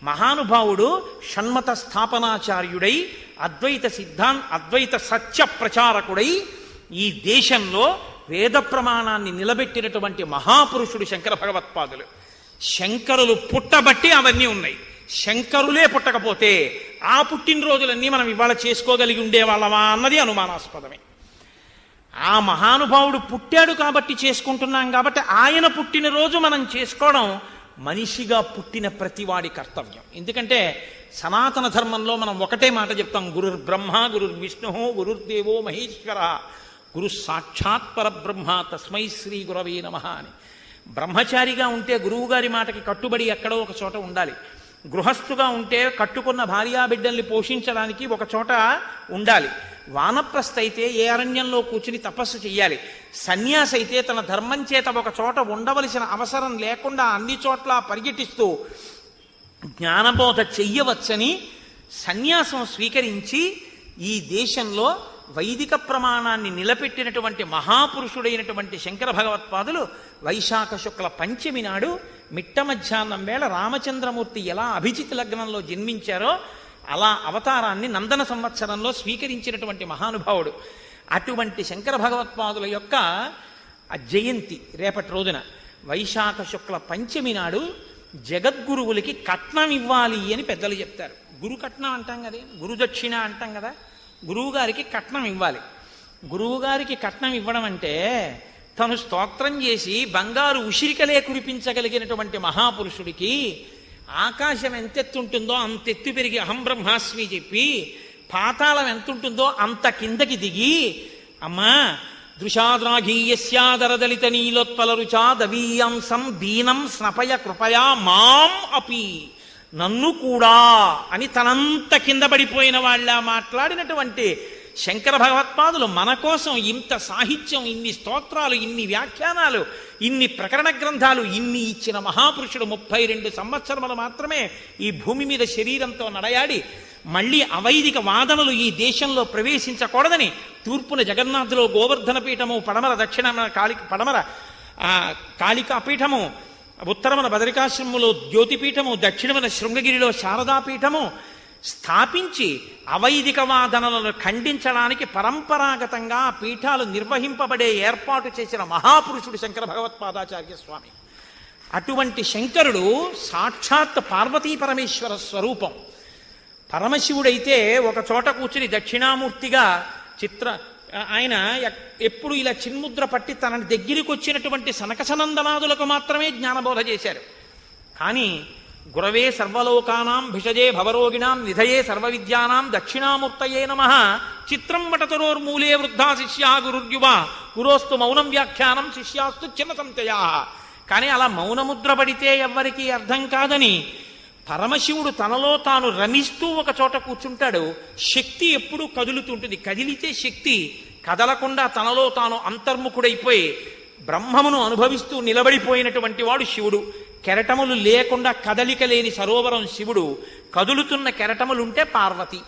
మహానుభావుడు షణ్మత స్థాపనాచార్యుడై అద్వైత సత్య ప్రచారకుడై ఈ దేశంలో వేద ప్రమాణాన్ని నిలబెట్టినటువంటి మహాపురుషుడు శంకర భగవత్పాదులు. శంకరులు పుట్టబట్టి అవన్నీ ఉన్నాయి. శంకరులే పుట్టకపోతే ఆ పుట్టినరోజులన్నీ మనం ఇవాళ చేసుకోగలిగి ఉండేవాళ్ళమా అన్నది అనుమానాస్పదమే. ఆ మహానుభావుడు పుట్టాడు కాబట్టి చేసుకుంటున్నాం, కాబట్టి ఆయన పుట్టినరోజు మనం చేసుకోవడం మనిషిగా పుట్టిన ప్రతివాడి కర్తవ్యం. ఎందుకంటే సనాతన ధర్మంలో మనం ఒకటే మాట చెప్తాం, గురుర్ బ్రహ్మ గురుర్ విష్ణు గురుర్దేవో మహేశ్వర గురు సాక్షాత్ పరబ్రహ్మ తస్మై శ్రీ గురవే నమః అని. బ్రహ్మచారిగా ఉంటే గురువు గారి మాటకి కట్టుబడి ఎక్కడో ఒక చోట ఉండాలి. గృహస్థుగా ఉంటే కట్టుకున్న భార్యాబిడ్డల్ని పోషించడానికి ఒక చోట ఉండాలి. వానప్రస్థ అయితే ఏ అరణ్యంలో కూర్చుని తపస్సు చెయ్యాలి, సన్యాసి అయితే తన ధర్మం చేత ఒక చోట ఉండవలసిన అవసరం లేకుండా అన్ని చోట్ల పరిగెట్టిస్తూ జ్ఞానబోధ చెయ్యవచ్చని సన్యాసం స్వీకరించి ఈ దేశంలో వైదిక ప్రమాణాన్ని నిలబెట్టినటువంటి మహాపురుషుడైనటువంటి శంకర భగవత్పాదులు వైశాఖ శుక్ల పంచమి నాడు మిట్ట మధ్యాహ్నం వేళ రామచంద్రమూర్తి ఎలా అభిజిత్ లగ్నంలో జన్మించారో అలా అవతారాన్ని నందన సంవత్సరంలో స్వీకరించినటువంటి మహానుభావుడు. అటువంటి శంకర భగవత్పాదుల యొక్క జయంతి రేపటి రోజున వైశాఖ శుక్ల పంచమి నాడు జగద్గురువులకి కట్నం ఇవ్వాలి అని పెద్దలు చెప్తారు. గురు కట్నం అంటాం కదా, గురుదక్షిణ అంటాం కదా, గురువుగారికి కట్నం ఇవ్వాలి. గురువుగారికి కట్నం ఇవ్వడం అంటే తను స్తోత్రం చేసి బంగారు ఉసిరికలే కురిపించగలిగినటువంటి మహాపురుషుడికి ఆకాశం ఎంతెత్తుంటుందో అంతెత్తు పెరిగి అహం బ్రహ్మాస్మి చెప్పి పాతాళం ఎంతుంటుందో అంత కిందకి దిగి అమ్మా దృశాద్రాఘీయస్యాదరదలిత నీలోత్పల రుచా దవీయాంసం దీనం స్నపయ కృపయా మాం అపి, నన్ను కూడా అని తనంత కింద పడిపోయిన వాళ్ళ మాట్లాడినటువంటి శంకర భగవత్పాదులు మన కోసం ఇంత సాహిత్యం, ఇన్ని స్తోత్రాలు, ఇన్ని వ్యాఖ్యానాలు, ఇన్ని ప్రకరణ గ్రంథాలు ఇన్ని ఇచ్చిన మహాపురుషుడు 32 సంవత్సరములు మాత్రమే ఈ భూమి మీద శరీరంతో నడయాడి మళ్ళీ అవైదిక వాదనలు ఈ దేశంలో ప్రవేశించకూడదని తూర్పున జగన్నాథులో గోవర్ధన పీఠము, పడమర దక్షిణ పడమర కాళికాపీఠము, ఉత్తరమున బదరికాశ్రమంలో జ్యోతిపీఠము, దక్షిణమున శృంగగిరిలో శారదాపీఠము స్థాపించి అవైదిక వాదనలను ఖండించడానికి పరంపరాగతంగా పీఠాలు నిర్వహింపబడే ఏర్పాటు చేసిన మహాపురుషుడు శంకర భగవత్పాదాచార్య స్వామి. అటువంటి శంకరుడు సాక్షాత్ పార్వతీ పరమేశ్వర స్వరూపం. పరమశివుడైతే ఒక చోట కూర్చుని దక్షిణామూర్తిగా ఆయన ఎప్పుడు ఇలా చిన్ముద్ర పట్టి తన దగ్గరికి వచ్చినటువంటి సనకసనందనాదులకు మాత్రమే జ్ఞానబోధ చేశారు. కానీ గురవే సర్వలోకానాం భిషజే భవరోగిణాం నిధయే సర్వవిద్యానాం దక్షిణామూర్తయే నమః చిత్రం వటతరోర్మూలే వృద్ధా శిష్యా గురుర్యువ గురోస్తు మౌనం వ్యాఖ్యానం శిష్యాస్తు చిన్న సంతయా. కానీ అలా మౌనముద్ర పడితే ఎవ్వరికీ అర్థం కాదని పరమశివుడు తనలో తాను రమిస్తూ ఒక చోట కూర్చుంటాడు. శక్తి ఎప్పుడూ కదులుతుంటుంది, కదిలితే శక్తి కదలకుండా తనలో తాను అంతర్ముఖుడైపోయి బ్రహ్మమును అనుభవిస్తూ నిలబడిపోయినటువంటి వాడు శివుడు. కెరటములు లేకుండా కదలిక లేని సరోవరం శివుడు, కదులుతున్న కెరటములుంటే పార్వతి.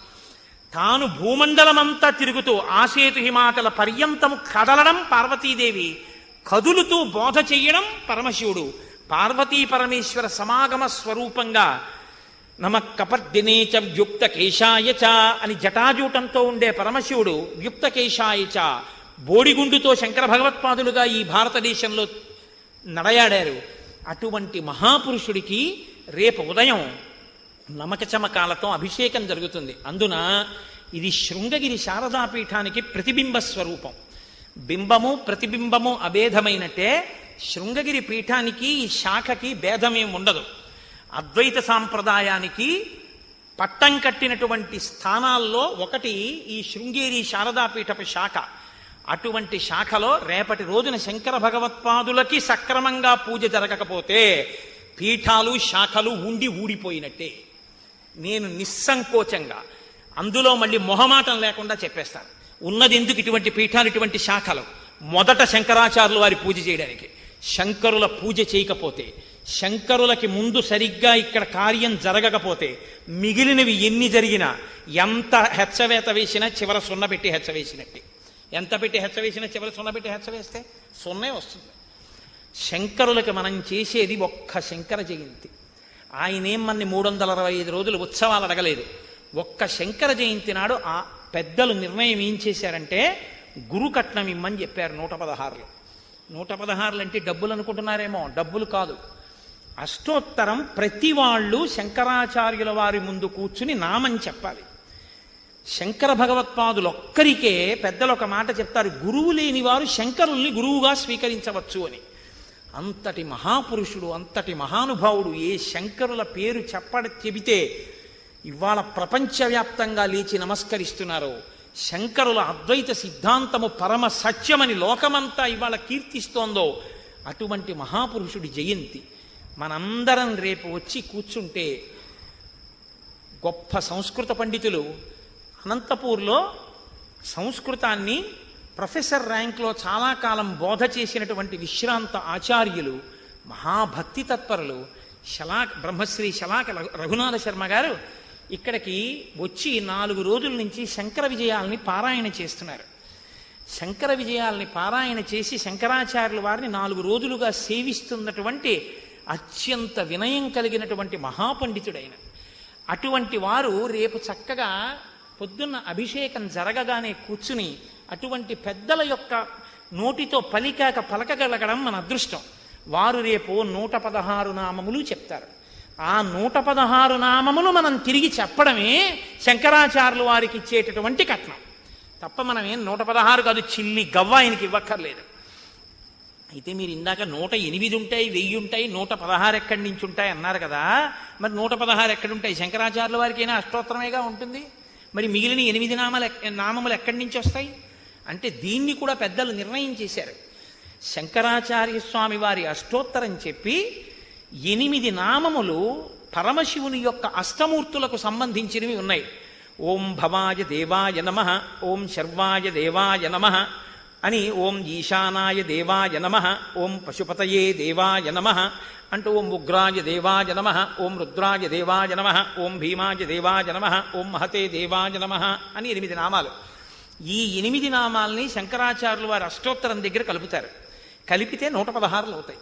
తాను భూమండలమంతా తిరుగుతూ ఆసేతు హిమాచల పర్యంతము కదలడం పార్వతీదేవి, కదులుతూ బోధ చెయ్యడం పరమశివుడు. పార్వతీ పరమేశ్వర సమాగమ స్వరూపంగా నమ కపర్దినే చ వ్యుక్త కేశాయ చ అని జటాజూటంతో ఉండే పరమశివుడు వ్యుక్త కేశాయ చ బోడిగుండుతో శంకర భగవత్పాదులుగా ఈ భారతదేశంలో నడయాడారు. అటువంటి మహాపురుషుడికి రేపు ఉదయం నమకచమకాలతో అభిషేకం జరుగుతుంది. అందున ఇది శృంగగిరి శారదాపీఠానికి ప్రతిబింబ స్వరూపం. బింబము ప్రతిబింబము అభేదమైనట్టే శృంగగిరి పీఠానికి ఈ శాఖకి భేదమేం ఉండదు. అద్వైత సాంప్రదాయానికి పట్టం కట్టినటువంటి స్థానాల్లో ఒకటి ఈ శృంగేరి శారదాపీఠపు శాఖ. అటువంటి శాఖలో రేపటి రోజున శంకర భగవత్పాదులకి సక్రమంగా పూజ జరగకపోతే పీఠాలు శాఖలు ఊడిపోయినట్టే. నేను నిస్సంకోచంగా అందులో మళ్ళీ మొహమాటం లేకుండా చెప్పేస్తాను. ఉన్నది ఎందుకు ఇటువంటి పీఠాలు, ఇటువంటి శాఖలు? మొదట శంకరాచార్యులు వారి పూజ చేయడానికి. శంకరుల పూజ చేయకపోతే, శంకరులకి ముందు సరిగ్గా ఇక్కడ కార్యం జరగకపోతే మిగిలినవి ఎన్ని జరిగినా, ఎంత హెచ్చవేత వేసినా చివర సున్న పెట్టి హెచ్చ వేసినట్టే. ఎంత పెట్టి హెచ్చ వేసినా చివర సున్న పెట్టి హెచ్చ వేస్తే సున్నే వస్తుంది. శంకరులకి మనం చేసేది ఒక్క శంకర జయంతి. ఆయనేం మన్ని 365 రోజులు ఉత్సవాలు అడగలేదు. ఒక్క శంకర జయంతి నాడు ఆ పెద్దలు నిర్ణయం ఏం చేశారంటే గురు కట్నం ఇమ్మని చెప్పారు. 116. 116 అంటే డబ్బులు అనుకుంటున్నారేమో, డబ్బులు కాదు. అష్టోత్తరం ప్రతి వాళ్ళు శంకరాచార్యుల వారి ముందు కూర్చుని నామం చెప్పాలి. శంకర భగవత్పాదులు ఒక్కరికే పెద్దలు ఒక మాట చెప్తారు, గురువు లేని వారు శంకరుల్ని గురువుగా స్వీకరించవచ్చు అని. అంతటి మహాపురుషుడు, అంతటి మహానుభావుడు ఏ శంకరుల పేరు చెబితే ఇవాళ ప్రపంచవ్యాప్తంగా లేచి నమస్కరిస్తున్నారో, శంకరుల అద్వైత సిద్ధాంతము పరమ సత్యమని లోకమంతా ఇవాళ కీర్తిస్తోందో అటువంటి మహాపురుషుడి జయంతి. మనందరం రేపు వచ్చి కూర్చుంటే గొప్ప సంస్కృత పండితులు అనంతపూర్లో సంస్కృతాన్ని ప్రొఫెసర్ ర్యాంక్లో చాలా కాలం బోధ చేసినటువంటి విశ్రాంత ఆచార్యులు, మహాభక్తి తత్పరులు బ్రహ్మశ్రీ శలాక రఘునాథ శర్మ గారు ఇక్కడికి వచ్చి 4 రోజుల నుంచి శంకర విజయాల్ని పారాయణ చేస్తున్నారు. శంకర విజయాల్ని పారాయణ చేసి శంకరాచార్యుల వారిని 4 రోజులుగా సేవిస్తున్నటువంటి అత్యంత వినయం కలిగినటువంటి మహాపండితుడైన అటువంటి వారు రేపు చక్కగా పొద్దున్న అభిషేకం జరగగానే కూర్చుని అటువంటి పెద్దల యొక్క నోటితో పలకగలగడం మన అదృష్టం. వారు రేపు 116 నామములు చెప్తారు. ఆ 116 నామములు మనం తిరిగి చెప్పడమే శంకరాచార్యుల వారికి ఇచ్చేటటువంటి కట్నం. తప్ప మనం ఏం 116 కాదు, చిల్లి గవ్వ ఆయనకి ఇవ్వక్కర్లేదు. అయితే మీరు ఇందాక 108 ఉంటాయి, 1000 ఉంటాయి, 116 ఎక్కడి నుంచి ఉంటాయి అన్నారు కదా. మరి 116 ఎక్కడుంటాయి? శంకరాచార్యుల వారికైనా అష్టోత్తరమేగా ఉంటుంది. మరి మిగిలిన 8 నామములు ఎక్కడి నుంచి వస్తాయి అంటే దీన్ని కూడా పెద్దలు నిర్ణయం చేశారు. శంకరాచార్య స్వామి వారి అష్టోత్తరం చెప్పి 8 నామములు పరమశివుని యొక్క అష్టమూర్తులకు సంబంధించినవి ఉన్నాయి. ఓం భవాయ దేవాయ నమః, ఓం శర్వాయ దేవాయ నమః అని, ఓం ఈశానాయ దేవాయ నమః, ఓం పశుపతయే దేవాయ నమః అంటూ, ఓం ఉగ్రాయ దేవాయ నమః, ఓం రుద్రాయ దేవాయ నమః, ఓం భీమాయ దేవాయ నమః, ఓం మహతే దేవాయ నమః అని 8 నామాలు. ఈ 8 నామాల్ని శంకరాచార్యులు వారి అష్టోత్తరం దగ్గర కలుపుతారు. కలిపితే 116 అవుతాయి.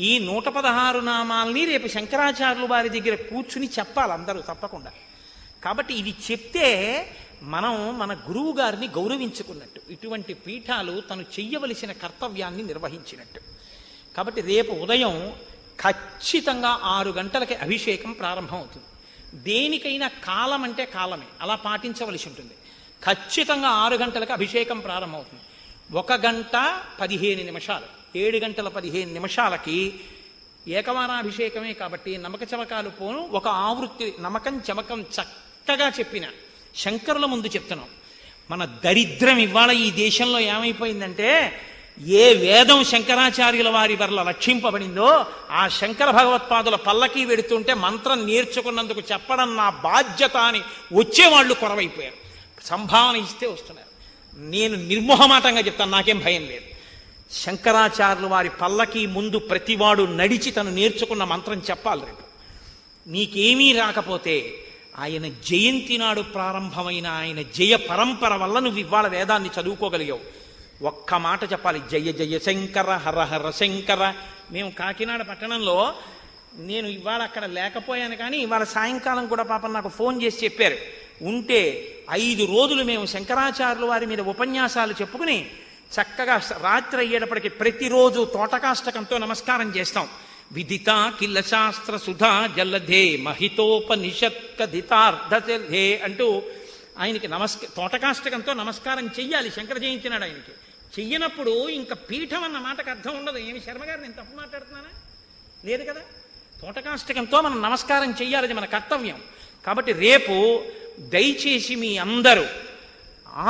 ఈ 116 నామాల్ని రేపు శంకరాచార్యులు వారి దగ్గర కూర్చుని చెప్పాలి అందరూ తప్పకుండా. కాబట్టి ఇది చెప్తే మనం మన గురువు గారిని గౌరవించుకున్నట్టు, ఇటువంటి పీఠాలు తను చెయ్యవలసిన కర్తవ్యాన్ని నిర్వహించినట్టు. కాబట్టి రేపు ఉదయం ఖచ్చితంగా 6 గంటలకి అభిషేకం ప్రారంభం అవుతుంది. దేనికైనా కాలం అంటే కాలమే, అలా పాటించవలసి ఉంటుంది. ఖచ్చితంగా 6 గంటలకు అభిషేకం ప్రారంభమవుతుంది. 1 గంట 15 నిమిషాలు, 7 గంటల 15 నిమిషాలకి ఏకవారాభిషేకమే కాబట్టి నమక చమకాలు పోను ఒక ఆవృత్తి నమకం చమకం చక్కగా చెప్పిన శంకరుల ముందు చెప్తున్నాం. మన దరిద్రం ఇవాళ ఈ దేశంలో ఏమైపోయిందంటే, ఏ వేదం శంకరాచార్యుల వారి వల్ల రక్షింపబడిందో ఆ శంకర భగవత్పాదుల పల్లకి వెడుతుంటే మంత్రం నేర్చుకున్నందుకు చెప్పడం నా బాధ్యత అని వచ్చేవాళ్ళు కొరవైపోయారు. సంభావన ఇస్తే వస్తున్నారు. నేను నిర్మోహమాటంగా చెప్తాను, నాకేం భయం లేదు. శంకరాచార్యుల వారి పల్లకి ముందు ప్రతివాడు నడిచి తను నేర్చుకున్న మంత్రం చెప్పాలి. రేపు నీకేమీ రాకపోతే ఆయన జయంతి నాడు ప్రారంభమైన ఆయన జయ పరంపర వల్ల నువ్వు ఇవాళ వేదాన్ని చదువుకోగలిగావు. ఒక్క మాట చెప్పాలి, జయ జయ శంకర హర హర శంకర. మేము కాకినాడ పట్టణంలో, నేను ఇవాళ అక్కడ లేకపోయాను కానీ ఇవాళ సాయంకాలం కూడా పాపం నాకు ఫోన్ చేసి చెప్పారు, ఉంటే 5 రోజులు మేము శంకరాచార్యుల వారి మీద ఉపన్యాసాలు చెప్పుకుని చక్కగా రాత్రి అయ్యేటప్పటికి ప్రతిరోజు తోటకాష్టకంతో నమస్కారం చేస్తాం. విదిత కిల్ల శాస్త్ర సుధా జలధే మహితోపనిషత్కధితార్థే అంటూ ఆయనకి తోటకాష్టకంతో నమస్కారం చెయ్యాలి. శంకర జయంతి నాడు ఆయనకి చెయ్యనప్పుడు ఇంకా పీఠం అన్న మాటకు అర్థం ఉండదు. ఏమి శర్మగారు నేను తప్పు మాట్లాడుతున్నానా? లేదు కదా. తోటకాష్టకంతో మనం నమస్కారం చెయ్యాలి, అది మన కర్తవ్యం. కాబట్టి రేపు దయచేసి మీ అందరూ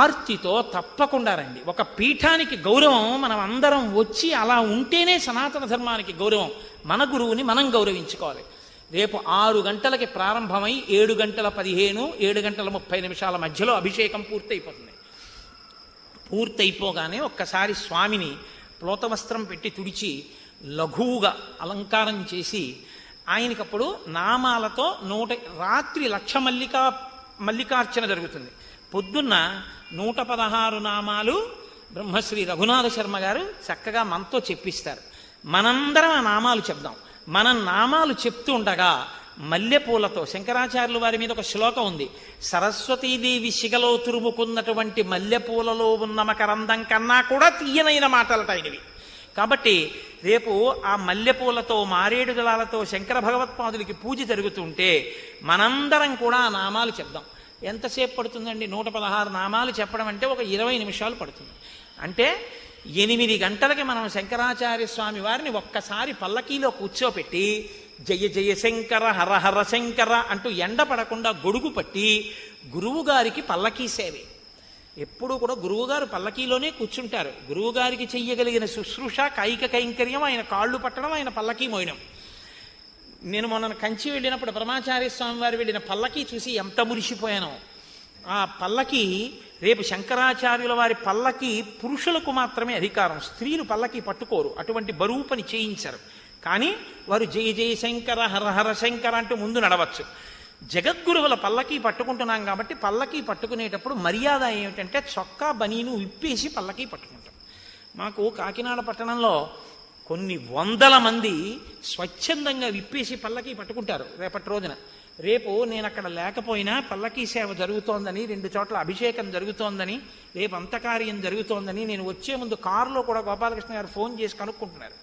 ఆర్తితో తప్పకుండా రండి. ఒక పీఠానికి గౌరవం మనం అందరం వచ్చి అలా ఉంటేనే సనాతన ధర్మానికి గౌరవం. మన గురువుని మనం గౌరవించుకోవాలి. రేపు 6 గంటలకి ప్రారంభమై 7 గంటల 15, 7 గంటల 30 నిమిషాల మధ్యలో అభిషేకం పూర్తయిపోతుంది. పూర్తయిపోగానే ఒక్కసారి స్వామిని ప్లోతవస్త్రం పెట్టి తుడిచి లఘువుగా అలంకారం చేసి ఆయనకప్పుడు నామాలతో రాత్రి 1,00,000 మల్లికార్చన జరుగుతుంది. పొద్దున్న 116 నామాలు బ్రహ్మశ్రీ రఘునాథ శర్మ గారు చక్కగా మనతో చెప్పిస్తారు. మనందరం ఆ నామాలు చెప్దాం. మనం నామాలు చెప్తూ ఉండగా మల్లెపూలతో, శంకరాచార్యుల వారి మీద ఒక శ్లోకం ఉంది, సరస్వతీదేవి శిగలో తురుముకున్నటువంటి మల్లెపూలలో ఉన్న మకరందం కన్నా కూడా తీయనైన మాటలటైనవి. కాబట్టి రేపు ఆ మల్లెపూలతో మారేడు దళాలతో శంకర భగవత్పాదులకి పూజ జరుగుతుంటే మనందరం కూడా ఆ నామాలు చెప్దాం. ఎంతసేపు పడుతుందండి? 116 నామాలు చెప్పడం అంటే ఒక 20 నిమిషాలు పడుతుంది. అంటే 8 గంటలకి మనం శంకరాచార్య స్వామి వారిని ఒక్కసారి పల్లకీలో కూర్చోపెట్టి జయ జయ శంకర హర హర శంకర అంటూ ఎండ పడకుండా గొడుగు పట్టి గురువు గారికి పల్లకీ సేవే. ఎప్పుడూ కూడా గురువుగారు పల్లకీలోనే కూర్చుంటారు. గురువుగారికి చెయ్యగలిగిన శుశ్రూష, కాయిక కైంకర్యం, ఆయన కాళ్ళు పట్టడం, ఆయన పల్లకీ మోయడం. నేను మొన్న కంచి వెళ్ళినప్పుడు బ్రహ్మాచార్య స్వామి వారు వెళ్ళిన పల్లకీ చూసి ఎంత మురిసిపోయానో. ఆ పల్లకి రేపు శంకరాచార్యుల వారి పల్లకి పురుషులకు మాత్రమే అధికారం, స్త్రీలు పల్లకి పట్టుకోరు, అటువంటి బరువు పని చేయించరు. కానీ వారు జయ జయ శంకర హర హర శంకర అంటూ ముందు నడవచ్చు. జగద్గురువుల పల్లకీ పట్టుకుంటున్నాం కాబట్టి పల్లకీ పట్టుకునేటప్పుడు మర్యాద ఏమిటంటే చొక్కా బనీను విప్పేసి పల్లకీ పట్టుకుంటాం. మాకు కాకినాడ పట్టణంలో కొన్ని వందల మంది స్వచ్ఛందంగా విప్పేసి పల్లకీ పట్టుకుంటారు రేపటి రోజున. రేపు నేను అక్కడ లేకపోయినా పల్లకీ సేవ జరుగుతోందని, 2 చోట్ల అభిషేకం జరుగుతోందని, రేపు అంతకార్యం జరుగుతోందని నేను వచ్చే ముందు కారులో కూడా గోపాలకృష్ణ గారు ఫోన్ చేసి కనుక్కుంటున్నారు.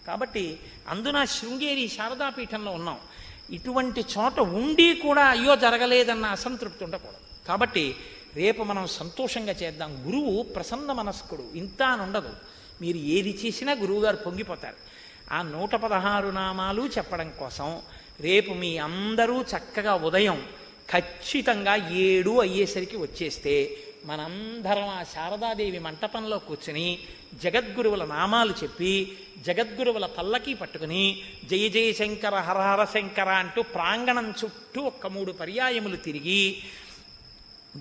కాబట్టి అందున శృంగేరి శారదాపీఠంలో ఉన్నాం. ఇటువంటి చోట ఉండి కూడా అయ్యో జరగలేదన్న అసంతృప్తి ఉండకూడదు. కాబట్టి రేపు మనం సంతోషంగా చేద్దాం. గురువు ప్రసన్న మనస్కుడు, ఇంత అని ఉండదు. మీరు ఏది చేసినా గురువుగారు పొంగిపోతారు. ఆ 116 నామాలు చెప్పడం కోసం రేపు మీ అందరూ చక్కగా ఉదయం ఖచ్చితంగా 7 అయ్యేసరికి వచ్చేస్తే మనందరం ఆ శారదాదేవి మంటపంలో కూర్చుని జగద్గురువుల నామాలు చెప్పి జగద్గురువుల పల్లకీ పట్టుకుని జయ జయ శంకర హర హర శంకర అంటూ ప్రాంగణం చుట్టూ 3 పర్యాయములు తిరిగి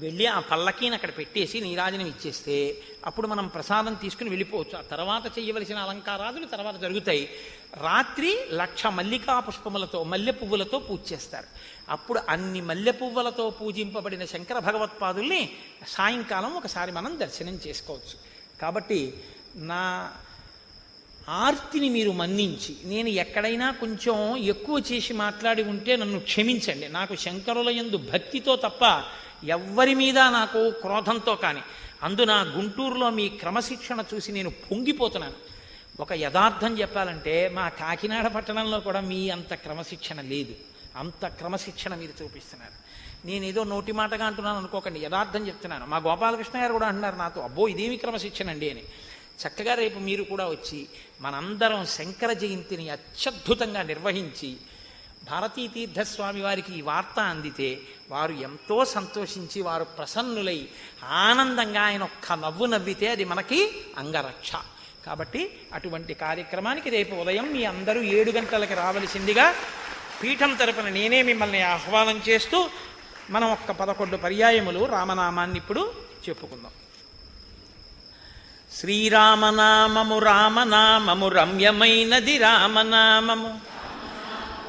వెళ్ళి ఆ పల్లకీని అక్కడ పెట్టేసి నీరాజనం ఇచ్చేస్తే అప్పుడు మనం ప్రసాదం తీసుకుని వెళ్ళిపోవచ్చు. ఆ తర్వాత చేయవలసిన అలంకారాదులు తర్వాత జరుగుతాయి. రాత్రి 1,00,000 మల్లికా పుష్పములతో, మల్లె పువ్వులతో పూజ చేస్తారు. అప్పుడు అన్ని మల్లె పువ్వులతో పూజింపబడిన శంకర భగవత్పాదుల్ని సాయంకాలం ఒకసారి మనం దర్శనం చేసుకోవచ్చు. కాబట్టి నా ఆర్తిని మీరు మన్నించి, నేను ఎక్కడైనా కొంచెం ఎక్కువ చేసి మాట్లాడి ఉంటే నన్ను క్షమించండి. నాకు శంకరుల యందు భక్తితో తప్ప ఎవ్వరి మీద నాకు క్రోధంతో కానీ, అందున గుంటూరులో మీ క్రమశిక్షణ చూసి నేను పొంగిపోతున్నాను. ఒక యథార్థం చెప్పాలంటే మా కాకినాడ పట్టణంలో కూడా మీ అంత క్రమశిక్షణ లేదు. అంత క్రమశిక్షణ మీరు చూపిస్తున్నారు. నేనేదో నోటి మాటగా అంటున్నాను అనుకోకండి, యథార్థం చెప్తున్నాను. మా గోపాలకృష్ణ గారు కూడా అంటున్నారు నాతో, అబ్బో ఇదేమి క్రమశిక్షణ అండి అని. చక్కగా రేపు మీరు కూడా వచ్చి మనందరం శంకర జయంతిని అత్యద్భుతంగా నిర్వహించి భారతీ తీర్థస్వామి వారికి ఈ వార్త అందితే వారు ఎంతో సంతోషించి వారు ప్రసన్నులై ఆనందంగా ఆయన ఒక్క నవ్వు నవ్వితే అది మనకి అంగరక్ష. కాబట్టి అటువంటి కార్యక్రమానికి రేపు ఉదయం మీ అందరూ 7 గంటలకి రావలసిందిగా పీఠం తరపున నేనే మిమ్మల్ని ఆహ్వానం చేస్తూ మనం 11 పర్యాయములు రామనామాన్ని ఇప్పుడు చెప్పుకుందాం. శ్రీరామనామము రామనామము రమ్యమైనది రామనామము,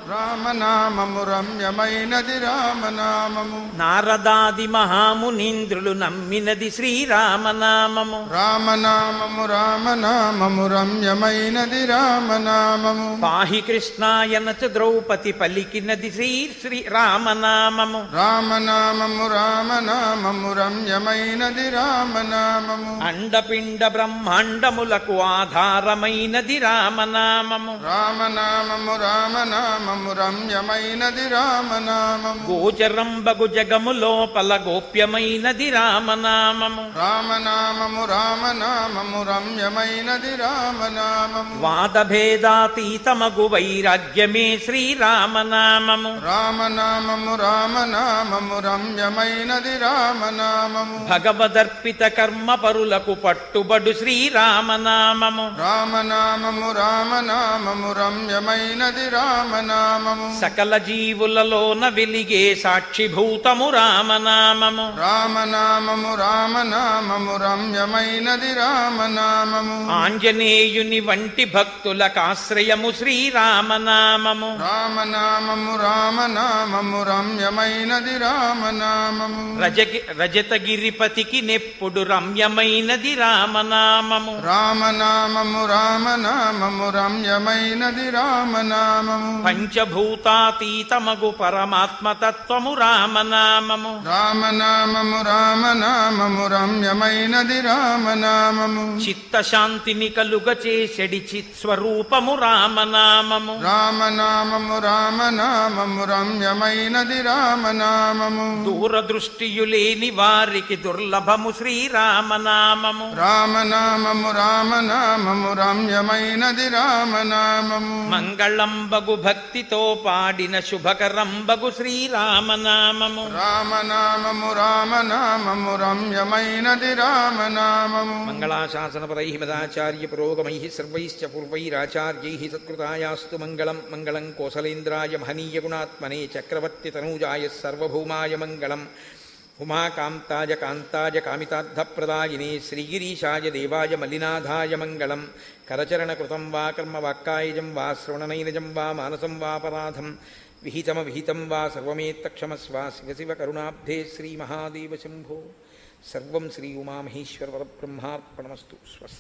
రామనామము రమ్యమైనది రామనామము. నారదాది మహామునీంద్రులు నమ్మినది శ్రీరామనామము, రామనామము రామనామము రమ్యమైనది రామనామము. పాహి కృష్ణాయనచ ద్రౌపది పలికినది శ్రీరామనామము, రామనామము రామనామము రమ్యమైనది రామనామము. అండపిండ బ్రహ్మాండములకు ఆధారమైనది రామనామము, రామనామము రామనామము రమ్యమైనది రామనామము. గోచరంబగు జగము లోపల గోప్యమైనది రామనామము, రామనామము రామనామము రమ్యమైనది రామనామము. వాదభేదాతీతమగు వైరాగ్యమే శ్రీరామనామము, రామనామము రామనామము రమ్యమైనది రామనామము. భగవదర్పిత కర్మ పరులకు పట్టుబడు శ్రీరామనామము, రామనామము రామనామము రమ్యమైనది రామనామము. సకల జీవులలోన వెలిగే సాక్షిభూతము రామనామము, రామనామము రామనామము రమ్యమైనది రామనామము. ఆంజనేయుని వంటి భక్తులకాశ్రయము శ్రీరామనామము, రామనామము రామనామము రమ్యమైనది రామనామము. రజతగిరిపతికి నెప్పుడు రమ్యమైనది రామనామము, రామనామము రామనామము రమ్యమైనది రామనామము. పంచభూతాతీతమగు పరమాత్మతత్వము రామనామము, రామనామము రామనామము రమ్యమైనది రామనామము. చిత్తశాంతిని కలుగ చేసెడి చిత్స్వరూపము రామనామము, రామనామము రామనామము రమ్యమైనది రామనామము. దూరదృష్టియులేని వారికి దుర్లభము శ్రీరామనామము, రామనామము రామనామము రమ్యమైనది రామనామము. మంగళంబగు భక్తితో పాడిన శుభకరంబగు శ్రీరామనామము, రామనామము రామనామము రమ్యమైనది రామనామము. మంగళాశాసనపరై మదాచార్య పురోగమై సర్వైశ్చ పూర్వైరాచార్యై సత్కృతాయాస్తు మంగళం. మంగళం కోసలేంద్రాయ మహనీయ గుణాత్మనే చక్రవర్తి తనూజాయ సర్వభౌమాయ మంగళం. ఉమాకాంతాయ కాంతాయ కామితార్థప్రదాయినే శ్రీగిరీశాయ దేవాయ మల్లినాథాయ మంగళం. కరచరణకృతం వా కర్మ వాక్కాయజం వా శ్రవణనైనజం వా మానసం వాపరాధం విహితమవిహితం వా సర్వమేత్తక్షమస్వ. శివ శివ కరుణాబ్ధే శ్రీమహాదేవ శంభో. సర్వం శ్రీ ఉమామహేశ్వర పరబ్రహ్మార్పణమస్తు. స్వస్తి.